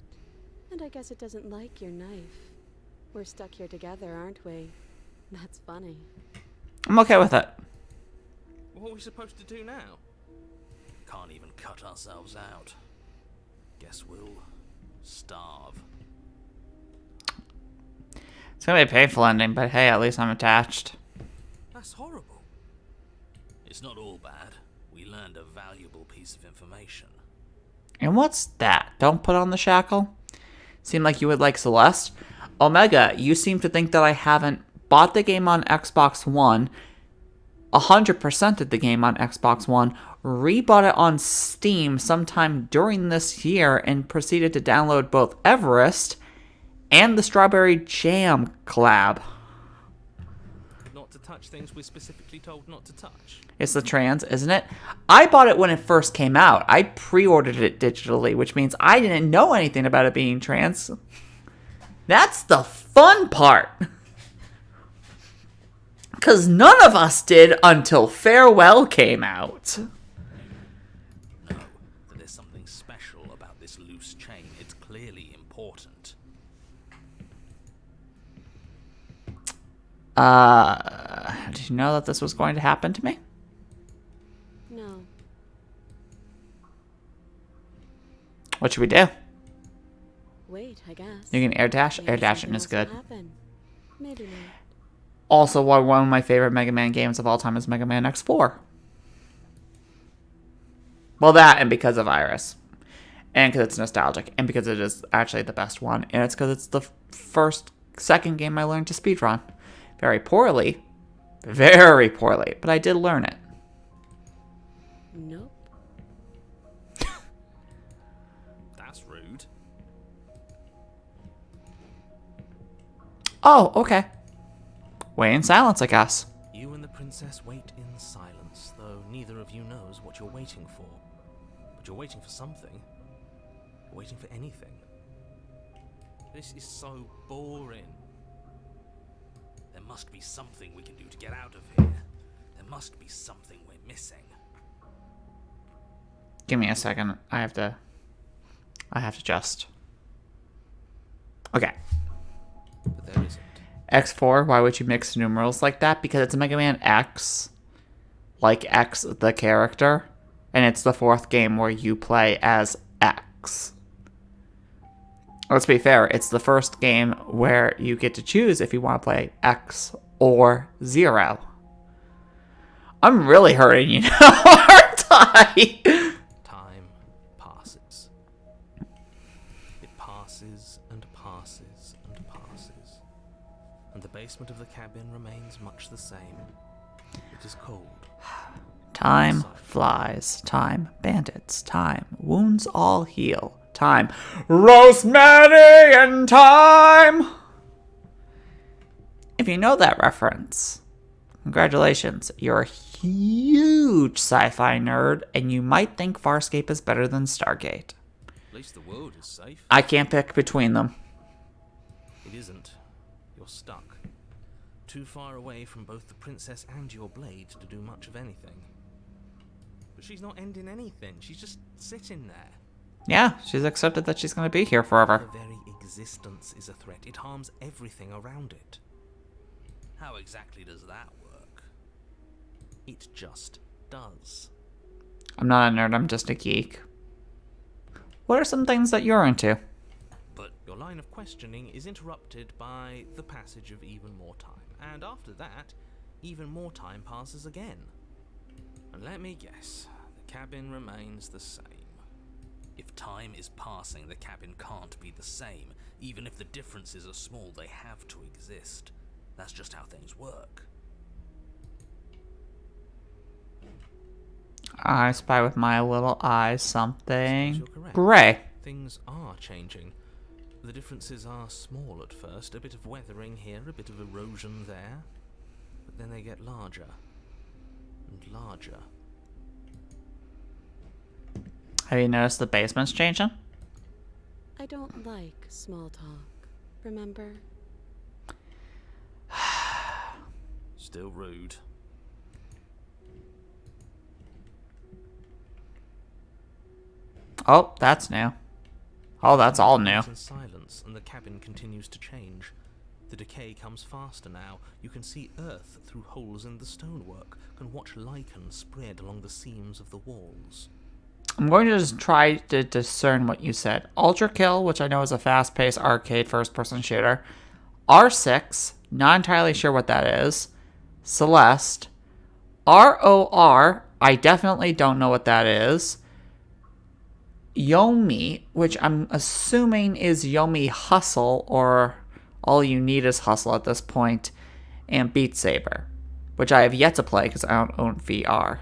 And I guess it doesn't like your knife. We're stuck here together, aren't we? That's funny. I'm okay with it. What are we supposed to do now? Can't even cut ourselves out. Guess we'll starve. It's gonna be a painful ending, but hey, at least I'm attached. That's horrible. It's not all bad. We learned a valuable piece of information. And what's that? Don't put on the shackle? Seemed like you would like Celeste. Omega, you seem to think that I haven't bought the game on Xbox One, 100%ed the game on Xbox One, rebought it on Steam sometime during this year, and proceeded to download both Everest and the Strawberry Jam collab. Not to touch things we're specifically told not to touch. It's the trans, isn't it? I bought it when it first came out. I pre-ordered it digitally, which means I didn't know anything about it being trans. That's the fun part. Because none of us did until Farewell came out. Know that there's something special about this loose chain. It's clearly important. Did you know that this was going to happen to me? No. What should we do? Wait, I guess. You can air dash. Maybe Air dashing something is else will good. happen. Maybe not. Also, one of my favorite Mega Man games of all time is Mega Man X4. Well, that and because of Iris. And because it's nostalgic. And because it is actually the best one. And it's because it's the second game I learned to speedrun. Very poorly. Very poorly. But I did learn it. Nope. That's rude. Oh, okay. Wait in silence, I guess. You and the princess wait in silence, though neither of you knows what you're waiting for. But you're waiting for something. You're waiting for anything. This is so boring. There must be something we can do to get out of here. There must be something we're missing. Give me a second. I have to just. Okay. But there isn't. X4, why would you mix numerals like that? Because it's Mega Man X, like X the character, and it's the fourth game where you play as X. Let's be fair, it's the first game where you get to choose if you want to play X or 0. I'm really hurting you now, aren't I? Time passes. It passes and passes and passes. And the basement of the cabin remains much the same. It is cold. Time flies. Time bandits. Time wounds all heal. Time rosemary and time. If you know that reference, congratulations. You're a huge sci-fi nerd, and you might think Farscape is better than Stargate. At least the world is safe. I can't pick between them. It isn't. You're stuck. Too far away from both the princess and your blade to do much of anything. But she's not ending anything. She's just sitting there. Yeah, she's accepted that she's going to be here forever. Her very existence is a threat. It harms everything around it. How exactly does that work? It just does. I'm not a nerd, I'm just a geek. What are some things that you're into? But your line of questioning is interrupted by the passage of even more time. And after that, even more time passes again. And let me guess, the cabin remains the same. If time is passing, the cabin can't be the same. Even if the differences are small, they have to exist. That's just how things work. I spy with my little eyes something You're correct. gray. Things are changing. The differences are small at first, a bit of weathering here, a bit of erosion there. But then they get larger and larger. Have you noticed the basement's changing? I don't like small talk. Remember? Still rude. Oh, that's new. Oh, that's all new. In silence, and the cabin continues to change. The decay comes faster now. You can see earth through holes in the stonework, can watch lichen spread along the seams of the walls. I'm going to just try to discern what you said. Ultra Kill, which I know is a fast-paced arcade first-person shooter. R6, not entirely sure what that is. Celeste. ROR, I definitely don't know what that is. Yomi, which I'm assuming is Yomi Hustle, or All You Need Is Hustle at this point. And Beat Saber, which I have yet to play because I don't own VR.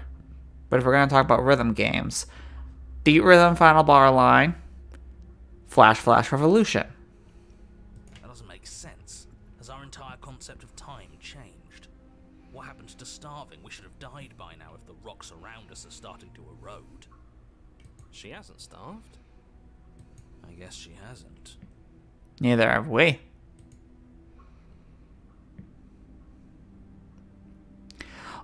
But if we're going to talk about rhythm games, Beat Rhythm Final Bar Line, Flash Revolution. That doesn't make sense. Has our entire concept of time changed? What happened to starving? We should have died by now if the rocks around us are starting to erode. She hasn't starved. I guess she hasn't. Neither have we.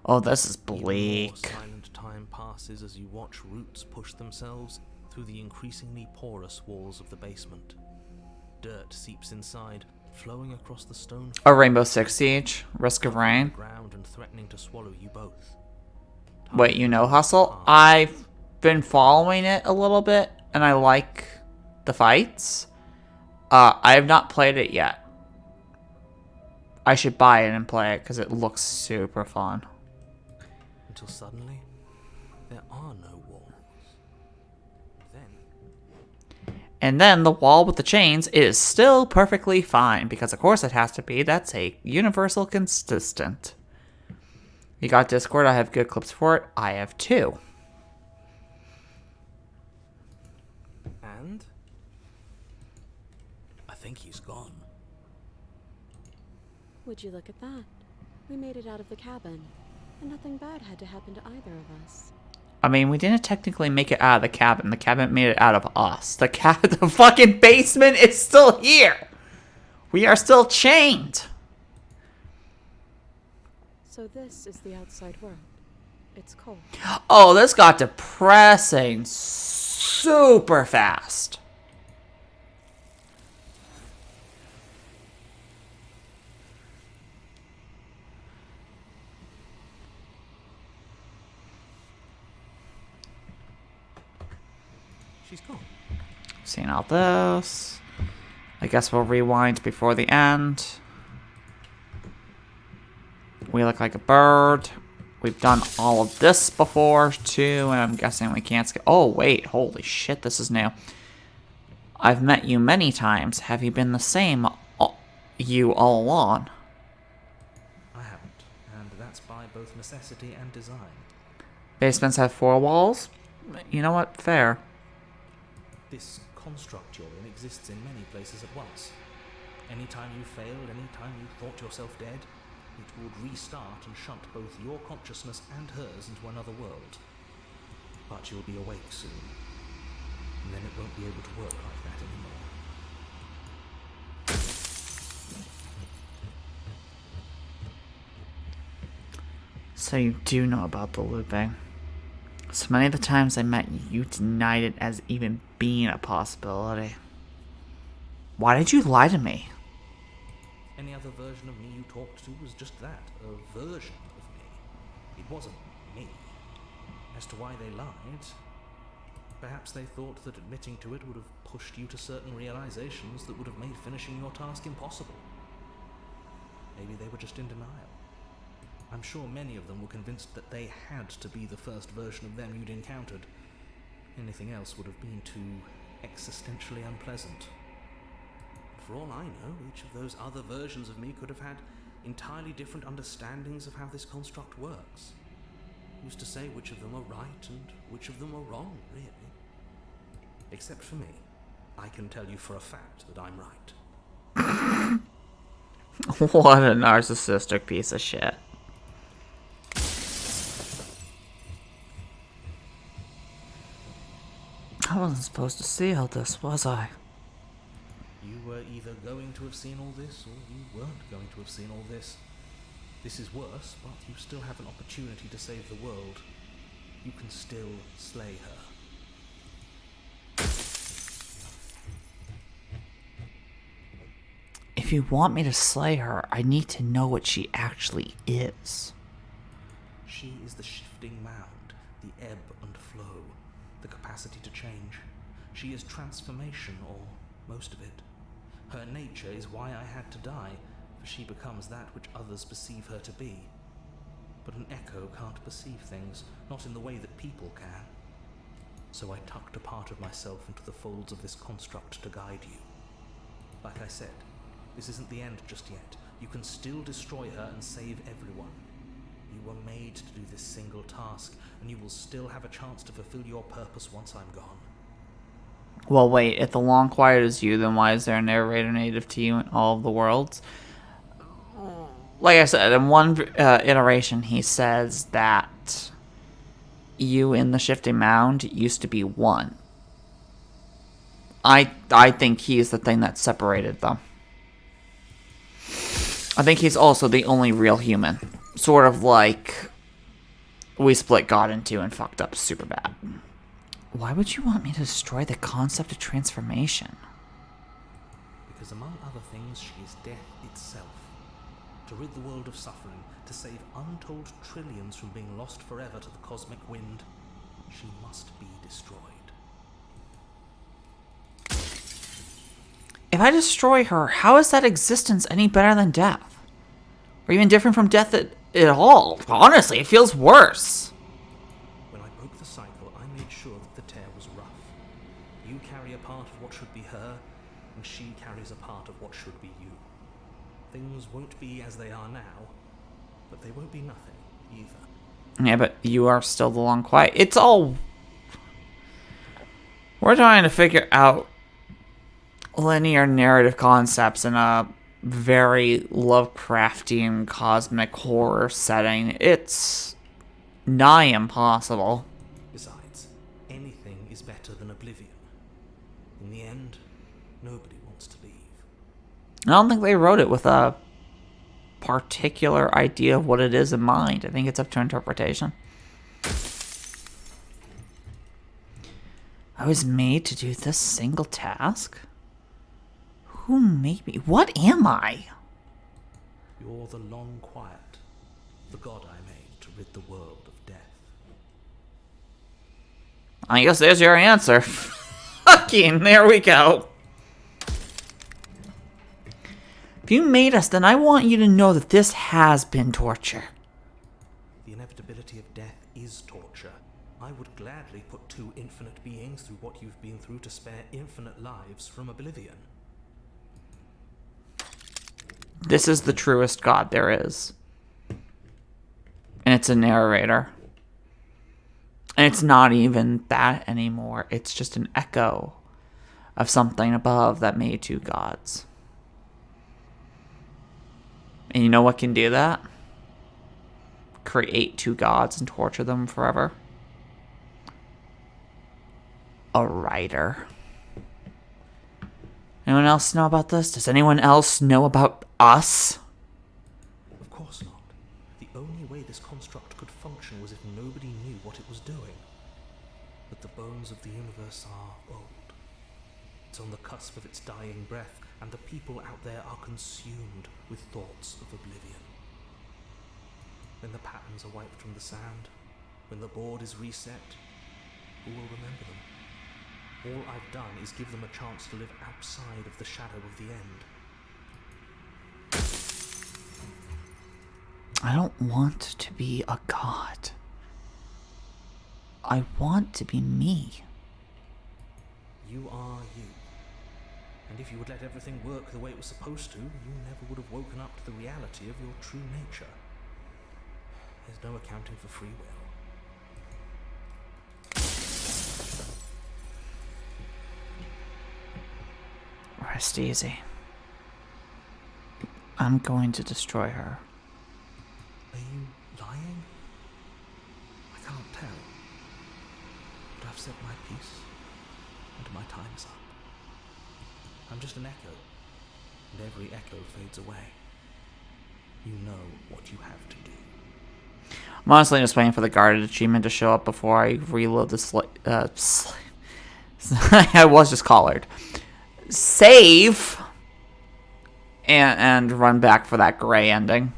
Oh, this is Even more bleak. silent time passes as you watch roots push themselves through the increasingly porous walls of the basement. Dirt seeps inside, flowing across the stone A floor, Rainbow Six Siege. Risk of covering Rain. the ground and threatening to swallow you both. Wait, you know Hustle? I've been following it a little bit, and I like the fights. I have not played it yet. I should buy it and play it, because it looks super fun. Until suddenly, there are no walls. Then, And then the wall with the chains is still perfectly fine, because of course it has to be. That's a universal consistent. You got Discord, I have good clips for it. I have 2. and I think he's gone. Would you look at that? We made it out of the cabin, and nothing bad had to happen to either of us. I mean, we didn't technically make it out of the cabin. The cabin made it out of us. The fucking basement is still here. We are still chained. So this is the outside world. It's cold. Oh, this got depressing super fast. She's gone. Seeing all this. I guess we'll rewind before the end. We look like a bird. We've done all of this before, too, and I'm guessing we can't skip. Oh, wait. Holy shit, this is new. I've met you many times. Have you been the same you all along? I haven't, and that's by both necessity and design. Basements have 4 walls? You know what? Fair. This construct you're in exists in many places at once. Anytime you failed, anytime you thought yourself dead, it would restart and shunt both your consciousness and hers into another world. But you'll be awake soon, and then it won't be able to work like that anymore. So you do know about the looping. So many of the times I met you, you denied it as even being a possibility. Why did you lie to me? Any other version of me you talked to was just that, a version of me. It wasn't me. As to why they lied, perhaps they thought that admitting to it would have pushed you to certain realizations that would have made finishing your task impossible. Maybe they were just in denial. I'm sure many of them were convinced that they had to be the first version of them you'd encountered. Anything else would have been too existentially unpleasant. For all I know, each of those other versions of me could have had entirely different understandings of how this construct works. Who's to say which of them are right and which of them are wrong, really? Except for me, I can tell you for a fact that I'm right. What a narcissistic piece of shit. I wasn't supposed to see all this, was I? You were either going to have seen all this, or you weren't going to have seen all this. This is worse, but you still have an opportunity to save the world. You can still slay her. If you want me to slay her, I need to know what she actually is. She is the shifting mound, the ebb and flow, the capacity to change. She is transformation, or most of it. Her nature is why I had to die, for she becomes that which others perceive her to be. But an echo can't perceive things, not in the way that people can. So I tucked a part of myself into the folds of this construct to guide you. Like I said, this isn't the end just yet. You can still destroy her and save everyone. You were made to do this single task, and you will still have a chance to fulfill your purpose once I'm gone. Well, wait, if the long quiet is you, then why is there a narrator native to you in all of the worlds? Like I said, in one iteration, he says that you in the shifting mound used to be one. I think he's the thing that separated them. I think he's also the only real human. Sort of like we split God in two and fucked up super bad. Why would you want me to destroy the concept of transformation? Because among other things, she is death itself. To rid the world of suffering, to save untold trillions from being lost forever to the cosmic wind, she must be destroyed. If I destroy her, how is that existence any better than death? Or even different from death at all? Honestly, it feels worse. When I broke the cycle, I made sure that the tear was rough. You carry a part of what should be her, and she carries a part of what should be you. Things won't be as they are now, but they won't be nothing either. Yeah, but you are still the long quiet. It's all... We're trying to figure out linear narrative concepts in a very Lovecraftian cosmic horror setting. It's nigh impossible. Besides, anything is better than oblivion. In the end, nobody wants to leave. I don't think they wrote it with a particular idea of what it is in mind. I think it's up to interpretation. I was made to do this single task? Who made me? What am I? You're the long quiet, the god I made to rid the world of death. I guess there's your answer. Fucking, there we go. If you made us, then I want you to know that this has been torture. The inevitability of death is torture. I would gladly put two infinite beings through what you've been through to spare infinite lives from oblivion. This is the truest God there is. And it's a narrator. And it's not even that anymore. It's just an echo of something above that made two gods. And you know what can do that? Create two gods and torture them forever. A writer. Anyone else know about this? Does anyone else know about us? Of course not. The only way this construct could function was if nobody knew what it was doing. But the bones of the universe are old. It's on the cusp of its dying breath, and the people out there are consumed with thoughts of oblivion. When the patterns are wiped from the sand, when the board is reset, who will remember them? All I've done is give them a chance to live outside of the shadow of the end. I don't want to be a god. I want to be me. You are you. And if you would let everything work the way it was supposed to, you never would have woken up to the reality of your true nature. There's no accounting for free will. Rest easy. I'm going to destroy her. Are you lying? I can't tell. But I've said my piece, and my time's up. I'm just an echo, and every echo fades away. You know what you have to do. I'm honestly just waiting for the guarded achievement to show up before I reload the I was just collared. Save and run back for that gray ending.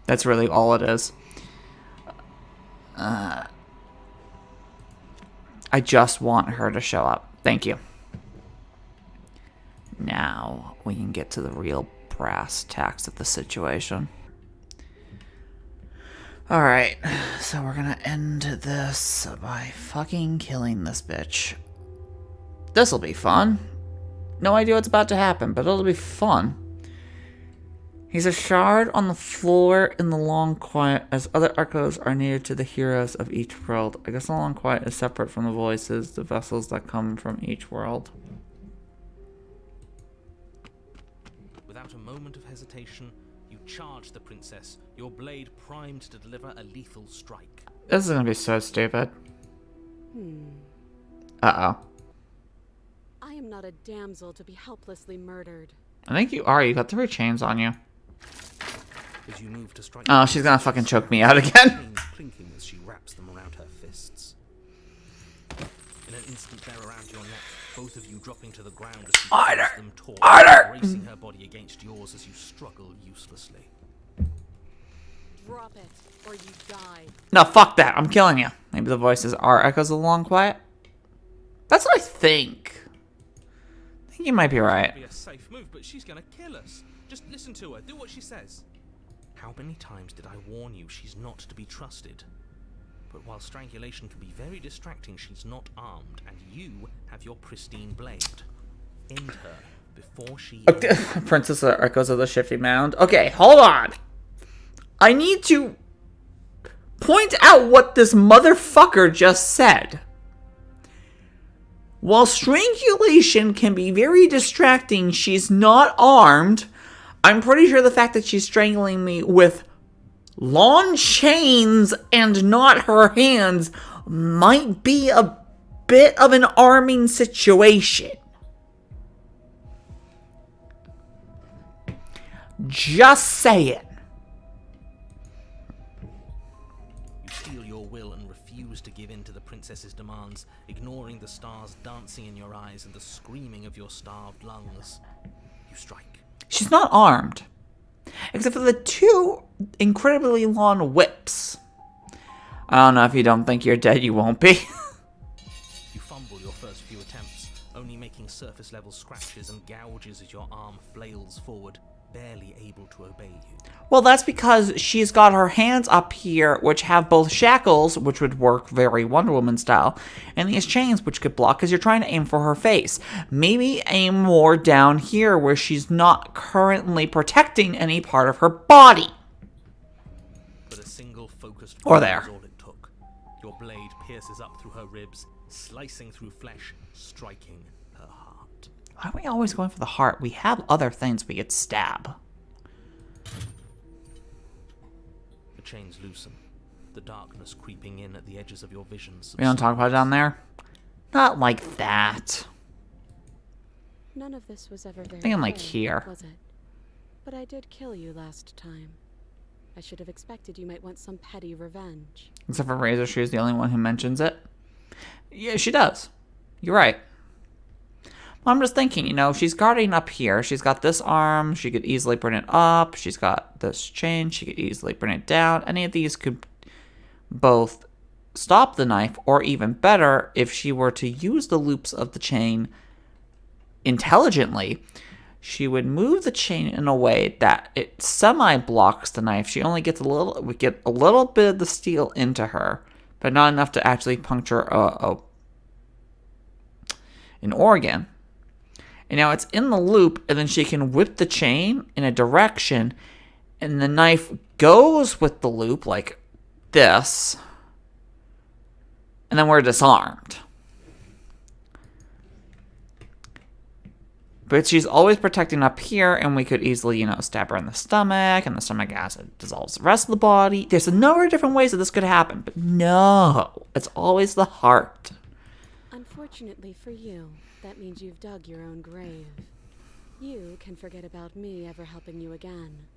That's really all it is. I just want her to show up. Thank you. Now we can get to the real brass tacks of the situation. Alright, so we're gonna end this by fucking killing this bitch. This'll be fun. No idea what's about to happen, but it'll be fun. He's a shard on the floor in the long quiet, as other echoes are needed to the heroes of each world. I guess the long quiet is separate from the voices, the vessels that come from each world. Without a moment of hesitation, you charge the princess, your blade primed to deliver a lethal strike. This is gonna be so stupid. Uh-oh. I am not a damsel to be helplessly murdered. I think you are. You got 3 chains on you. As you move to strike, Oh, she's gonna fucking choke me out again. chains clinking as she wraps them around her fists. In an instant, they're around your neck, both of you dropping to the ground as she pulls them taut, bracing her body against yours as you struggle uselessly. Drop it, or you die. No, fuck that. I'm killing you. Maybe the voices are echoes of the long quiet. That's what I think. I think you might be right. Be a safe move, but she's gonna kill us. Just listen to her. Do what she says. How many times did I warn you she's not to be trusted? But while strangulation can be very distracting, she's not armed, and you have your pristine blade. End her before she... Okay. Princess Echoes of the Shifty Mound. Okay, hold on. I need to point out what this motherfucker just said. While strangulation can be very distracting, she's not armed. I'm pretty sure the fact that she's strangling me with long chains and not her hands might be a bit of an arming situation. Just saying. You steel your will and refuse to give in to the princess's demands, ignoring the stars dancing in your eyes and the screaming of your starved lungs. You strike. She's not armed. Except for the 2 incredibly long whips. I don't know, if you don't think you're dead, you won't be. You fumble your first few attempts, only making surface-level scratches and gouges as your arm flails forward, barely able to obey you. Well, that's because she's got her hands up here, which have both shackles, which would work very Wonder Woman style, and these chains, which could block because you're trying to aim for her face. Maybe aim more down here where she's not currently protecting any part of her body. But a single focused Or blow there. was all it took. Your blade pierces up through her ribs, slicing through flesh, striking her heart. Why are we always going for the heart? We have other things we could stab. The chains loosen, the darkness creeping in at the edges of your vision. We don't talk about it down there? Not like that. None of this was ever very Thinking like fair, here. was it? But I did kill you last time. I should have expected you might want some petty revenge. Except for Razor, she's the only one who mentions it. Yeah, she does. You're right. I'm just thinking, you know, if she's guarding up here, she's got this arm, she could easily bring it up. She's got this chain, she could easily bring it down. Any of these could both stop the knife, or even better, if she were to use the loops of the chain intelligently, she would move the chain in a way that it semi-blocks the knife. She only gets we get a little bit of the steel into her, but not enough to actually puncture an organ. And now it's in the loop, and then she can whip the chain in a direction, and the knife goes with the loop like this, and then we're disarmed. But she's always protecting up here, and we could easily, you know, stab her in the stomach, and the stomach acid dissolves the rest of the body. There's a number of different ways that this could happen, but no, it's always the heart. Unfortunately for you, that means you've dug your own grave. You can forget about me ever helping you again,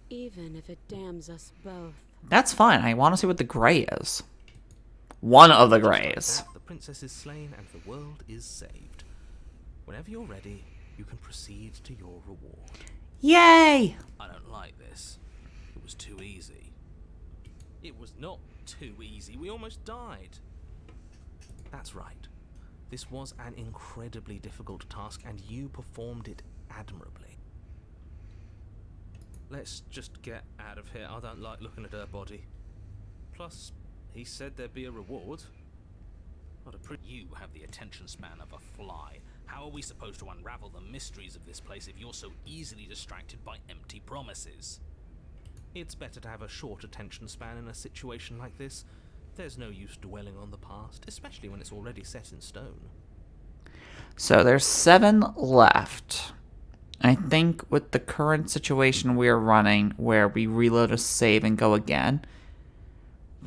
even if it damns us both. That's fine. I want to see what the gray is. One of the grays. Like that, the princess is slain and the world is saved. Whenever you're ready, you can proceed to your reward. Yay! I don't like this. It was too easy. It was not too easy. We almost died. That's right. This was an incredibly difficult task, and you performed it admirably. Let's just get out of here. I don't like looking at her body. Plus, he said there'd be a reward. Not a You have the attention span of a fly. How are we supposed to unravel the mysteries of this place if you're so easily distracted by empty promises? It's better to have a short attention span in a situation like this. There's no use dwelling on the past, especially when it's already set in stone. So there's 7 left. I think with the current situation we're running, where we reload a save and go again,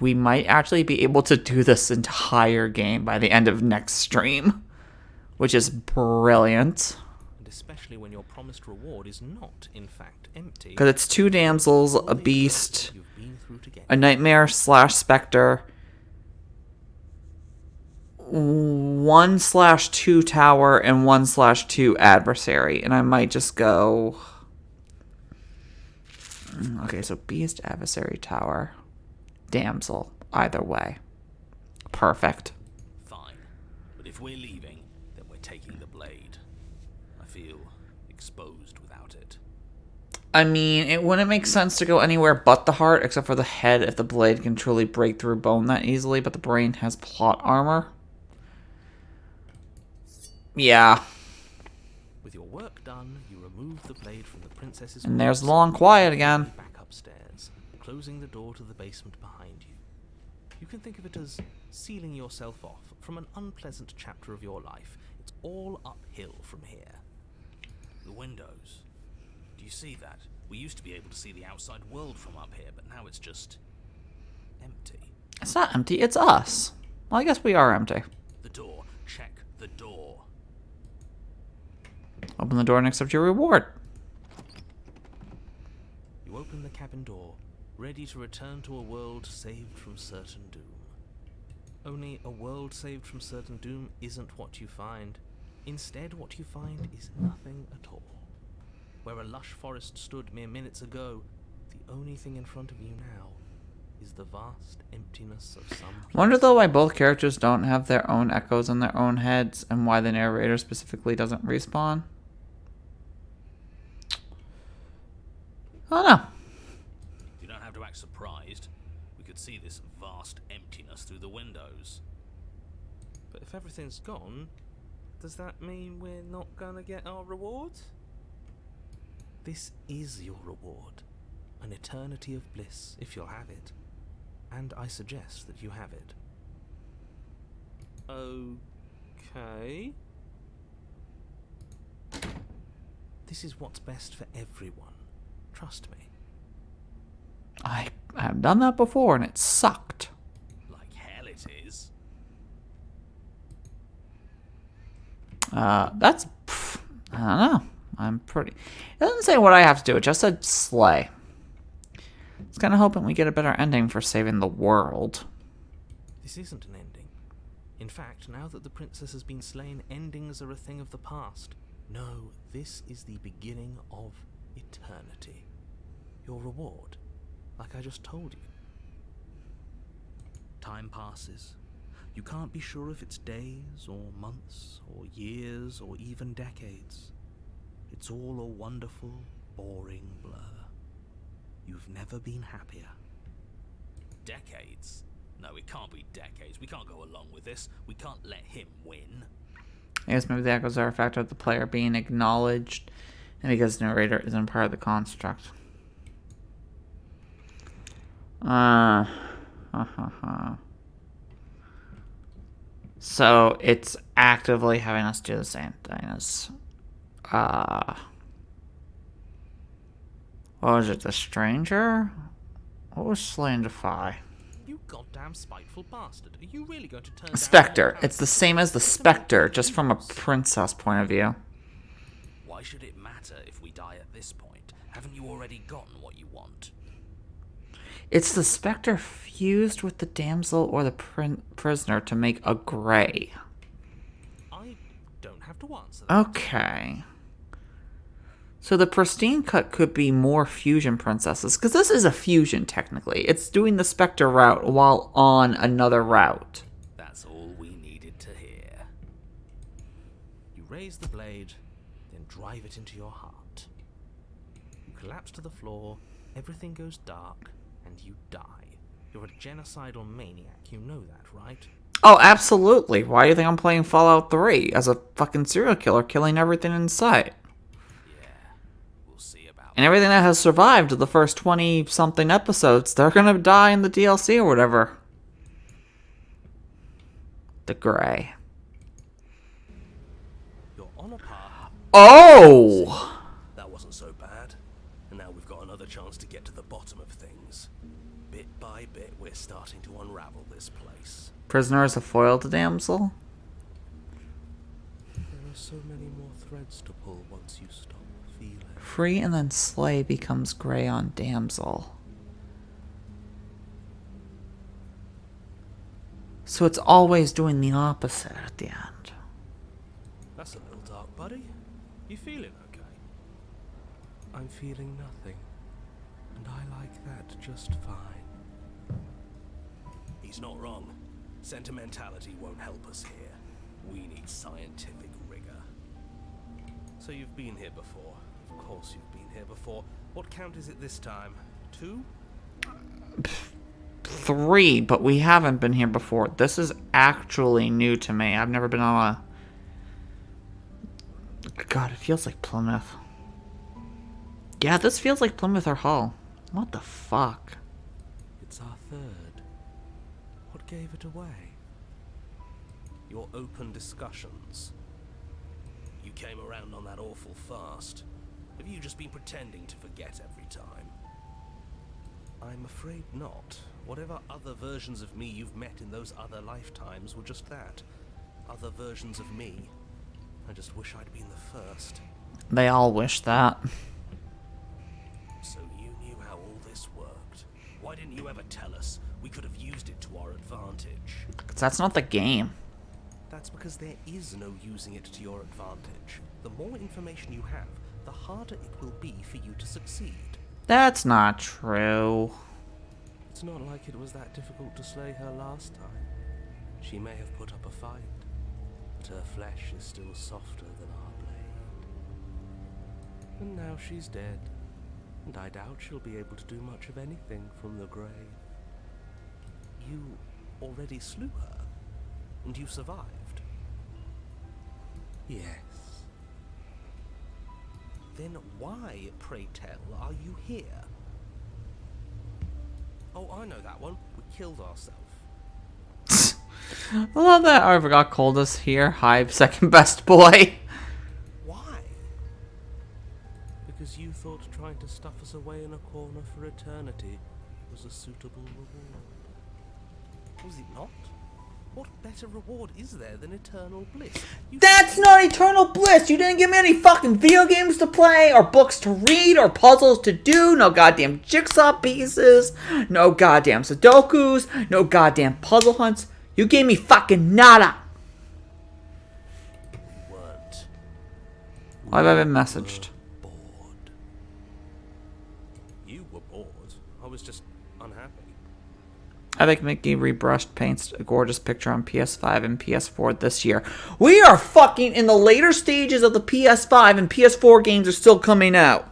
we might actually be able to do this entire game by the end of next stream, which is brilliant. and especially when your promised reward is not, in fact, empty. Because it's 2 damsels, All a the beast, adventures you've been through to get a nightmare / specter, 1/2 tower, and 1/2 adversary. And I might just go... Okay, so beast, adversary, tower, damsel. Either way. Perfect. Fine. But if we're leaving, then we're taking the blade. I feel exposed without it. I mean, it wouldn't make sense to go anywhere but the heart, except for the head, if the blade can truly break through bone that easily, but the brain has plot armor. Yeah. With your work done, you remove the blade from the princess's And there's corpse long quiet again. back upstairs, closing the door to the basement behind you. You can think of it as sealing yourself off from an unpleasant chapter of your life. It's all uphill from here. The windows. Do you see that? We used to be able to see the outside world from up here, but now it's just empty. It's not empty, it's us. Well, I guess we are empty. The door. Check the door. Open the door and accept your reward. You open the cabin door, ready to return to a world saved from certain doom. Only a world saved from certain doom isn't what you find. Instead, what you find is nothing at all. Where a lush forest stood mere minutes ago, the only thing in front of you now is the vast emptiness of some place. Wonder though why both characters don't have their own echoes in their own heads, and why the narrator specifically doesn't respawn. I don't know. You don't have to act surprised. We could see this vast emptiness through the windows. But if everything's gone, does that mean we're not gonna get our reward? This is your reward. An eternity of bliss, if you'll have it. And I suggest that you have it. Okay. This is what's best for everyone. Trust me. I have done that before and it sucked. Like hell it is. That's... I don't know. I'm pretty... It doesn't say what I have to do. It just said slay. It's kind of hoping we get a better ending for saving the world. This isn't an ending. In fact, now that the princess has been slain, endings are a thing of the past. No, this is the beginning of eternity. Your reward, like I just told you. Time passes. You can't be sure if it's days, or months, or years, or even decades. It's all a wonderful, boring blur. You've never been happier. Decades? No, it can't be decades. We can't go along with this. We can't let him win. I guess maybe the echoes are a factor of the player being acknowledged, and because the narrator isn't part of the construct. So it's actively having us do the same thing as what was it, the stranger? What was Slandify? You goddamn spiteful bastard. Are you really going to turn down Spectre. your It's the house? same as the Spectre, just from a princess point of view. Why should it matter if we die at this point? Haven't you already gotten what you want? It's the Spectre fused with the damsel or the prisoner to make a gray. I don't have to answer that. Okay. So the pristine cut could be more fusion princesses, because this is a fusion technically. It's doing the Spectre route while on another route. That's all we needed to hear. You raise the blade, then drive it into your heart. You collapse to the floor, everything goes dark, and you die. You're a genocidal maniac, you know that, right? Oh, absolutely. Why do you think I'm playing Fallout 3 as a fucking serial killer killing everything in sight? Yeah, we'll see about And everything that has survived the first 20-something episodes, they're gonna die in the DLC or whatever. The Grey. You're on a path. Oh! That wasn't so bad. And now we've got another chance to get to the bottom of things. Bit by bit, we're starting to unravel this place. Prisoner is a foil to damsel? There are so many more threads to pull once you stop feeling. Free and then slay becomes gray on damsel. So it's always doing the opposite at the end. That's a little dark, buddy. You feeling okay? I'm feeling nothing. And I like that just fine. He's not wrong. Sentimentality won't help us here. We need scientific rigor. So you've been here before. Of course you've been here before. What count is it this time? 2? 3, but we haven't been here before. This is actually new to me. I've never been on a... God, it feels like Plymouth. Yeah, this feels like Plymouth or Hull. What the fuck? It's our 3rd. What gave it away? Your open discussions. You came around on that awful fast. Have you just been pretending to forget every time? I'm afraid not. Whatever other versions of me you've met in those other lifetimes were just that. Other versions of me. I just wish I'd been the first. They all wish that. So you knew how all this worked. Why didn't you ever tell us? We could have used it to our advantage. 'Cause that's not the game. That's because there is no using it to your advantage. The more information you have, the harder it will be for you to succeed. That's not true. It's not like it was that difficult to slay her last time. She may have put up a fight, but her flesh is still softer than our blade. And now she's dead, and I doubt she'll be able to do much of anything from the grave. You already slew her, and you survived. Yes. Then why, pray tell, are you here? Oh, I know that one. We killed ourselves. I love that. I forgot Coldest here. Hive, second best boy. Why? Because you thought trying to stuff us away in a corner for eternity was a suitable reward. Was it not? What better reward is there than eternal bliss? That's not eternal bliss. You didn't give me any fucking video games to play, or books to read, or puzzles to do. No goddamn jigsaw pieces. No goddamn sudokus. No goddamn puzzle hunts. You gave me fucking nada. We weren't. Why have I been messaged? Bored. You were bored. I was just unhappy. I think Mickey rebrushed paints a gorgeous picture on PS5 and PS4 this year. We are fucking in the later stages of the PS5 and PS4 games are still coming out.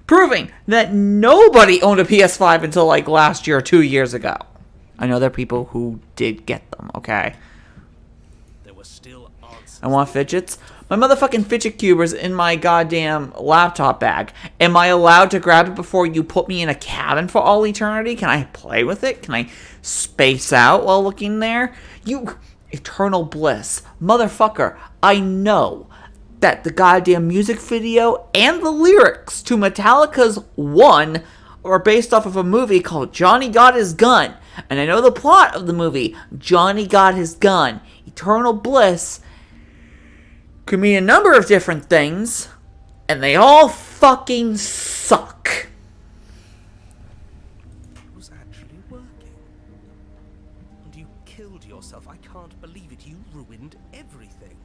Proving that nobody owned a PS5 until like last year or 2 years ago. I know there are people who did get them, okay? There were still answers. I want fidgets. My motherfucking fidget cube is in my goddamn laptop bag. Am I allowed to grab it before you put me in a cabin for all eternity? Can I play with it? Can I space out while looking there? You eternal bliss. Motherfucker, I know that the goddamn music video and the lyrics to Metallica's One are based off of a movie called Johnny Got His Gun. And I know the plot of the movie, Johnny Got His Gun. Eternal bliss could mean a number of different things, and they all fucking suck. It was actually working. And you killed yourself. I can't believe it. You ruined everything.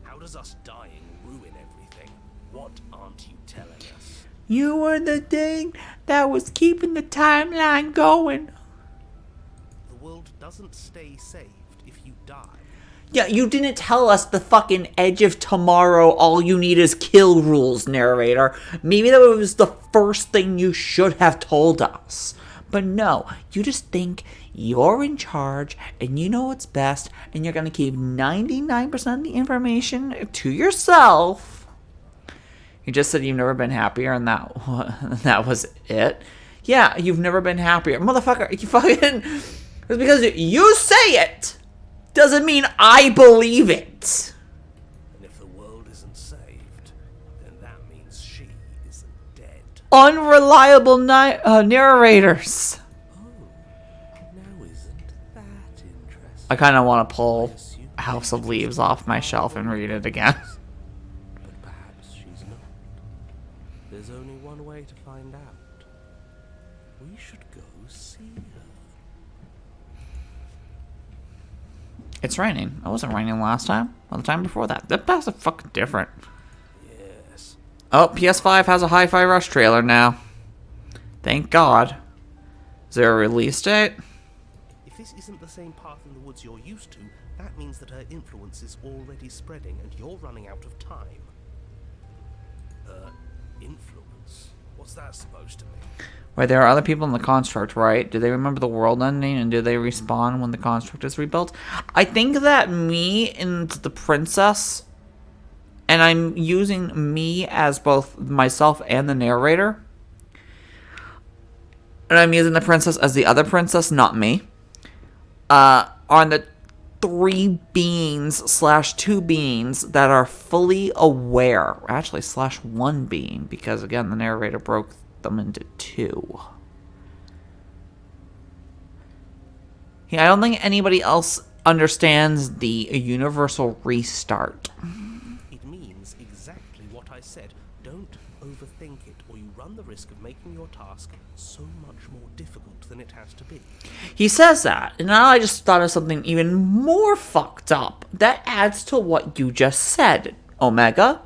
How does us dying ruin everything? What aren't you telling us? You were the thing that was keeping the timeline going. The world doesn't stay saved if you die. Yeah, you didn't tell us the fucking Edge of Tomorrow, all you need is kill rules, narrator. Maybe that was the first thing you should have told us. But no, you just think you're in charge and you know what's best and you're going to keep 99% of the information to yourself. You just said you've never been happier and that was it. Yeah, you've never been happier. Motherfucker, you fucking... It's because you say it doesn't mean I believe it. And if the world isn't saved, then that means she isn't dead. Unreliable narrators. Oh, now isn't that interesting? I kind of want to pull House of Leaves off my shelf and read it again. But perhaps she's not. There's only one way to find out. We should go see her. It's raining. It wasn't raining last time. Or the time before that. That's a fucking different. Yes. Oh, PS5 has a Hi-Fi Rush trailer now. Thank God. Is there a release date? If this isn't the same path in the woods you're used to, that means that her influence is already spreading and you're running out of time. Influence? What's that supposed to mean? Wait, there are other people in the construct, right? Do they remember the world ending, and do they respawn when the construct is rebuilt? I think that me and the princess, and I'm using me as both myself and the narrator, and I'm using the princess as the other princess, not me, on the 3 beings / 2 beings that are fully aware. Actually, / 1 being, because again, the narrator broke them into 2. Yeah, I don't think anybody else understands the universal restart. It means exactly what I said. Don't overthink it, or you run the risk of making your task so much more difficult than it has to be. He says that, and now I just thought of something even more fucked up. That adds to what you just said, Omega.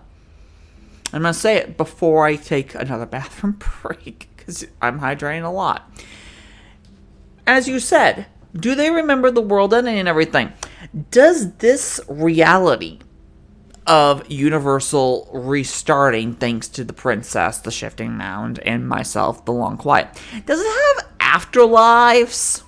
I'm going to say it before I take another bathroom break, because I'm hydrating a lot. As you said, do they remember the world ending and everything? Does this reality of universal restarting, thanks to the princess, the shifting mound, and myself, the long quiet, does it have afterlives?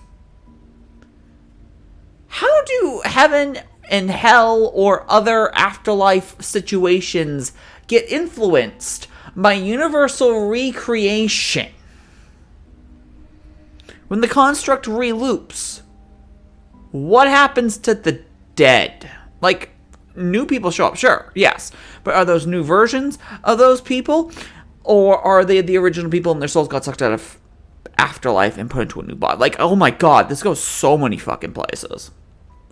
How do heaven and hell or other afterlife situations get influenced by universal recreation? When the construct reloops, what happens to the dead? Like, new people show up, sure, yes. But are those new versions of those people? Or are they the original people and their souls got sucked out of afterlife and put into a new body? Like, oh my god, this goes so many fucking places.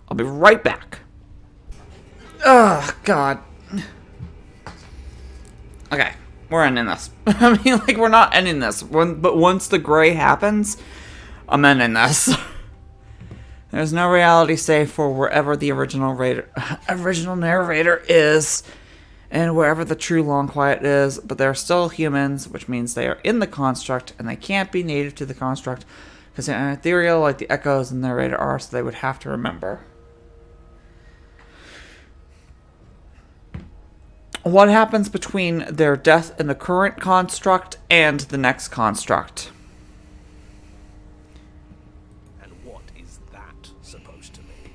I'll be right back. Ugh, god. Okay, we're ending this. I mean, like, we're not ending this. But once the gray happens, I'm ending this. There's no reality save for wherever the original narrator is, and wherever the true long quiet is, but they're still humans, which means they are in the construct, and they can't be native to the construct, because they're ethereal like the echoes in the narrator are, so they would have to remember. What happens between their death in the current construct and the next construct? And what is that supposed to mean?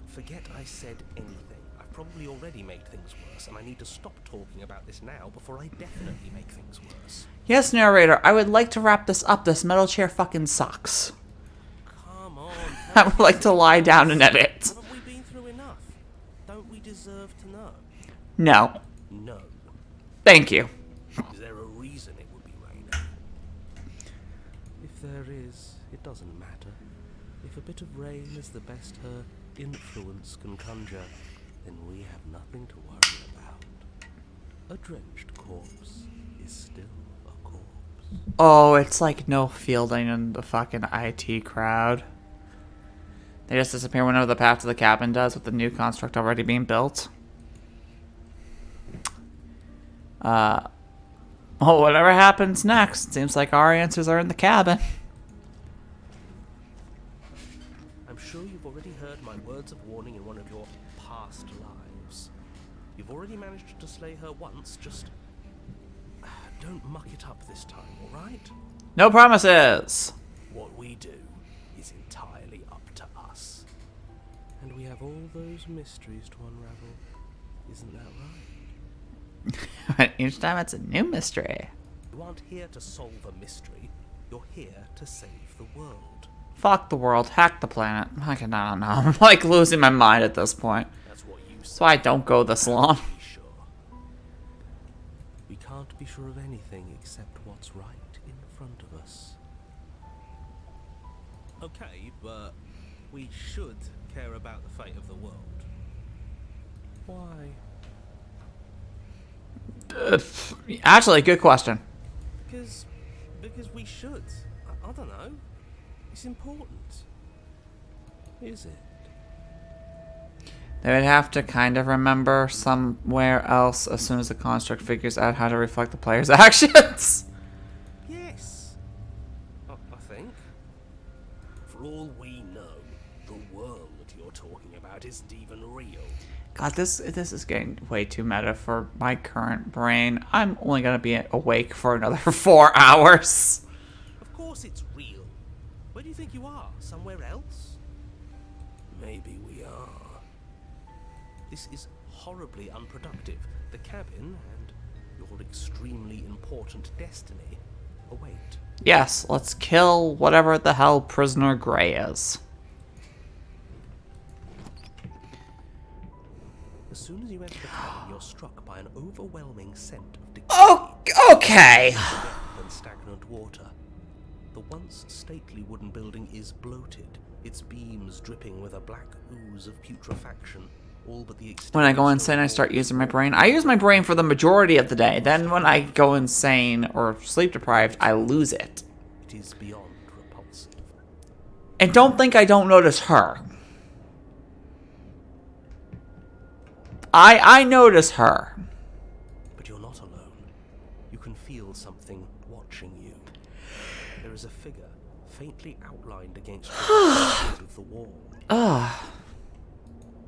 Forget I said anything. I've probably already made things worse, and I need to stop talking about this now before I definitely make things worse. Yes, narrator, I would like to wrap this up. This metal chair fucking sucks. Come on. I would like to lie down and edit. Haven't we been through enough? Don't we deserve to know? No. No. Thank you. Is there a reason it would be raining? If there is, it doesn't matter. If a bit of rain is the best her influence can conjure, then we have nothing to worry about. A drenched corpse is still a corpse. Oh, it's like no fielding in the fucking IT crowd. They just disappear whenever the path to the cabin does, with the new construct already being built. Well, whatever happens next, seems like our answers are in the cabin. I'm sure you've already heard my words of warning in one of your past lives. You've already managed to slay her once, just don't muck it up this time, alright? No promises! What we do is entirely up to us. And we have all those mysteries to unravel. Isn't that right? Each time it's a new mystery. You aren't here to solve a mystery. You're here to save the world. Fuck the world, hack the planet. I don't know. I'm like losing my mind at this point. That's what you That's why I don't go this long. Be sure. We can't be sure of anything except what's right in front of us. Okay, but we should care about the fate of the world. Why? Actually, good question. Because we should. I don't know. It's important. Is it? They would have to kind of remember somewhere else as soon as the construct figures out how to reflect the player's actions. Yes. I think. For all we know, the world you're talking about isn't even real. God, this is getting way too meta for my current brain. I'm only gonna be awake for another 4 hours. Of course it's real. Where do you think you are? Somewhere else? Maybe we are. This is horribly unproductive. The cabin and your extremely important destiny await. Yes, let's kill whatever the hell Prisoner Grey is. As soon as you enter the cabin, you're struck by an overwhelming scent of decay. Oh, okay. And stagnant water. The once stately wooden building is bloated, its beams dripping with a black ooze of putrefaction. All but the When I go insane, I start using my brain. I use my brain for the majority of the day. Then when I go insane or sleep deprived, I lose it. It is beyond repulsive. And don't think I don't notice her. I notice her. But you're not alone. You can feel something watching you. There is a figure, faintly outlined against the edge of the wall.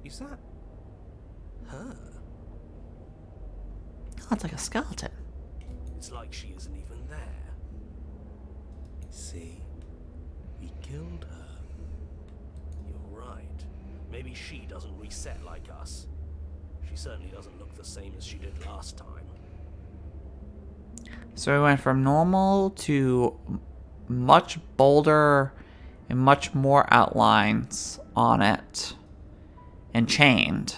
Is that her? That's like a skeleton. It's like she isn't even there. See? We killed her. You're right. Maybe she doesn't reset like us. She certainly doesn't look the same as she did last time. So we went from normal to much bolder and much more outlines on it and chained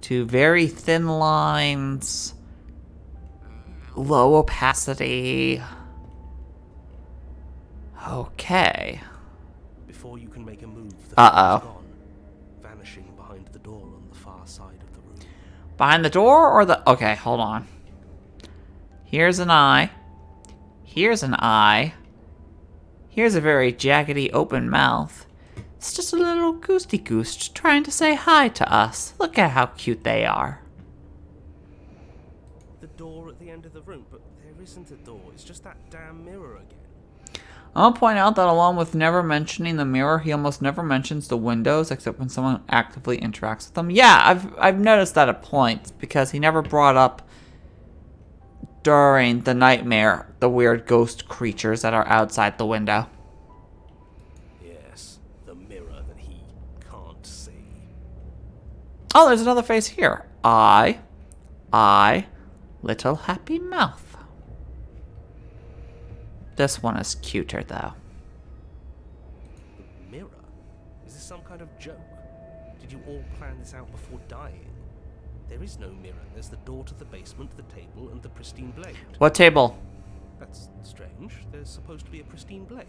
to very thin lines, low opacity. Okay. Before you can make a move, the figure's gone, vanishing behind the door on the far side of the room. Behind the door or the... Okay, hold on. Here's an eye. Here's an eye. Here's a very jaggedy open mouth. It's just a little goosty goose trying to say hi to us. Look at how cute they are. The door at the end of the room, but there isn't a door. It's just that damn mirror again. I'll point out that along with never mentioning the mirror, he almost never mentions the windows except when someone actively interacts with them. Yeah, I've noticed that at points because he never brought up during the nightmare the weird ghost creatures that are outside the window. Yes, the mirror that he can't see. Oh, there's another face here. Eye, little happy mouth. This one is cuter, though. The mirror? Is this some kind of joke? Did you all plan this out before dying? There is no mirror. There's the door to the basement, the table, and the pristine blade. What table? That's strange. There's supposed to be a pristine blade.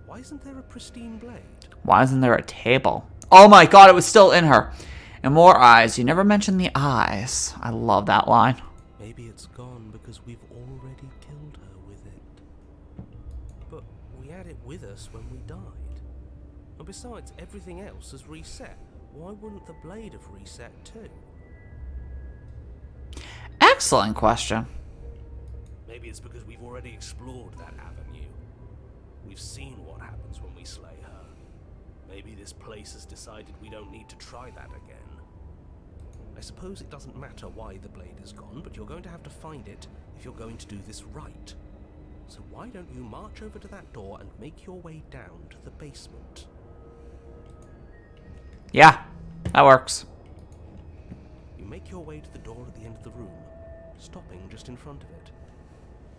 Why isn't there a pristine blade? Why isn't there a table? Oh my god, it was still in her. And more eyes. You never mentioned the eyes. I love that line. Maybe it's gone because we've already killed her with it. But we had it with us when we died. And besides, everything else has reset. Why wouldn't the blade have reset too? Excellent question. Maybe it's because we've already explored that avenue. We've seen what happens when we slay her. Maybe this place has decided we don't need to try that again. I suppose it doesn't matter why the blade is gone, but you're going to have to find it if you're going to do this right. So why don't you march over to that door and make your way down to the basement? Yeah, that works. You make your way to the door at the end of the room, stopping just in front of it.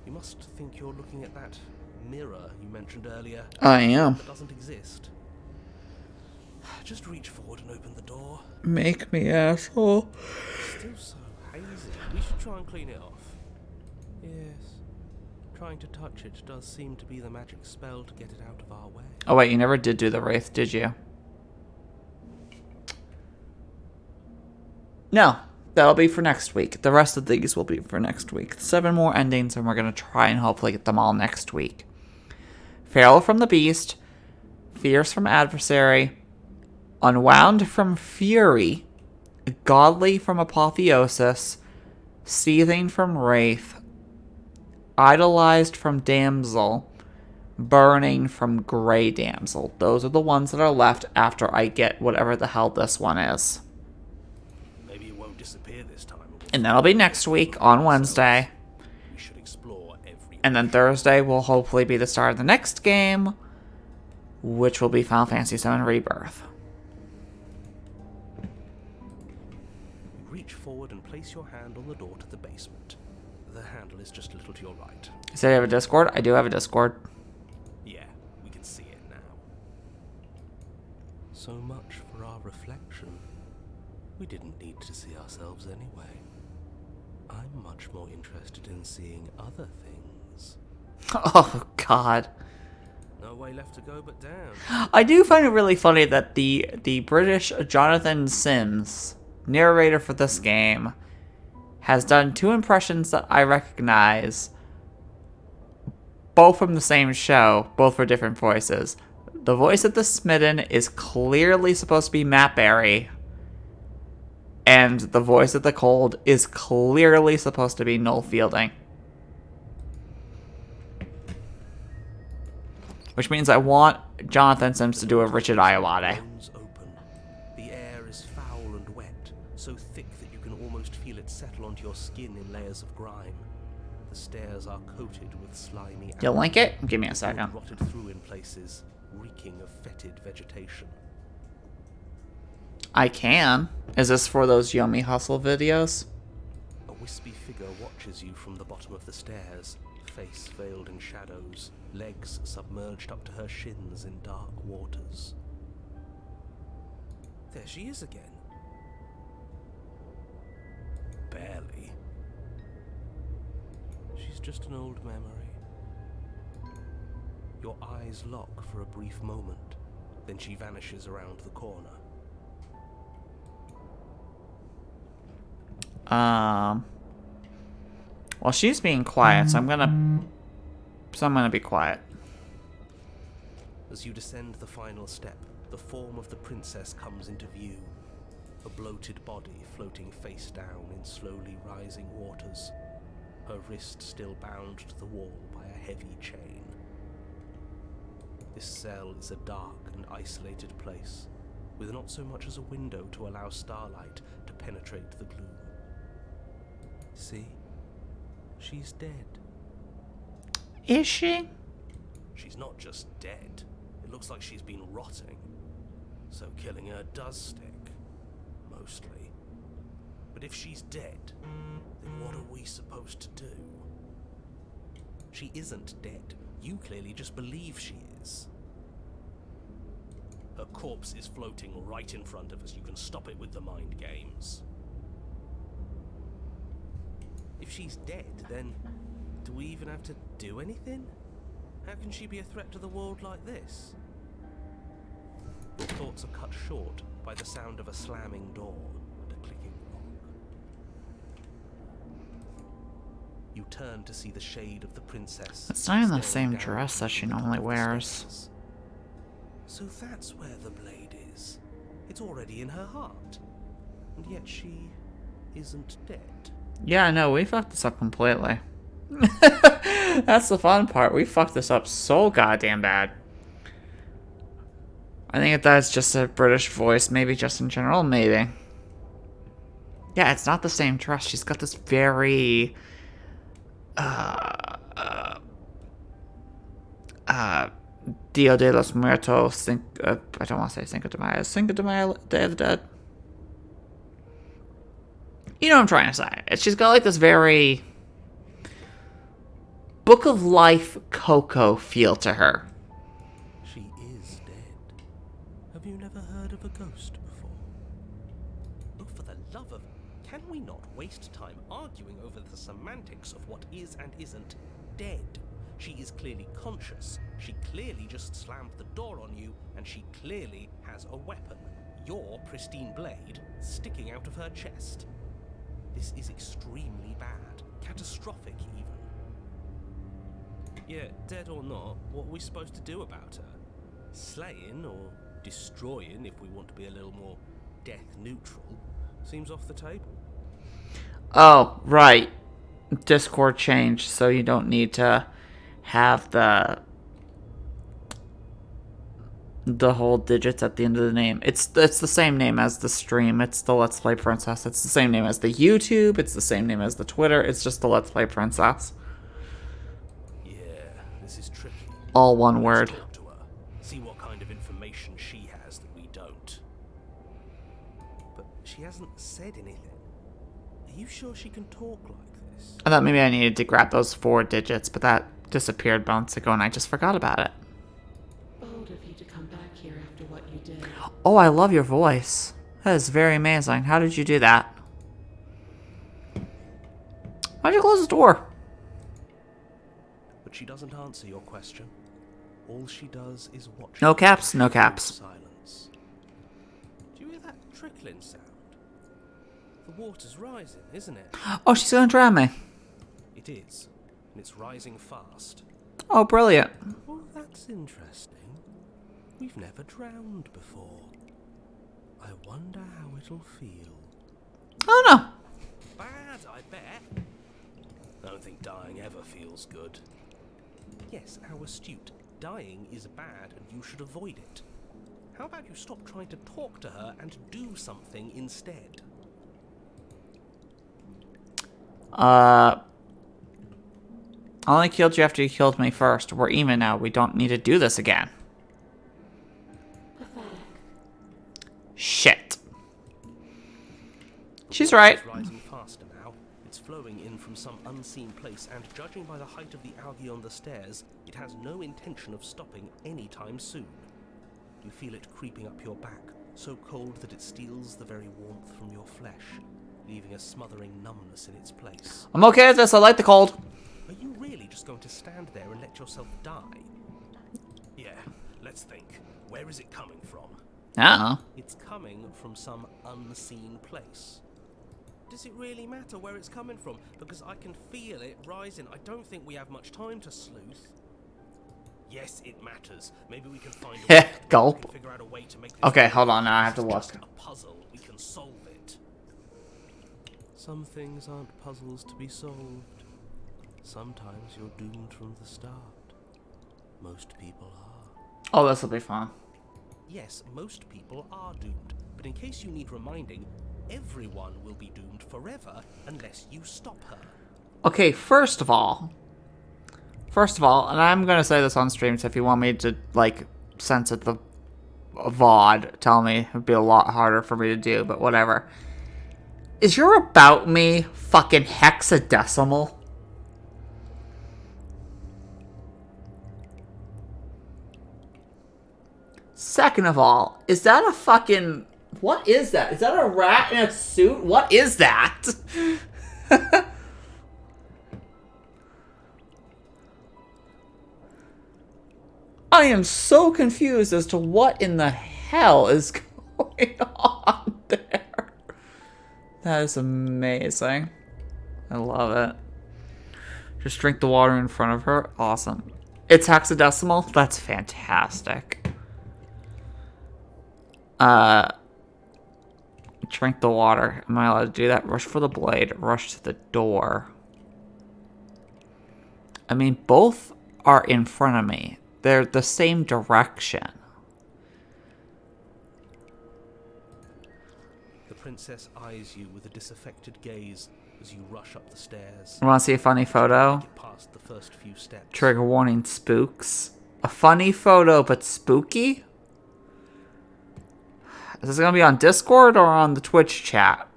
You must think you're looking at that mirror you mentioned earlier. I am. That doesn't exist. Just reach forward and open the door. Make me, asshole. It's still so hazy. We should try and clean it off. Yes. trying to touch it does seem to be the magic spell to get it out of our way. Oh wait, you never did do the Wraith, did you? No, that'll be for next week. The rest of these will be for next week. 7 more endings, and we're going to try and hopefully get them all next week. Feral from the Beast, Fierce from Adversary, Unwound from Fury, Godly from Apotheosis, Seething from Wraith, Idolized from Damsel, Burning from Grey Damsel. Those are the ones that are left after I get whatever the hell this one is. Maybe it won't disappear this time. And that'll be next week on Wednesday. We should explore every. And then Thursday will hopefully be the start of the next game, which will be Final Fantasy VII Rebirth. Reach forward and place your hand on the door to the basement. The handle is just a little to your right. You said you have a Discord? I do have a Discord. Yeah, we can see it now. So much for our reflection. We didn't need to see ourselves anyway. I'm much more interested in seeing other things. Oh, God. No way left to go but down. I do find it really funny that the British Jonathan Sims, narrator for this game, has done 2 impressions that I recognize, both from the same show, both for different voices. The voice of the Smitten is clearly supposed to be Matt Berry, and the voice of the Cold is clearly supposed to be Noel Fielding. Which means I want Jonathan Sims to do a Richard Iowade. Bones open. The air is foul and wet, so thick that you can almost feel it settle onto your skin in layers of grime. The stairs are coated with slimy. You link it? Give me a second. Rotted through in places, reeking of fetid vegetation. I can. Is this for those Yomi Hustle videos? A wispy figure watches you from the bottom of the stairs, face veiled in shadows, legs submerged up to her shins in dark waters. There she is again. Barely. She's just an old memory. Your eyes lock for a brief moment, then she vanishes around the corner. Well, she's being quiet, so I'm gonna be quiet. As you descend the final step, the form of the princess comes into view. A bloated body floating face down in slowly rising waters. Her wrist still bound to the wall by a heavy chain. This cell is a dark and isolated place, with not so much as a window to allow starlight to penetrate the gloom. See? She's dead. Is she? She's not just dead. It looks like she's been rotting. So killing her does stick. Mostly. But if she's dead, then what are we supposed to do? She isn't dead. You clearly just believe she is. Her corpse is floating right in front of us. You can stop it with the mind games. If she's dead, then do we even have to do anything? How can she be a threat to the world like this? Your thoughts are cut short by the sound of a slamming door and a clicking lock. You turn to see the shade of the princess. It's not even the staring same down dress that she from the normally top of the wears. stairs. So that's where the blade is. It's already in her heart. And yet she isn't dead. Yeah, no, we fucked this up completely. That's the fun part. We fucked this up so goddamn bad. I think that's just a British voice, maybe just in general, maybe. Yeah, it's not the same dress. She's got this very... Dia de los Muertos, I don't want to say Cinco de Mayo, Day of the Dead. You know what I'm trying to say. She's got like this very Book of Life Coco feel to her. She is dead. Have you never heard of a ghost before? Oh, for the love of... Can we not waste time arguing over the semantics of what is and isn't dead? She is clearly conscious. She clearly just slammed the door on you, and she clearly has a weapon. Your pristine blade sticking out of her chest. This is extremely bad. Catastrophic, even. Yeah, dead or not, what are we supposed to do about her? Slaying or destroying, if we want to be a little more death neutral, seems off the table. Oh, right. Discord changed, so you don't need to have the whole digits at the end of the name. It's the same name as the stream. It's the Let's Play Princess. It's the same name as the YouTube. It's the same name as the Twitter. It's just the Let's Play Princess. Yeah, this is tricky. All one word. Let's talk to her. See what kind of information she has that we don't. But she hasn't said anything. Are you sure she can talk like this? I thought maybe I needed to grab those 4 digits, but that disappeared months ago and I just forgot about it. Bold of you to come back here after what you did. Oh, I love your voice. That is very amazing. How did you do that? Why'd you close the door? But she doesn't answer your question. All she does is watch. No you caps, no in caps. silence. Do you hear that trickling sound? The water's rising, isn't it? Oh, she's gonna drown me. It is, and it's rising fast. Oh, brilliant. Oh, that's interesting. We've never drowned before. I wonder how it'll feel. Oh, no. Bad, I bet. I don't think dying ever feels good. Yes, how astute. Dying is bad and you should avoid it. How about you stop trying to talk to her and do something instead? I only killed you after you killed me first. We're even now. We don't need to do this again. Pathetic. Shit. She's right. It's rising faster now. It's flowing in from some unseen place, and judging by the height of the algae on the stairs, it has no intention of stopping anytime soon. You feel it creeping up your back, so cold that it steals the very warmth from your flesh, leaving a smothering numbness in its place. I'm okay with this. I like the cold. Are you really just going to stand there and let yourself die? Yeah, let's think. Where is it coming from? Uh-oh. It's coming from some unseen place. Does it really matter where it's coming from? Because I can feel it rising. I don't think we have much time to sleuth. Yes, it matters. Maybe we can find a way. Gulp. We can figure out a way to make this Okay, work. hold on. Now I have to It's look. just a puzzle. We can solve it. Some things aren't puzzles to be solved. Sometimes you're doomed from the start. Most people are. Oh, this will be fun. Yes, most people are doomed. But in case you need reminding, everyone will be doomed forever unless you stop her. Okay, first of all, and I'm gonna say this on stream, so if you want me to, like, censor the VOD, tell me. It'd be a lot harder for me to do, but whatever. Is your about me fucking hexadecimal? Second of all, is that a fucking... What is that? Is that a rat in a suit? What is that? I am so confused as to what in the hell is going on there. That is amazing. I love it. Just drink the water in front of her. Awesome. It's hexadecimal? That's fantastic. Drink the water. Am I allowed to do that? Rush for the blade. Rush to the door. I mean, both are in front of me. They're the same direction. The princess eyes you with a disaffected gaze as you rush up the stairs. You want to see a funny photo? Get past the first few steps. Trigger warning, spooks. A funny photo, but spooky? Is this going to be on Discord or on the Twitch chat?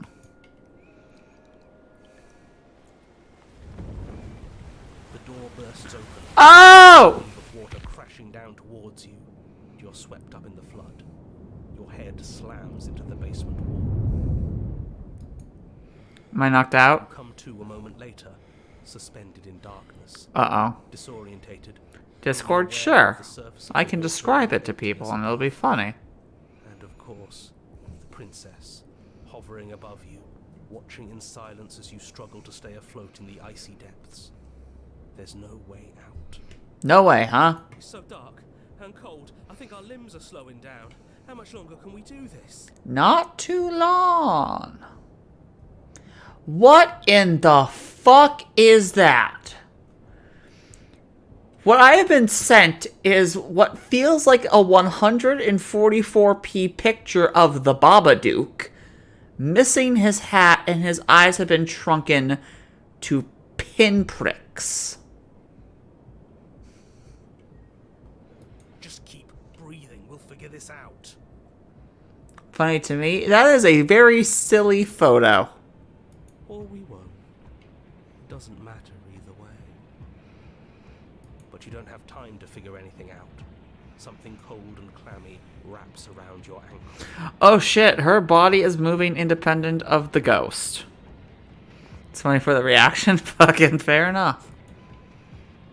The door bursts open. Oh! A wave of water crashing down towards you. You're swept up in the flood. Your head slams into the basement wall. Am I knocked out? Come to a moment later, suspended in darkness, Uh-oh. disorientated. Discord, unaware sure. of the surface of I the can water describe it to immediately people as and it'll be funny. And of course, the princess, hovering above you, watching in silence as you struggle to stay afloat in the icy depths. There's no way out. No way, huh? It's so dark and cold. I think our limbs are slowing down. How much longer can we do this? Not too long. What in the fuck is that? What I have been sent is what feels like a 144p picture of the Babadook, missing his hat and his eyes have been shrunken to pinpricks. Just keep breathing. We'll figure this out. Funny to me, that is a very silly photo. Or we won't. It doesn't matter either way. But you don't have time to figure anything out. Something cold and clammy wraps around your ankle. Oh shit, her body is moving independent of the ghost. It's funny for the reaction, fucking fair enough.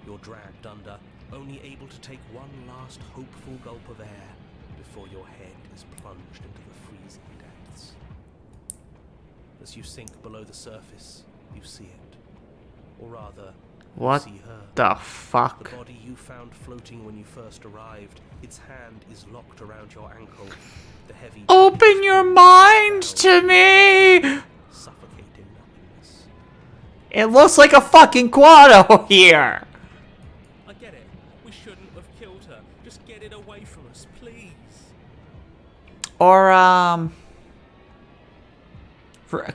You're dragged under, only able to take one last hopeful gulp of air before your head is plunged into the freezing depths. As you sink below the surface, you see it. Or rather, What you see her. the fuck? The body you found floating when you first arrived, its hand is locked around your ankle. The heavy Open your mind to me! suffocating nothingness. It looks like a fucking Quado here! I get it. We shouldn't have killed her. Just get it away from us, please. Or,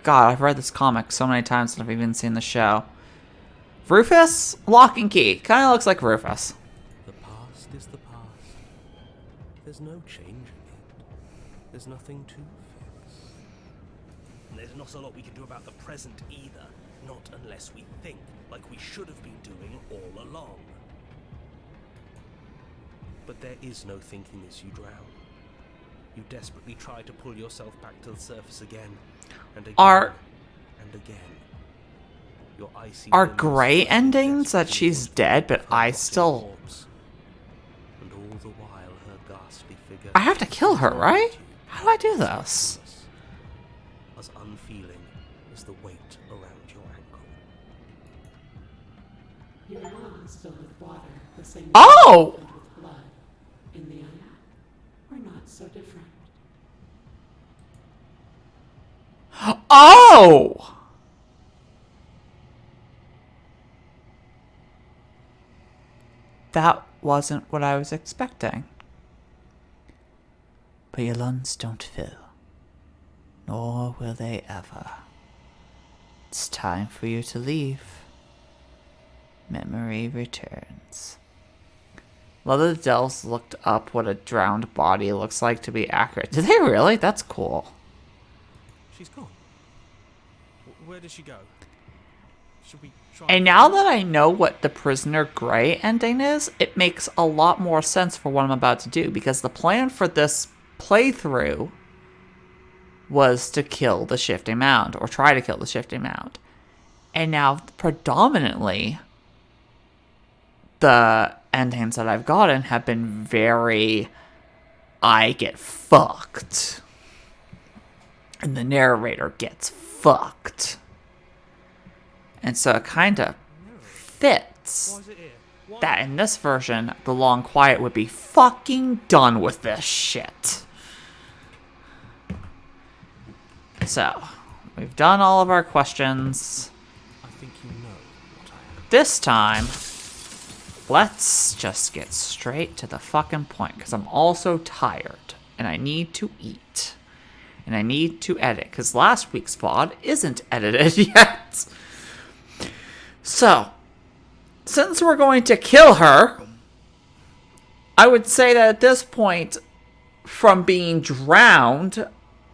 God, I've read this comic so many times and I've even seen the show. Rufus? Lock and Key. Kinda looks like Rufus. The past is the past. There's no changing it. There's nothing to fix. And there's not a lot we can do about the present either. Not unless we think like we should have been doing all along. But there is no thinking as you drown. You desperately try to pull yourself back to the surface again. And again. And again. Your icy Are limbs gray flatten endings that desperately she's into dead, but I rotting still... corpse. And all the while her ghastly figure I have to kill her, right? How do I do this? as unfeeling as the weight around your ankle. Your lungs filled with water, the same Oh! filled with blood. In the end, we're not so different. Oh! That wasn't what I was expecting. But your lungs don't fill. Nor will they ever. It's time for you to leave. Memory returns. Love that the Dells looked up what a drowned body looks like to be accurate. Did they really? That's cool. She's gone. Where did she go? Should we try? And now that I know what the Prisoner Grey ending is, it makes a lot more sense for what I'm about to do, because the plan for this playthrough was to kill the Shifting Mound, or try to kill the Shifting Mound. And now, predominantly, the endings that I've gotten have been very, I get fucked. And the narrator gets fucked. And so it kind of fits Why is it here? Why? that in this version, the Long Quiet would be fucking done with this shit. So, we've done all of our questions. I think you know what I am. This time, let's just get straight to the fucking point, because I'm also tired, and I need to eat. And I need to edit, because last week's VOD isn't edited yet. So, since we're going to kill her, I would say that at this point, from being drowned,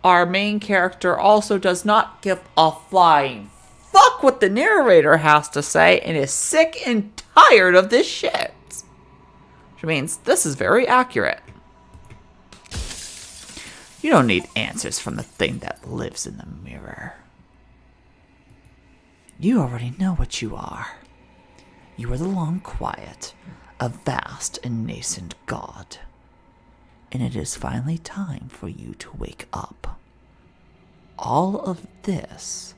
our main character also does not give a flying fuck what the narrator has to say and is sick and tired of this shit. Which means this is very accurate. You don't need answers from the thing that lives in the mirror. You already know what you are. You are the long quiet, a vast and nascent god. And it is finally time for you to wake up. All of this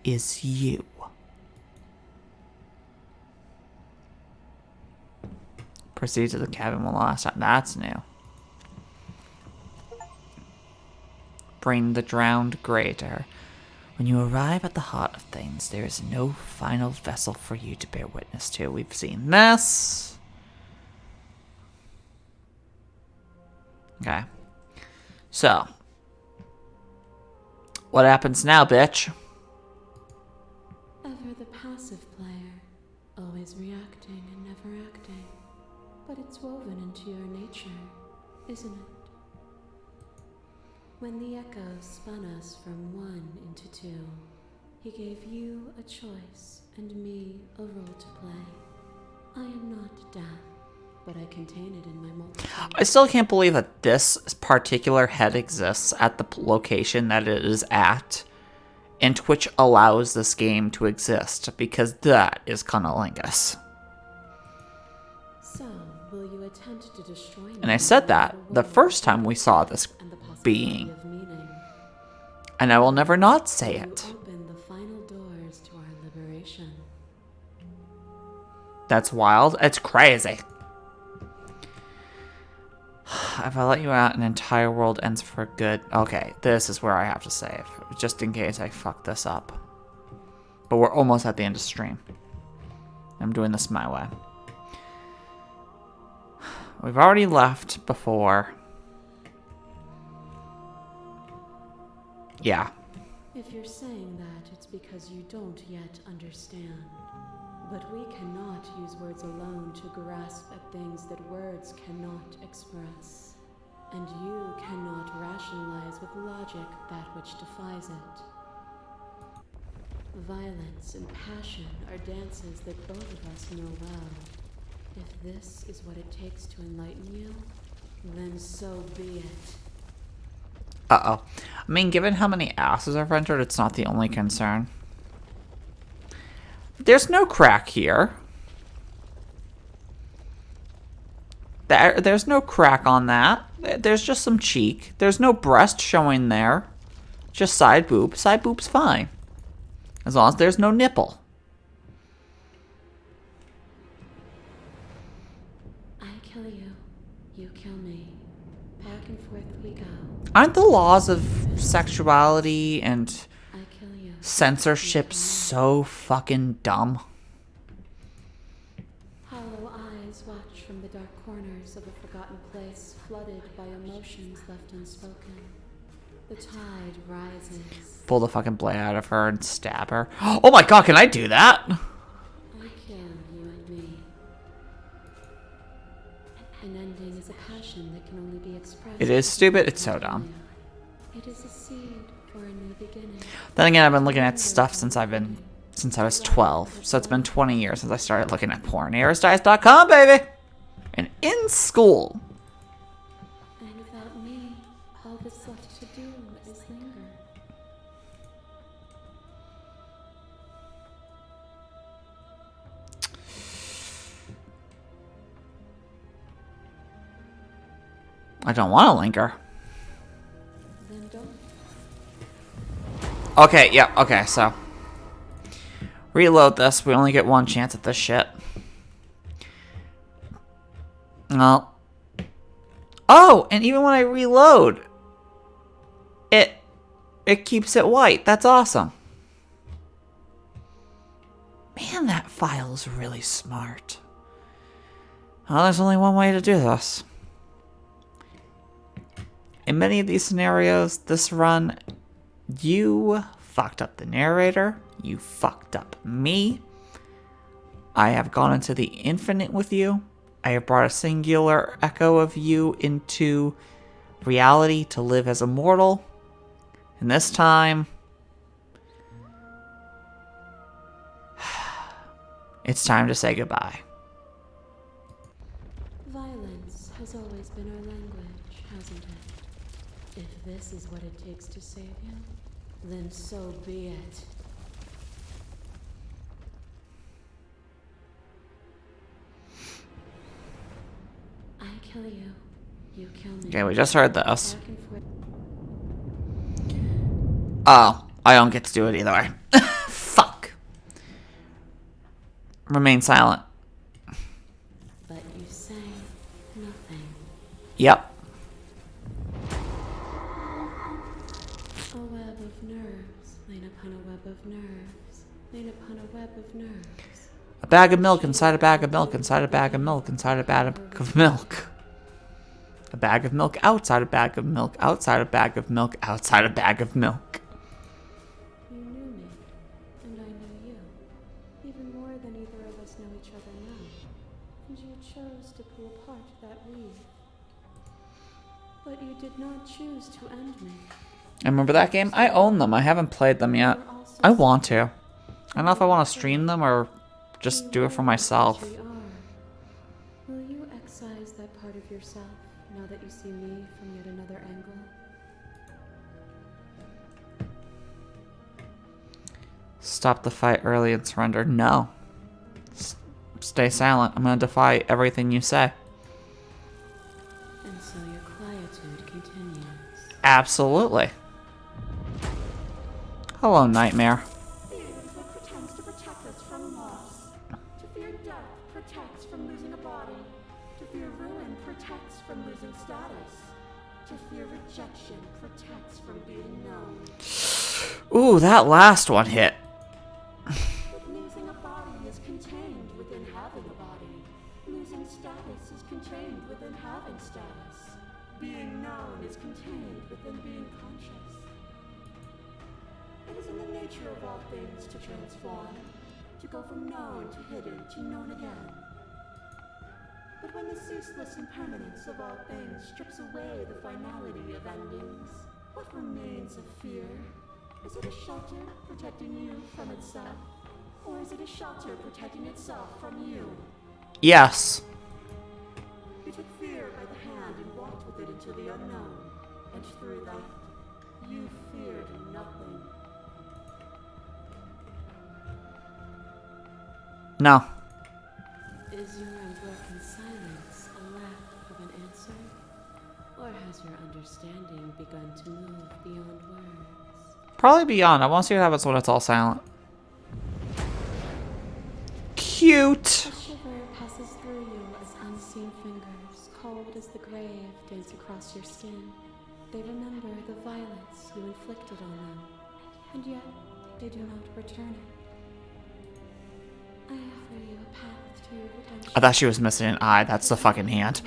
is you. Proceed to the cabin one last time. That's new. Bring the drowned greater. When you arrive at the heart of things, there is no final vessel for you to bear witness to. We've seen this. Okay. So. What happens now, bitch? Ever the passive player, always reacting and never acting. But it's woven into your nature, isn't it? When the echo spun us from one into two, he gave you a choice and me a role to play. I am not death, but I contain it in my multitude. I still can't believe that this particular head exists at the location that it is at, and Twitch allows this game to exist, because that is cunnilingus. So, will you attempt to destroy me? And I said that the first time we saw this being, and I will never not say it. Open the final doors to our liberation. That's wild. It's crazy. If I let you out, an entire world ends for good. Okay, this is where I have to save, just in case I fuck this up. But we're almost at the end of stream. I'm doing this my way. We've already left before. Yeah. If you're saying that, it's because you don't yet understand. But we cannot use words alone to grasp at things that words cannot express. And you cannot rationalize with logic that which defies it. Violence and passion are dances that both of us know well. If this is what it takes to enlighten you, then so be it. Uh-oh. I mean, given how many asses I've rendered, it's not the only concern. There's no crack here. There's no crack on that. There's just some cheek. There's no breast showing there. Just side boob. Side boob's fine. As long as there's no nipple. I kill you. You kill me. Back and forth we go. Aren't the laws of sexuality and I kill you. censorship so fucking dumb? Hollow eyes watch from the dark corners of a forgotten place, flooded by emotions left unspoken. The tide rises. Pull the fucking blade out of her and stab her. Oh my god, can I do that? I kill you and me. An ending is a passion that can only be expressed. It is stupid. It's so dumb. It is a seed for a new beginning. Then again, I've been looking at stuff since I was 12. So it's been 20 years since I started looking at porn. Arisdice.com, baby! And in school. And without me, all that's left to do is linger. I don't want to linger. Then don't. Okay, yeah, okay, so. Reload this. We only get one chance at this shit. Well. Oh, and even when I reload, it keeps it white. That's awesome. Man, that file is really smart. Well, there's only one way to do this. In many of these scenarios, this run, you fucked up the narrator, you fucked up me. I have gone into the infinite with you. I have brought a singular echo of you into reality to live as a mortal. And this time, it's time to say goodbye. Violence has always been our language, hasn't it? If this is what it takes to save you, then so be it. kill you. You kill me. Okay, we just heard this. Back and forth. Oh, I don't get to do it either way. Fuck. Remain silent. But you say nothing. Yep. A web of nerves, lain upon a web of nerves, lain upon a web of nerves. A bag of milk inside a bag of milk inside a bag of milk inside a bag of milk. A bag of milk outside a bag of milk outside a bag of milk outside a bag of milk. You knew me, and I knew you, even more than either of us know each other now. And you chose to pull apart that weave. But you did not choose to end me. I remember that game? I own them. I haven't played them yet. I want to. I don't know if I want to stream them or just do it for myself. Will you excise that part of yourself now that you see me from yet another angle? Stop the fight early and surrender. No. Stay silent. I'm going to defy everything you say. And so your quietude continues. Absolutely. Hello, Nightmare. Fear is what pretends to protect us from loss. To fear death protects from losing a body. To fear ruin protects from losing status. To fear rejection protects from being known. Ooh, that last one hit. But losing a body is contained within having a body. Losing status is contained within having status. Being known is contained within being conscious. It is in the nature of all things to transform, to go from known to hidden to known again. But when the ceaseless impermanence of all things strips away the finality of endings, what remains of fear? Is it a shelter protecting you from itself? Or is it a shelter protecting itself from you? Yes. You took fear by the hand and walked with it into the unknown, and through that, you feared nothing. No. Is your unbroken silence a lack of an answer? Or has your understanding begun to move beyond words? Probably beyond. I want to see what happens when it's all silent. Cute. A shiver passes through you as unseen fingers, cold as the grave, dance across your skin. They remember the violence you inflicted on them, and yet they do not return it. I offer you a path to your redemption. I thought she was missing an eye. That's the fucking hand.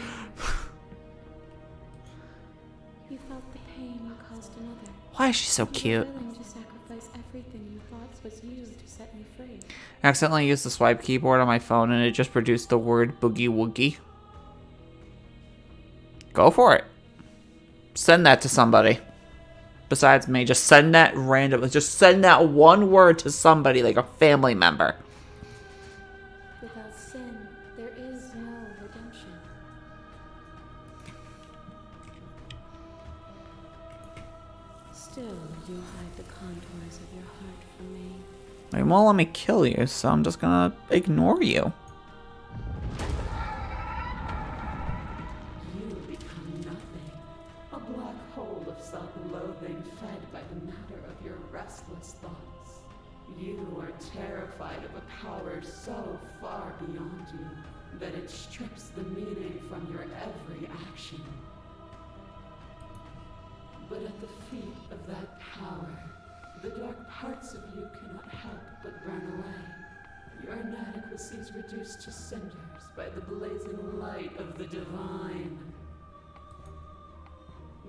You felt the pain you caused another. Why is she so You were cute? willing to sacrifice everything you thought was you to set me free. I accidentally used the swipe keyboard on my phone and it just produced the word boogie woogie. Go for it. Send that to somebody. Besides me, just send that randomly. Just send that one word to somebody, like a family member. Without sin, there is no redemption. Still, you hide the contours of your heart from me. They won't let me kill you, so I'm just gonna ignore you. You become nothing. A black hole of self-loathing fed by the matter of your restless thoughts. You are terrified of a power so far beyond you that it strips the meaning from your every action. But at the feet of that power, the dark parts of you cannot help but burn away. Your inadequacies reduced to cinders by the blazing light of the divine.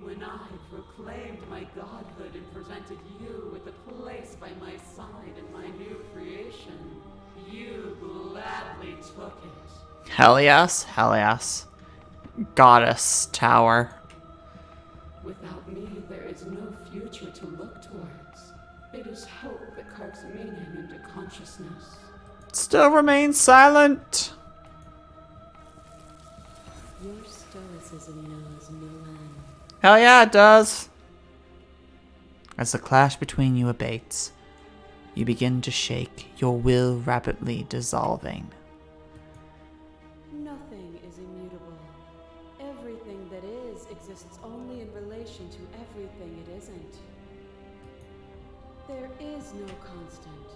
When I proclaimed my godhood and presented you with a place by my side in my new creation, you gladly took it. Hell yes, hell yes. Goddess Tower. Without me, there is no future to look towards. It is hope that carves meaning into consciousness. Still remain silent. Your stoicism knows no end. Hell yeah, it does. As the clash between you abates, you begin to shake, your will rapidly dissolving. Nothing is immutable. thing it isn't. There is no constant.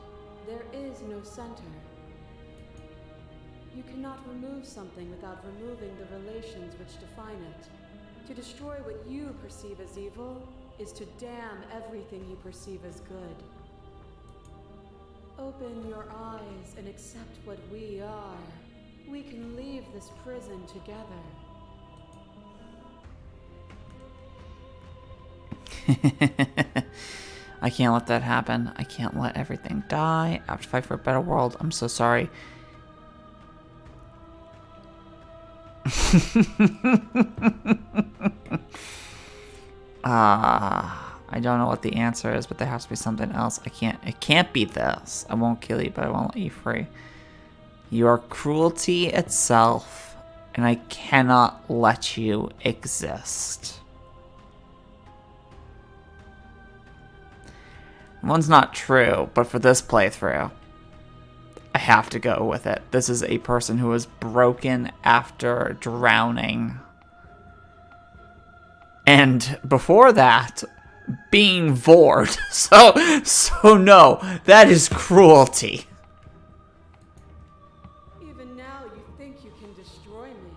There is no center. You cannot remove something without removing the relations which define it. To destroy what you perceive as evil is to damn everything you perceive as good. Open your eyes and accept what we are. We can leave this prison together. I can't let that happen. I can't let everything die. I have to fight for a better world. I'm so sorry. I don't know what the answer is, but there has to be something else. It can't be this. I won't kill you, but I won't let you free. You are cruelty itself, and I cannot let you exist. One's not true, but for this playthrough, I have to go with it. This is a person who was broken after drowning. And before that, being vored. So no, that is cruelty. Even now you think you can destroy me.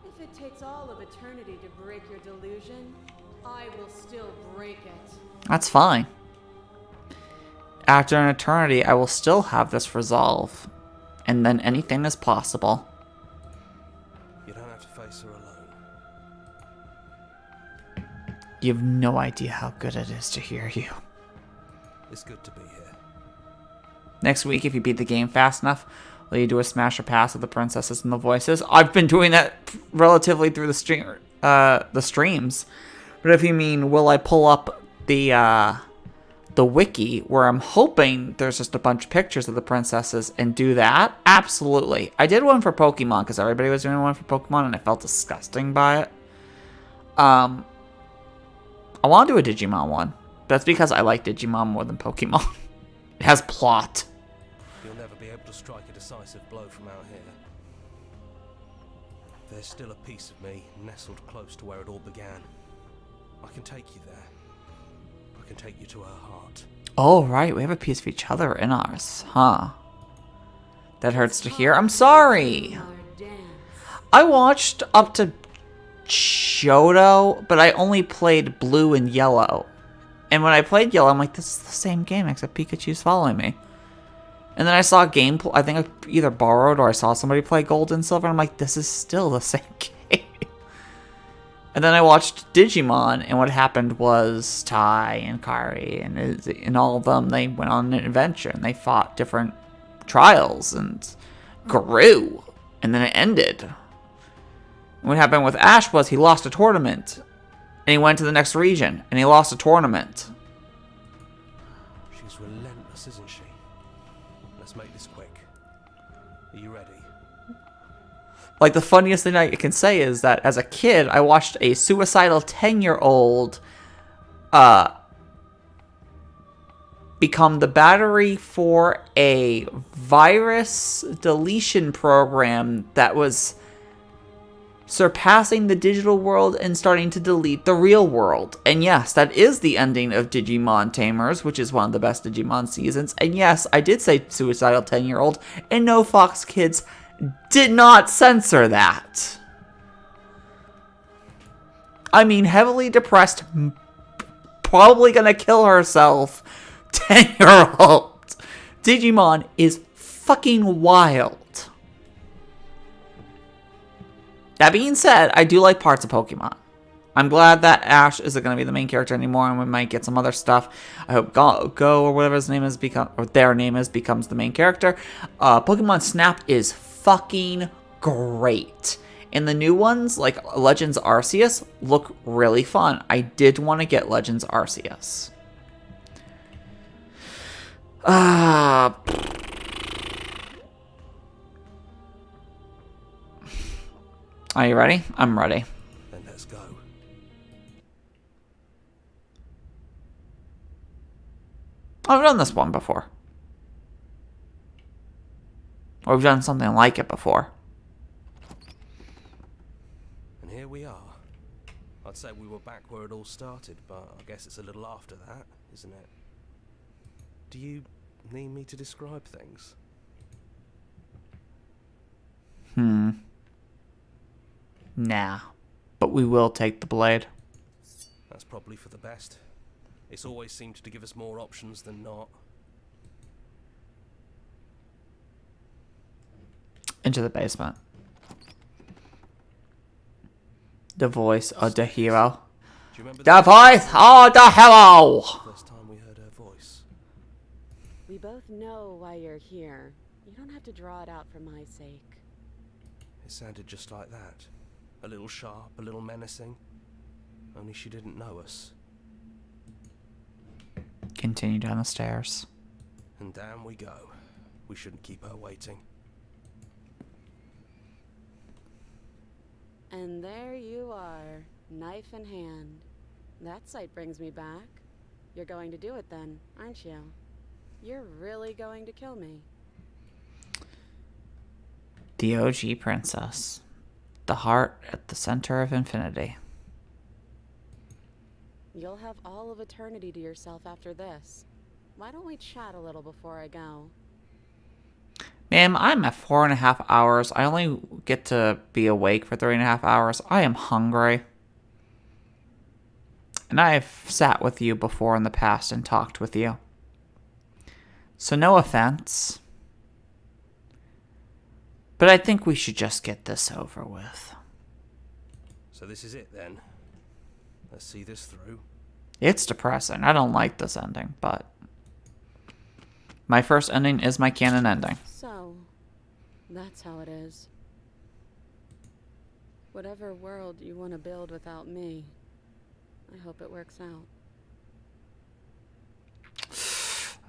If it takes all of eternity to break your delusion, I will still break it. That's fine. After an eternity, I will still have this resolve. And then anything is possible. You don't have to face her alone. You have no idea how good it is to hear you. It's good to be here. Next week, if you beat the game fast enough, will you do a smash or pass of the princesses and the voices? I've been doing that relatively through the streams. But if you mean, will I pull up the wiki where I'm hoping there's just a bunch of pictures of the princesses and do that? Absolutely. I did one for Pokemon because everybody was doing one for Pokemon and I felt disgusting by it. I want to do a Digimon one. That's because I like Digimon more than Pokemon. It has plot. You'll never be able to strike a decisive blow from out here. There's still a piece of me nestled close to where it all began. I can take you there. I can take you to her heart. Oh, right. We have a piece of each other in ours. Huh. That hurts to hear. I'm sorry. I watched up to Johto, but I only played blue and yellow. And when I played yellow, I'm like, this is the same game, except Pikachu's following me. And then I saw gameplay. I think I either borrowed or I saw somebody play gold and silver. And I'm like, this is still the same game. And then I watched Digimon, and what happened was Tai and Kari and all of them, they went on an adventure, and they fought different trials, and grew, and then it ended. And what happened with Ash was he lost a tournament, and he went to the next region, and he lost a tournament. She's relentless, isn't she? Let's make this quick. Are you ready? Like, the funniest thing I can say is that as a kid, I watched a suicidal 10-year-old become the battery for a virus deletion program that was surpassing the digital world and starting to delete the real world. And yes, that is the ending of Digimon Tamers, which is one of the best Digimon seasons. And yes, I did say suicidal 10-year-old, and no, Fox Kids did not censor that. I mean, heavily depressed, probably gonna kill herself, 10-year-old. Digimon is fucking wild. That being said, I do like parts of Pokemon. I'm glad that Ash isn't going to be the main character anymore, and we might get some other stuff. I hope Go or whatever his name is their name is becomes the main character. Pokemon Snap is fucking great. And the new ones, like Legends Arceus, look really fun. I did want to get Legends Arceus. Are you ready? I'm ready. Then let's go. I've done this one before. Or we've done something like it before. And here we are. I I'd say we were back where it all started, but I guess it's a little after that, isn't it? Do you need me to describe things? Nah. But we will take the blade. That's probably for the best. It's always seemed to give us more options than not. Into the basement. The voice of the hero. Do you remember The voice of the hero! first time we heard her voice? We both know why you're here. You don't have to draw it out for my sake. It sounded just like that. A little sharp, a little menacing. Only she didn't know us. Continue down the stairs. And down we go. We shouldn't keep her waiting. And there you are, knife in hand. That sight brings me back. You're going to do it then, aren't you? You're really going to kill me. The OG princess. The heart at the center of infinity. You'll have all of eternity to yourself after this. Why don't we chat a little before I go? Ma'am, I'm at 4.5 hours. I only get to be awake for 3.5 hours. I am hungry. And I've sat with you before in the past and talked with you. So no offense. But I think we should just get this over with. So this is it then. Let's see this through. It's depressing. I don't like this ending, but my first ending is my canon ending. So, that's how it is. Whatever world you want to build without me, I hope it works out.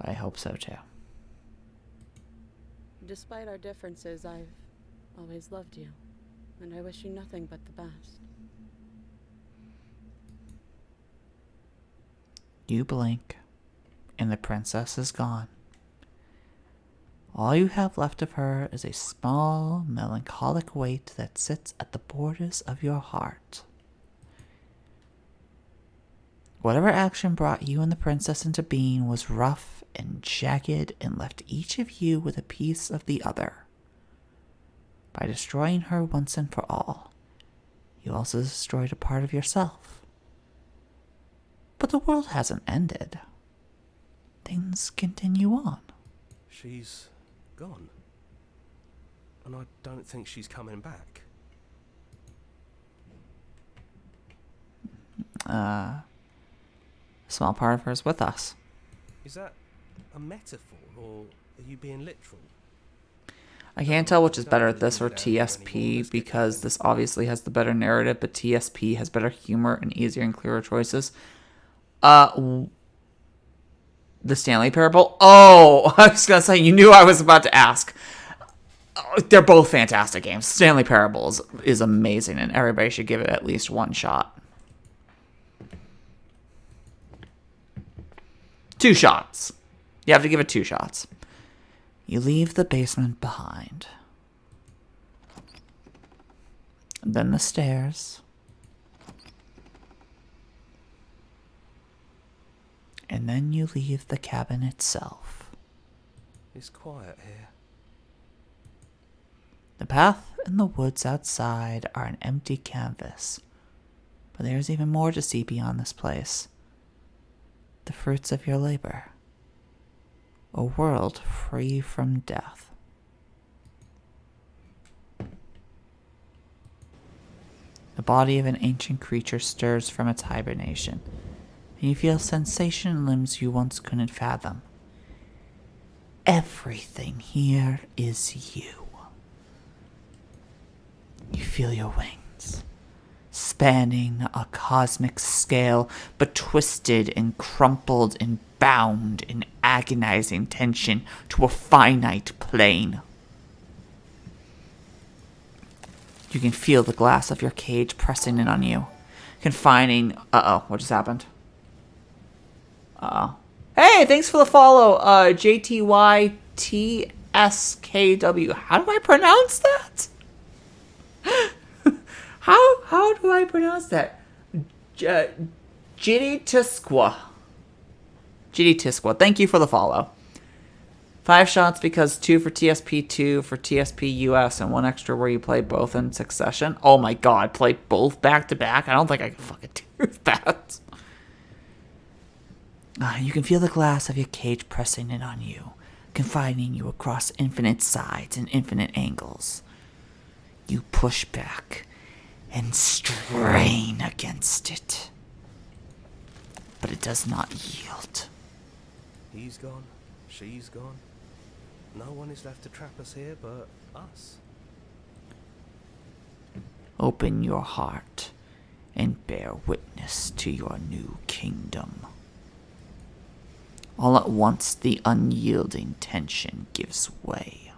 I hope so too. Despite our differences, I've always loved you, and I wish you nothing but the best. You blink, and the princess is gone. All you have left of her is a small, melancholic weight that sits at the borders of your heart. Whatever action brought you and the princess into being was rough and jagged and left each of you with a piece of the other. By destroying her once and for all, you also destroyed a part of yourself. But the world hasn't ended. Things continue on. She's gone. And I don't think she's coming back. Small part of her is with us. Is that a metaphor, or are you being literal? I can't tell which is better, this or TSP, because this obviously has the better narrative, but TSP has better humor and easier and clearer choices. The Stanley Parable? Oh, I was going to say, you knew I was about to ask. They're both fantastic games. Stanley Parable is amazing, and everybody should give it at least one shot. 2 shots. You have to give it 2 shots. You leave the basement behind. Then the stairs. And then you leave the cabin itself. It's quiet here. The path and the woods outside are an empty canvas. But there's even more to see beyond this place. The fruits of your labor. A world free from death. The body of an ancient creature stirs from its hibernation, and you feel a sensation in limbs you once couldn't fathom. Everything here is you. You feel your wings, spanning a cosmic scale, but twisted and crumpled and bound in agonizing tension to a finite plane. You can feel the glass of your cage pressing in on you, confining... Uh-oh, what just happened? Uh-oh. Hey, thanks for the follow, JTYTSKW. How do I pronounce that? How do I pronounce that? Giddy Tisqua. Giddy Tisqua. Thank you for the follow. 5 shots because 2 for TSP, 2 for TSP US, and 1 extra where you play both in succession. Oh my god, play both back to back? I don't think I can fucking do that. You can feel the glass of your cage pressing in on you, confining you across infinite sides and infinite angles. You push back and strain against it, but it does not yield. He's gone. She's gone. No one is left to trap us here but us. Open your heart and bear witness to your new kingdom. All at once, the unyielding tension gives way.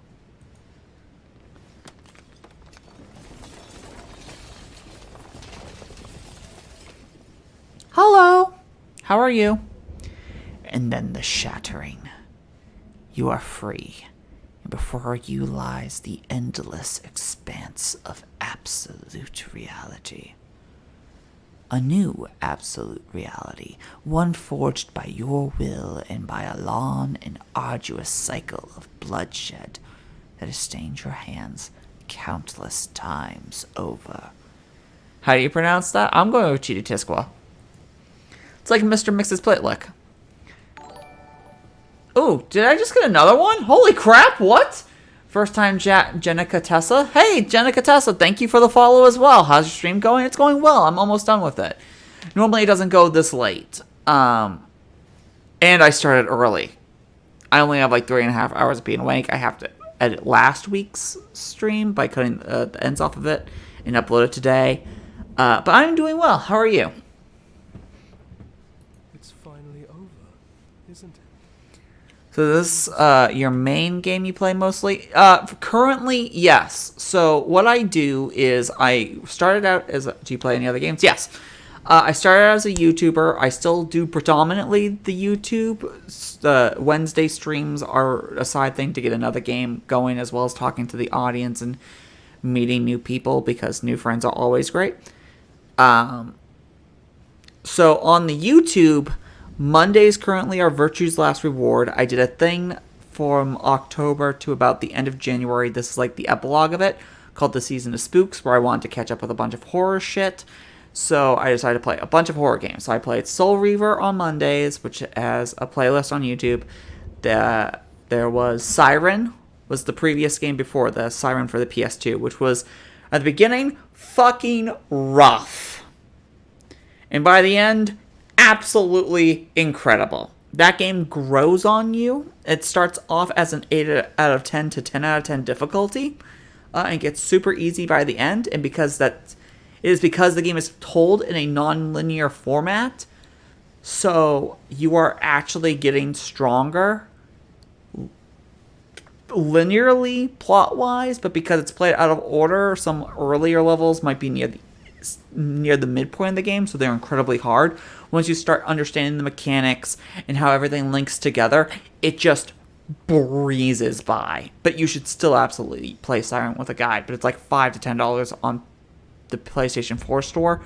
Hello! How are you? And then the shattering. You are free, and before you lies the endless expanse of absolute reality. A new absolute reality, one forged by your will and by a long and arduous cycle of bloodshed that has stained your hands countless times over. How do you pronounce that? I'm going with Cheetah Tisqua. It's like Mr. Mix's plate lick. Oh, did I just get another one? Holy crap, what? First time Jenica Tessa. Hey, Jenica Tessa, thank you for the follow as well. How's your stream going? It's going well. I'm almost done with it. Normally it doesn't go this late. And I started early. I only have like 3.5 hours of being awake. I have to edit last week's stream by cutting the ends off of it and upload it today. But I'm doing well. How are you? It's finally over, isn't it? So this your main game you play mostly? Currently, yes. So what I do is I started out as do you play any other games? Yes. I started out as a YouTuber. I still do predominantly the YouTube. The Wednesday streams are a side thing to get another game going, as well as talking to the audience and meeting new people because new friends are always great. So on the YouTube, Mondays currently are Virtue's Last Reward. I did a thing from October to about the end of January. This is like the epilogue of it, called The Season of Spooks, where I wanted to catch up with a bunch of horror shit. So I decided to play a bunch of horror games. So I played Soul Reaver on Mondays, which has a playlist on YouTube. There was Siren, was the previous game before the Siren for the PS2, which was, at the beginning, fucking rough. And by the end, absolutely incredible. That game grows on you. It starts off as an 8 out of 10 to 10 out of 10 difficulty, and gets super easy by the end. And because the game is told in a non-linear format, so you are actually getting stronger linearly plot-wise, but because it's played out of order, some earlier levels might be near the midpoint of the game, so they're incredibly hard. Once you start understanding the mechanics and how everything links together, it just breezes by. But you should still absolutely play Siren with a guide, but it's like $5 to $10 on the PlayStation 4 store.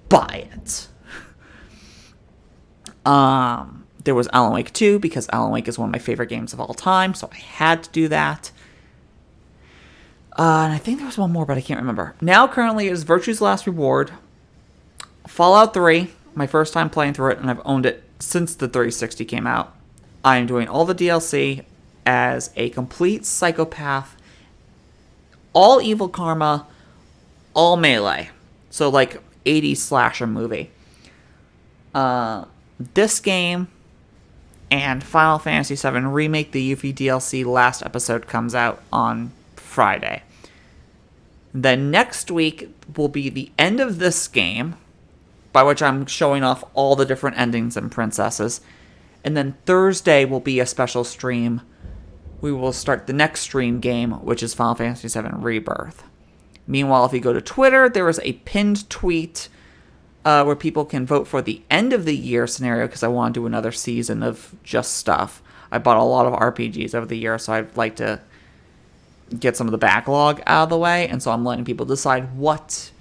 Buy it. There was Alan Wake 2, because Alan Wake is one of my favorite games of all time, so I had to do that. And I think there was one more, but I can't remember. Now, currently, is Virtue's Last Reward, Fallout 3, my first time playing through it, and I've owned it since the 360 came out. I am doing all the DLC as a complete psychopath, all evil karma, all melee. So, like, 80s slasher movie. This game and Final Fantasy VII Remake, the Yuffie DLC last episode comes out on Friday. Then next week will be the end of this game, by which I'm showing off all the different endings and princesses. And then Thursday will be a special stream. We will start the next stream game, which is Final Fantasy VII Rebirth. Meanwhile, if you go to Twitter, there is a pinned tweet where people can vote for the end of the year scenario, because I want to do another season of just stuff. I bought a lot of RPGs over the year, so I'd like to get some of the backlog out of the way, and so I'm letting people decide what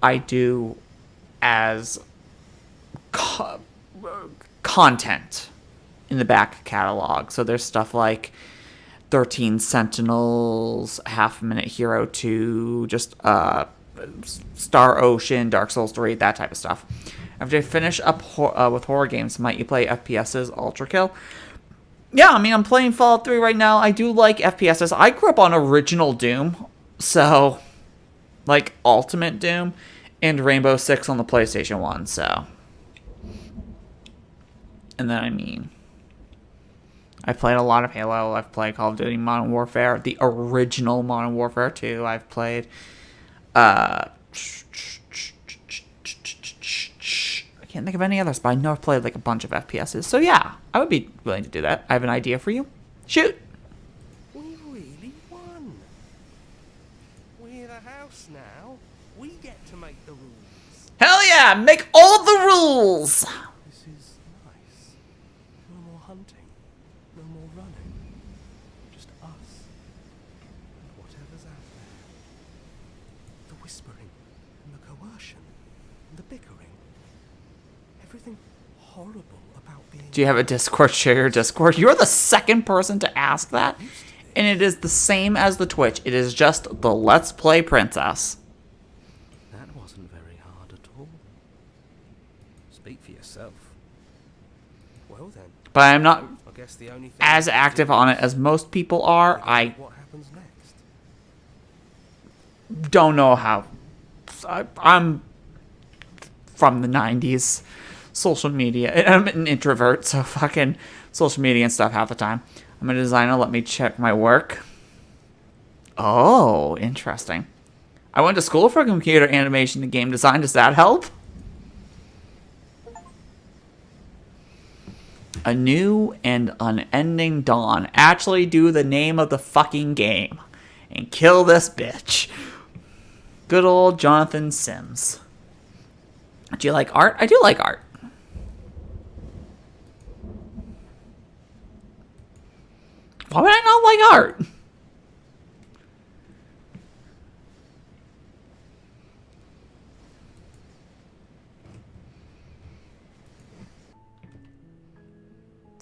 I do as content in the back catalog. So there's stuff like 13 Sentinels, Half a Minute Hero 2, just Star Ocean, Dark Souls 3, that type of stuff. After you finish up with horror games, might you play FPS's Ultra Kill? Yeah, I mean, I'm playing Fallout 3 right now. I do like FPS's. I grew up on original Doom, so, like, Ultimate Doom, and Rainbow Six on the PlayStation 1, so. And then, I mean, I played a lot of Halo. I've played Call of Duty Modern Warfare, the original Modern Warfare 2. I've played, I can't think of any others, but I know I've played like a bunch of FPSs. So yeah, I would be willing to do that. I have an idea for you. Shoot! We really won. We're the house now. We get to make the rules. Hell yeah! Make all the rules! This is nice. No more hunting. No more running. Just us. And whatever's out there. The whispering. And the coercion. And the bickering. Everything horrible about being... Do you have a Discord? Share your Discord. You're the second person to ask that. And it is the same as the Twitch. It is just the Let's Play Princess. That wasn't very hard at all. Speak for yourself. Well then, But I'm not I guess the only thing as active on it as most people are. I what happens next? don't know how. I'm from the 90s. Social media. I'm an introvert, so fucking social media and stuff half the time. I'm a designer. Let me check my work. Oh, interesting. I went to school for computer animation and game design. Does that help? A new and unending dawn. Actually do the name of the fucking game. And kill this bitch. Good old Jonathan Sims. Do you like art? I do like art. Why would I not like art?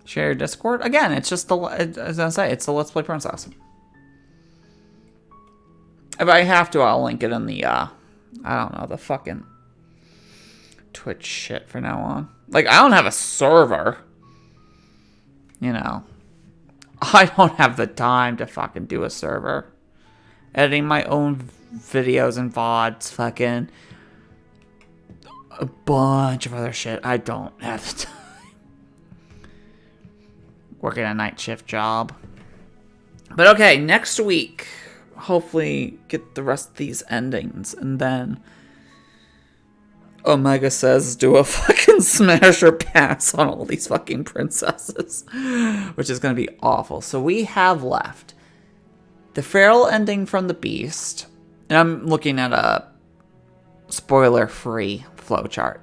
Share your Discord? Again, it's just the, as I say, it's the Let's Play Princess. If I have to, I'll link it in the, I don't know, the fucking Twitch shit from now on. Like, I don't have a server. You know. I don't have the time to fucking do a server. Editing my own videos and VODs, fucking a bunch of other shit. I don't have the time. Working a night shift job. But okay, next week, hopefully get the rest of these endings, and then Omega says do a fucking smash or pass on all these fucking princesses, which is going to be awful. So we have left the feral ending from the Beast, and I'm looking at a spoiler-free flowchart.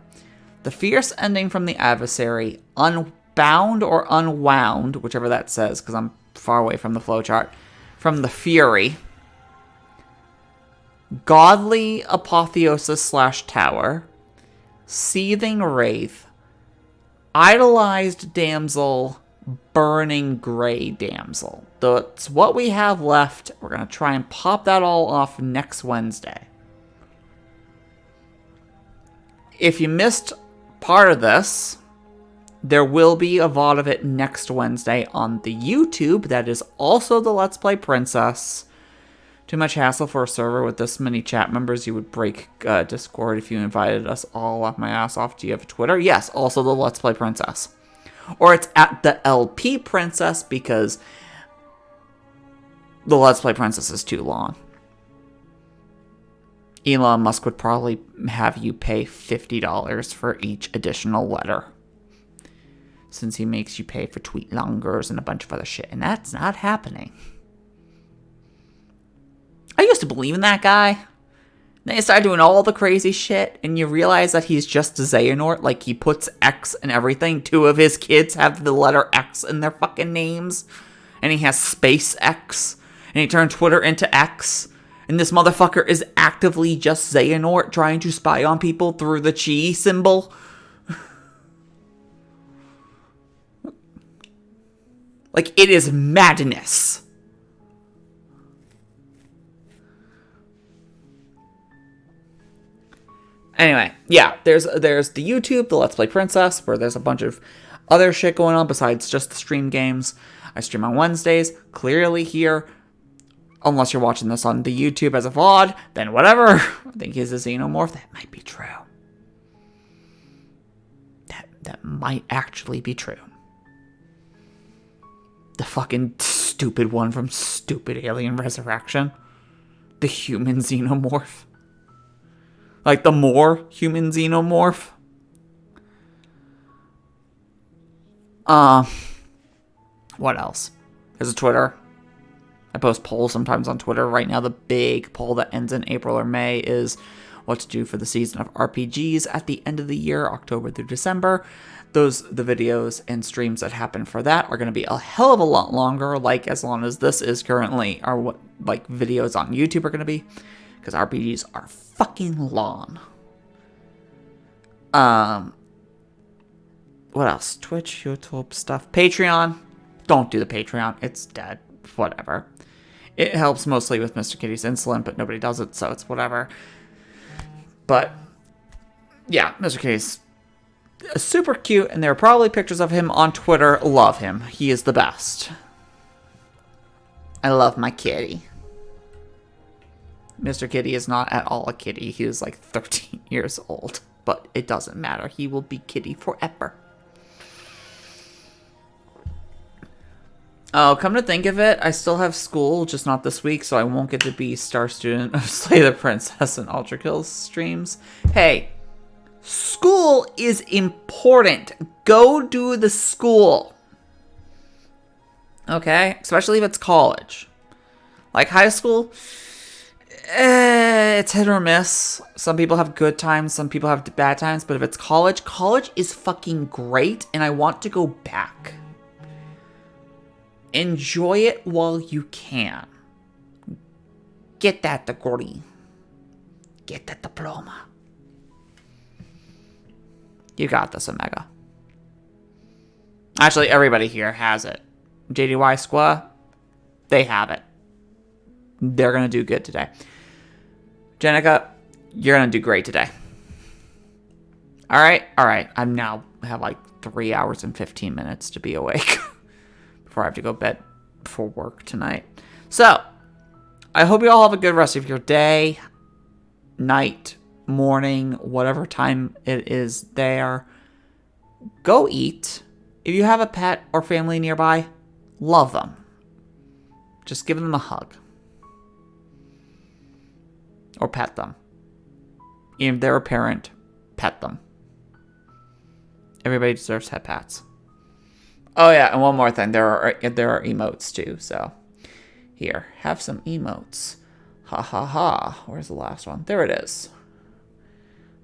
The fierce ending from the Adversary, Unbound or Unwound, whichever that says, because I'm far away from the flowchart, from the Fury, Godly Apotheosis / Tower, Seething Wraith, Idolized Damsel, Burning Gray Damsel. That's what we have left. We're going to try and pop that all off next Wednesday. If you missed part of this, there will be a VOD of it next Wednesday on the YouTube. That is also the Let's Play Princess. Too much hassle for a server with this many chat members. You would break Discord if you invited us all off my ass off. Do you have a Twitter? Yes, also the Let's Play Princess. Or it's at the LP Princess because the Let's Play Princess is too long. Elon Musk would probably have you pay $50 for each additional letter, since he makes you pay for tweet longers and a bunch of other shit, and that's not happening. I used to believe in that guy. Then you start doing all the crazy shit, and you realize that he's just Xehanort. Like, he puts X in everything. 2 of his kids have the letter X in their fucking names. And he has Space X. And he turned Twitter into X. And this motherfucker is actively just Xehanort trying to spy on people through the chi symbol. Like, it is madness. Anyway, yeah, there's the YouTube, the Let's Play Princess, where there's a bunch of other shit going on besides just the stream games. I stream on Wednesdays, clearly here. Unless you're watching this on the YouTube as a VOD, then whatever. I think he's a xenomorph. That might be true. That might actually be true. The fucking stupid one from Stupid Alien Resurrection. The human xenomorph. Like the more human xenomorph. What else? There's a Twitter. I post polls sometimes on Twitter. Right now, the big poll that ends in April or May is what to do for the season of RPGs at the end of the year, October through December. The videos and streams that happen for that are going to be a hell of a lot longer, like as long as this is currently, or what like videos on YouTube are going to be, because RPGs are fucking long. What else? Twitch, YouTube stuff, Patreon. Don't do the Patreon. It's dead. Whatever. It helps mostly with Mr. Kitty's insulin, but nobody does it, so it's whatever. But yeah, Mr. Kitty's super cute, and there are probably pictures of him on Twitter. Love him. He is the best. I love my kitty. Mr. Kitty is not at all a kitty. He is like 13 years old, but it doesn't matter. He will be kitty forever. Oh, come to think of it, I still have school, just not this week, so I won't get to be star student of Slay the Princess and Ultra Kills streams. Hey, school is important. Go do the school. Okay? Especially if it's college. Like high school, it's hit or miss. Some people have good times, some people have bad times, but if it's college, college is fucking great, and I want to go back. Enjoy it while you can. Get that degree. Get that diploma. You got this, Omega. Actually, everybody here has it. JDY Squaw, they have it. They're going to do good today. Jenica, you're going to do great today. All right. I now have like 3 hours and 15 minutes to be awake. Before I have to go to bed for work tonight. So, I hope you all have a good rest of your day, night, morning, whatever time it is there. Go eat. If you have a pet or family nearby, love them. Just give them a hug. Or pet them. Even if they're a parent, pet them. Everybody deserves head pats. Oh yeah, and one more thing. There are emotes too, so here, have some emotes. Ha ha ha. Where's the last one? There it is.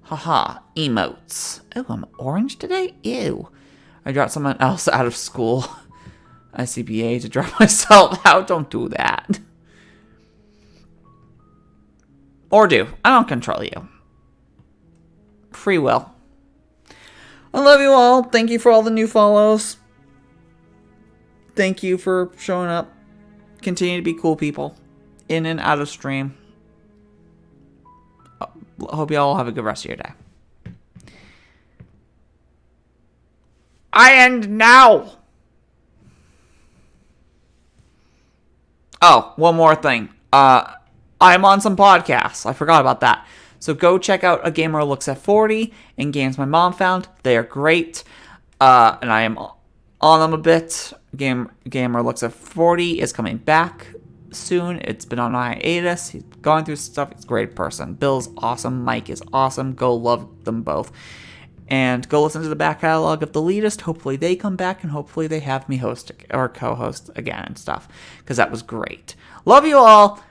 Ha ha. Emotes. Oh, I'm orange today? Ew. I dropped someone else out of school. ICBA to drop myself out. Don't do that. Or do. I don't control you. Free will. I love you all. Thank you for all the new follows. Thank you for showing up. Continue to be cool people. In and out of stream. Hope you all have a good rest of your day. I end now! Oh, one more thing. I'm on some podcasts. I forgot about that. So go check out A Gamer Looks at 40 and Games My Mom Found. They are great. And I am on them a bit. Gamer Looks at 40 is coming back soon. It's been on hiatus. He's going through stuff. He's a great person. Bill's awesome. Mike is awesome. Go love them both. And go listen to the back catalog of The Elitist. Hopefully they come back and hopefully they have me host or co-host again and stuff. Because that was great. Love you all.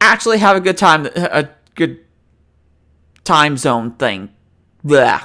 Actually have a good time. A good time zone thing. Blah.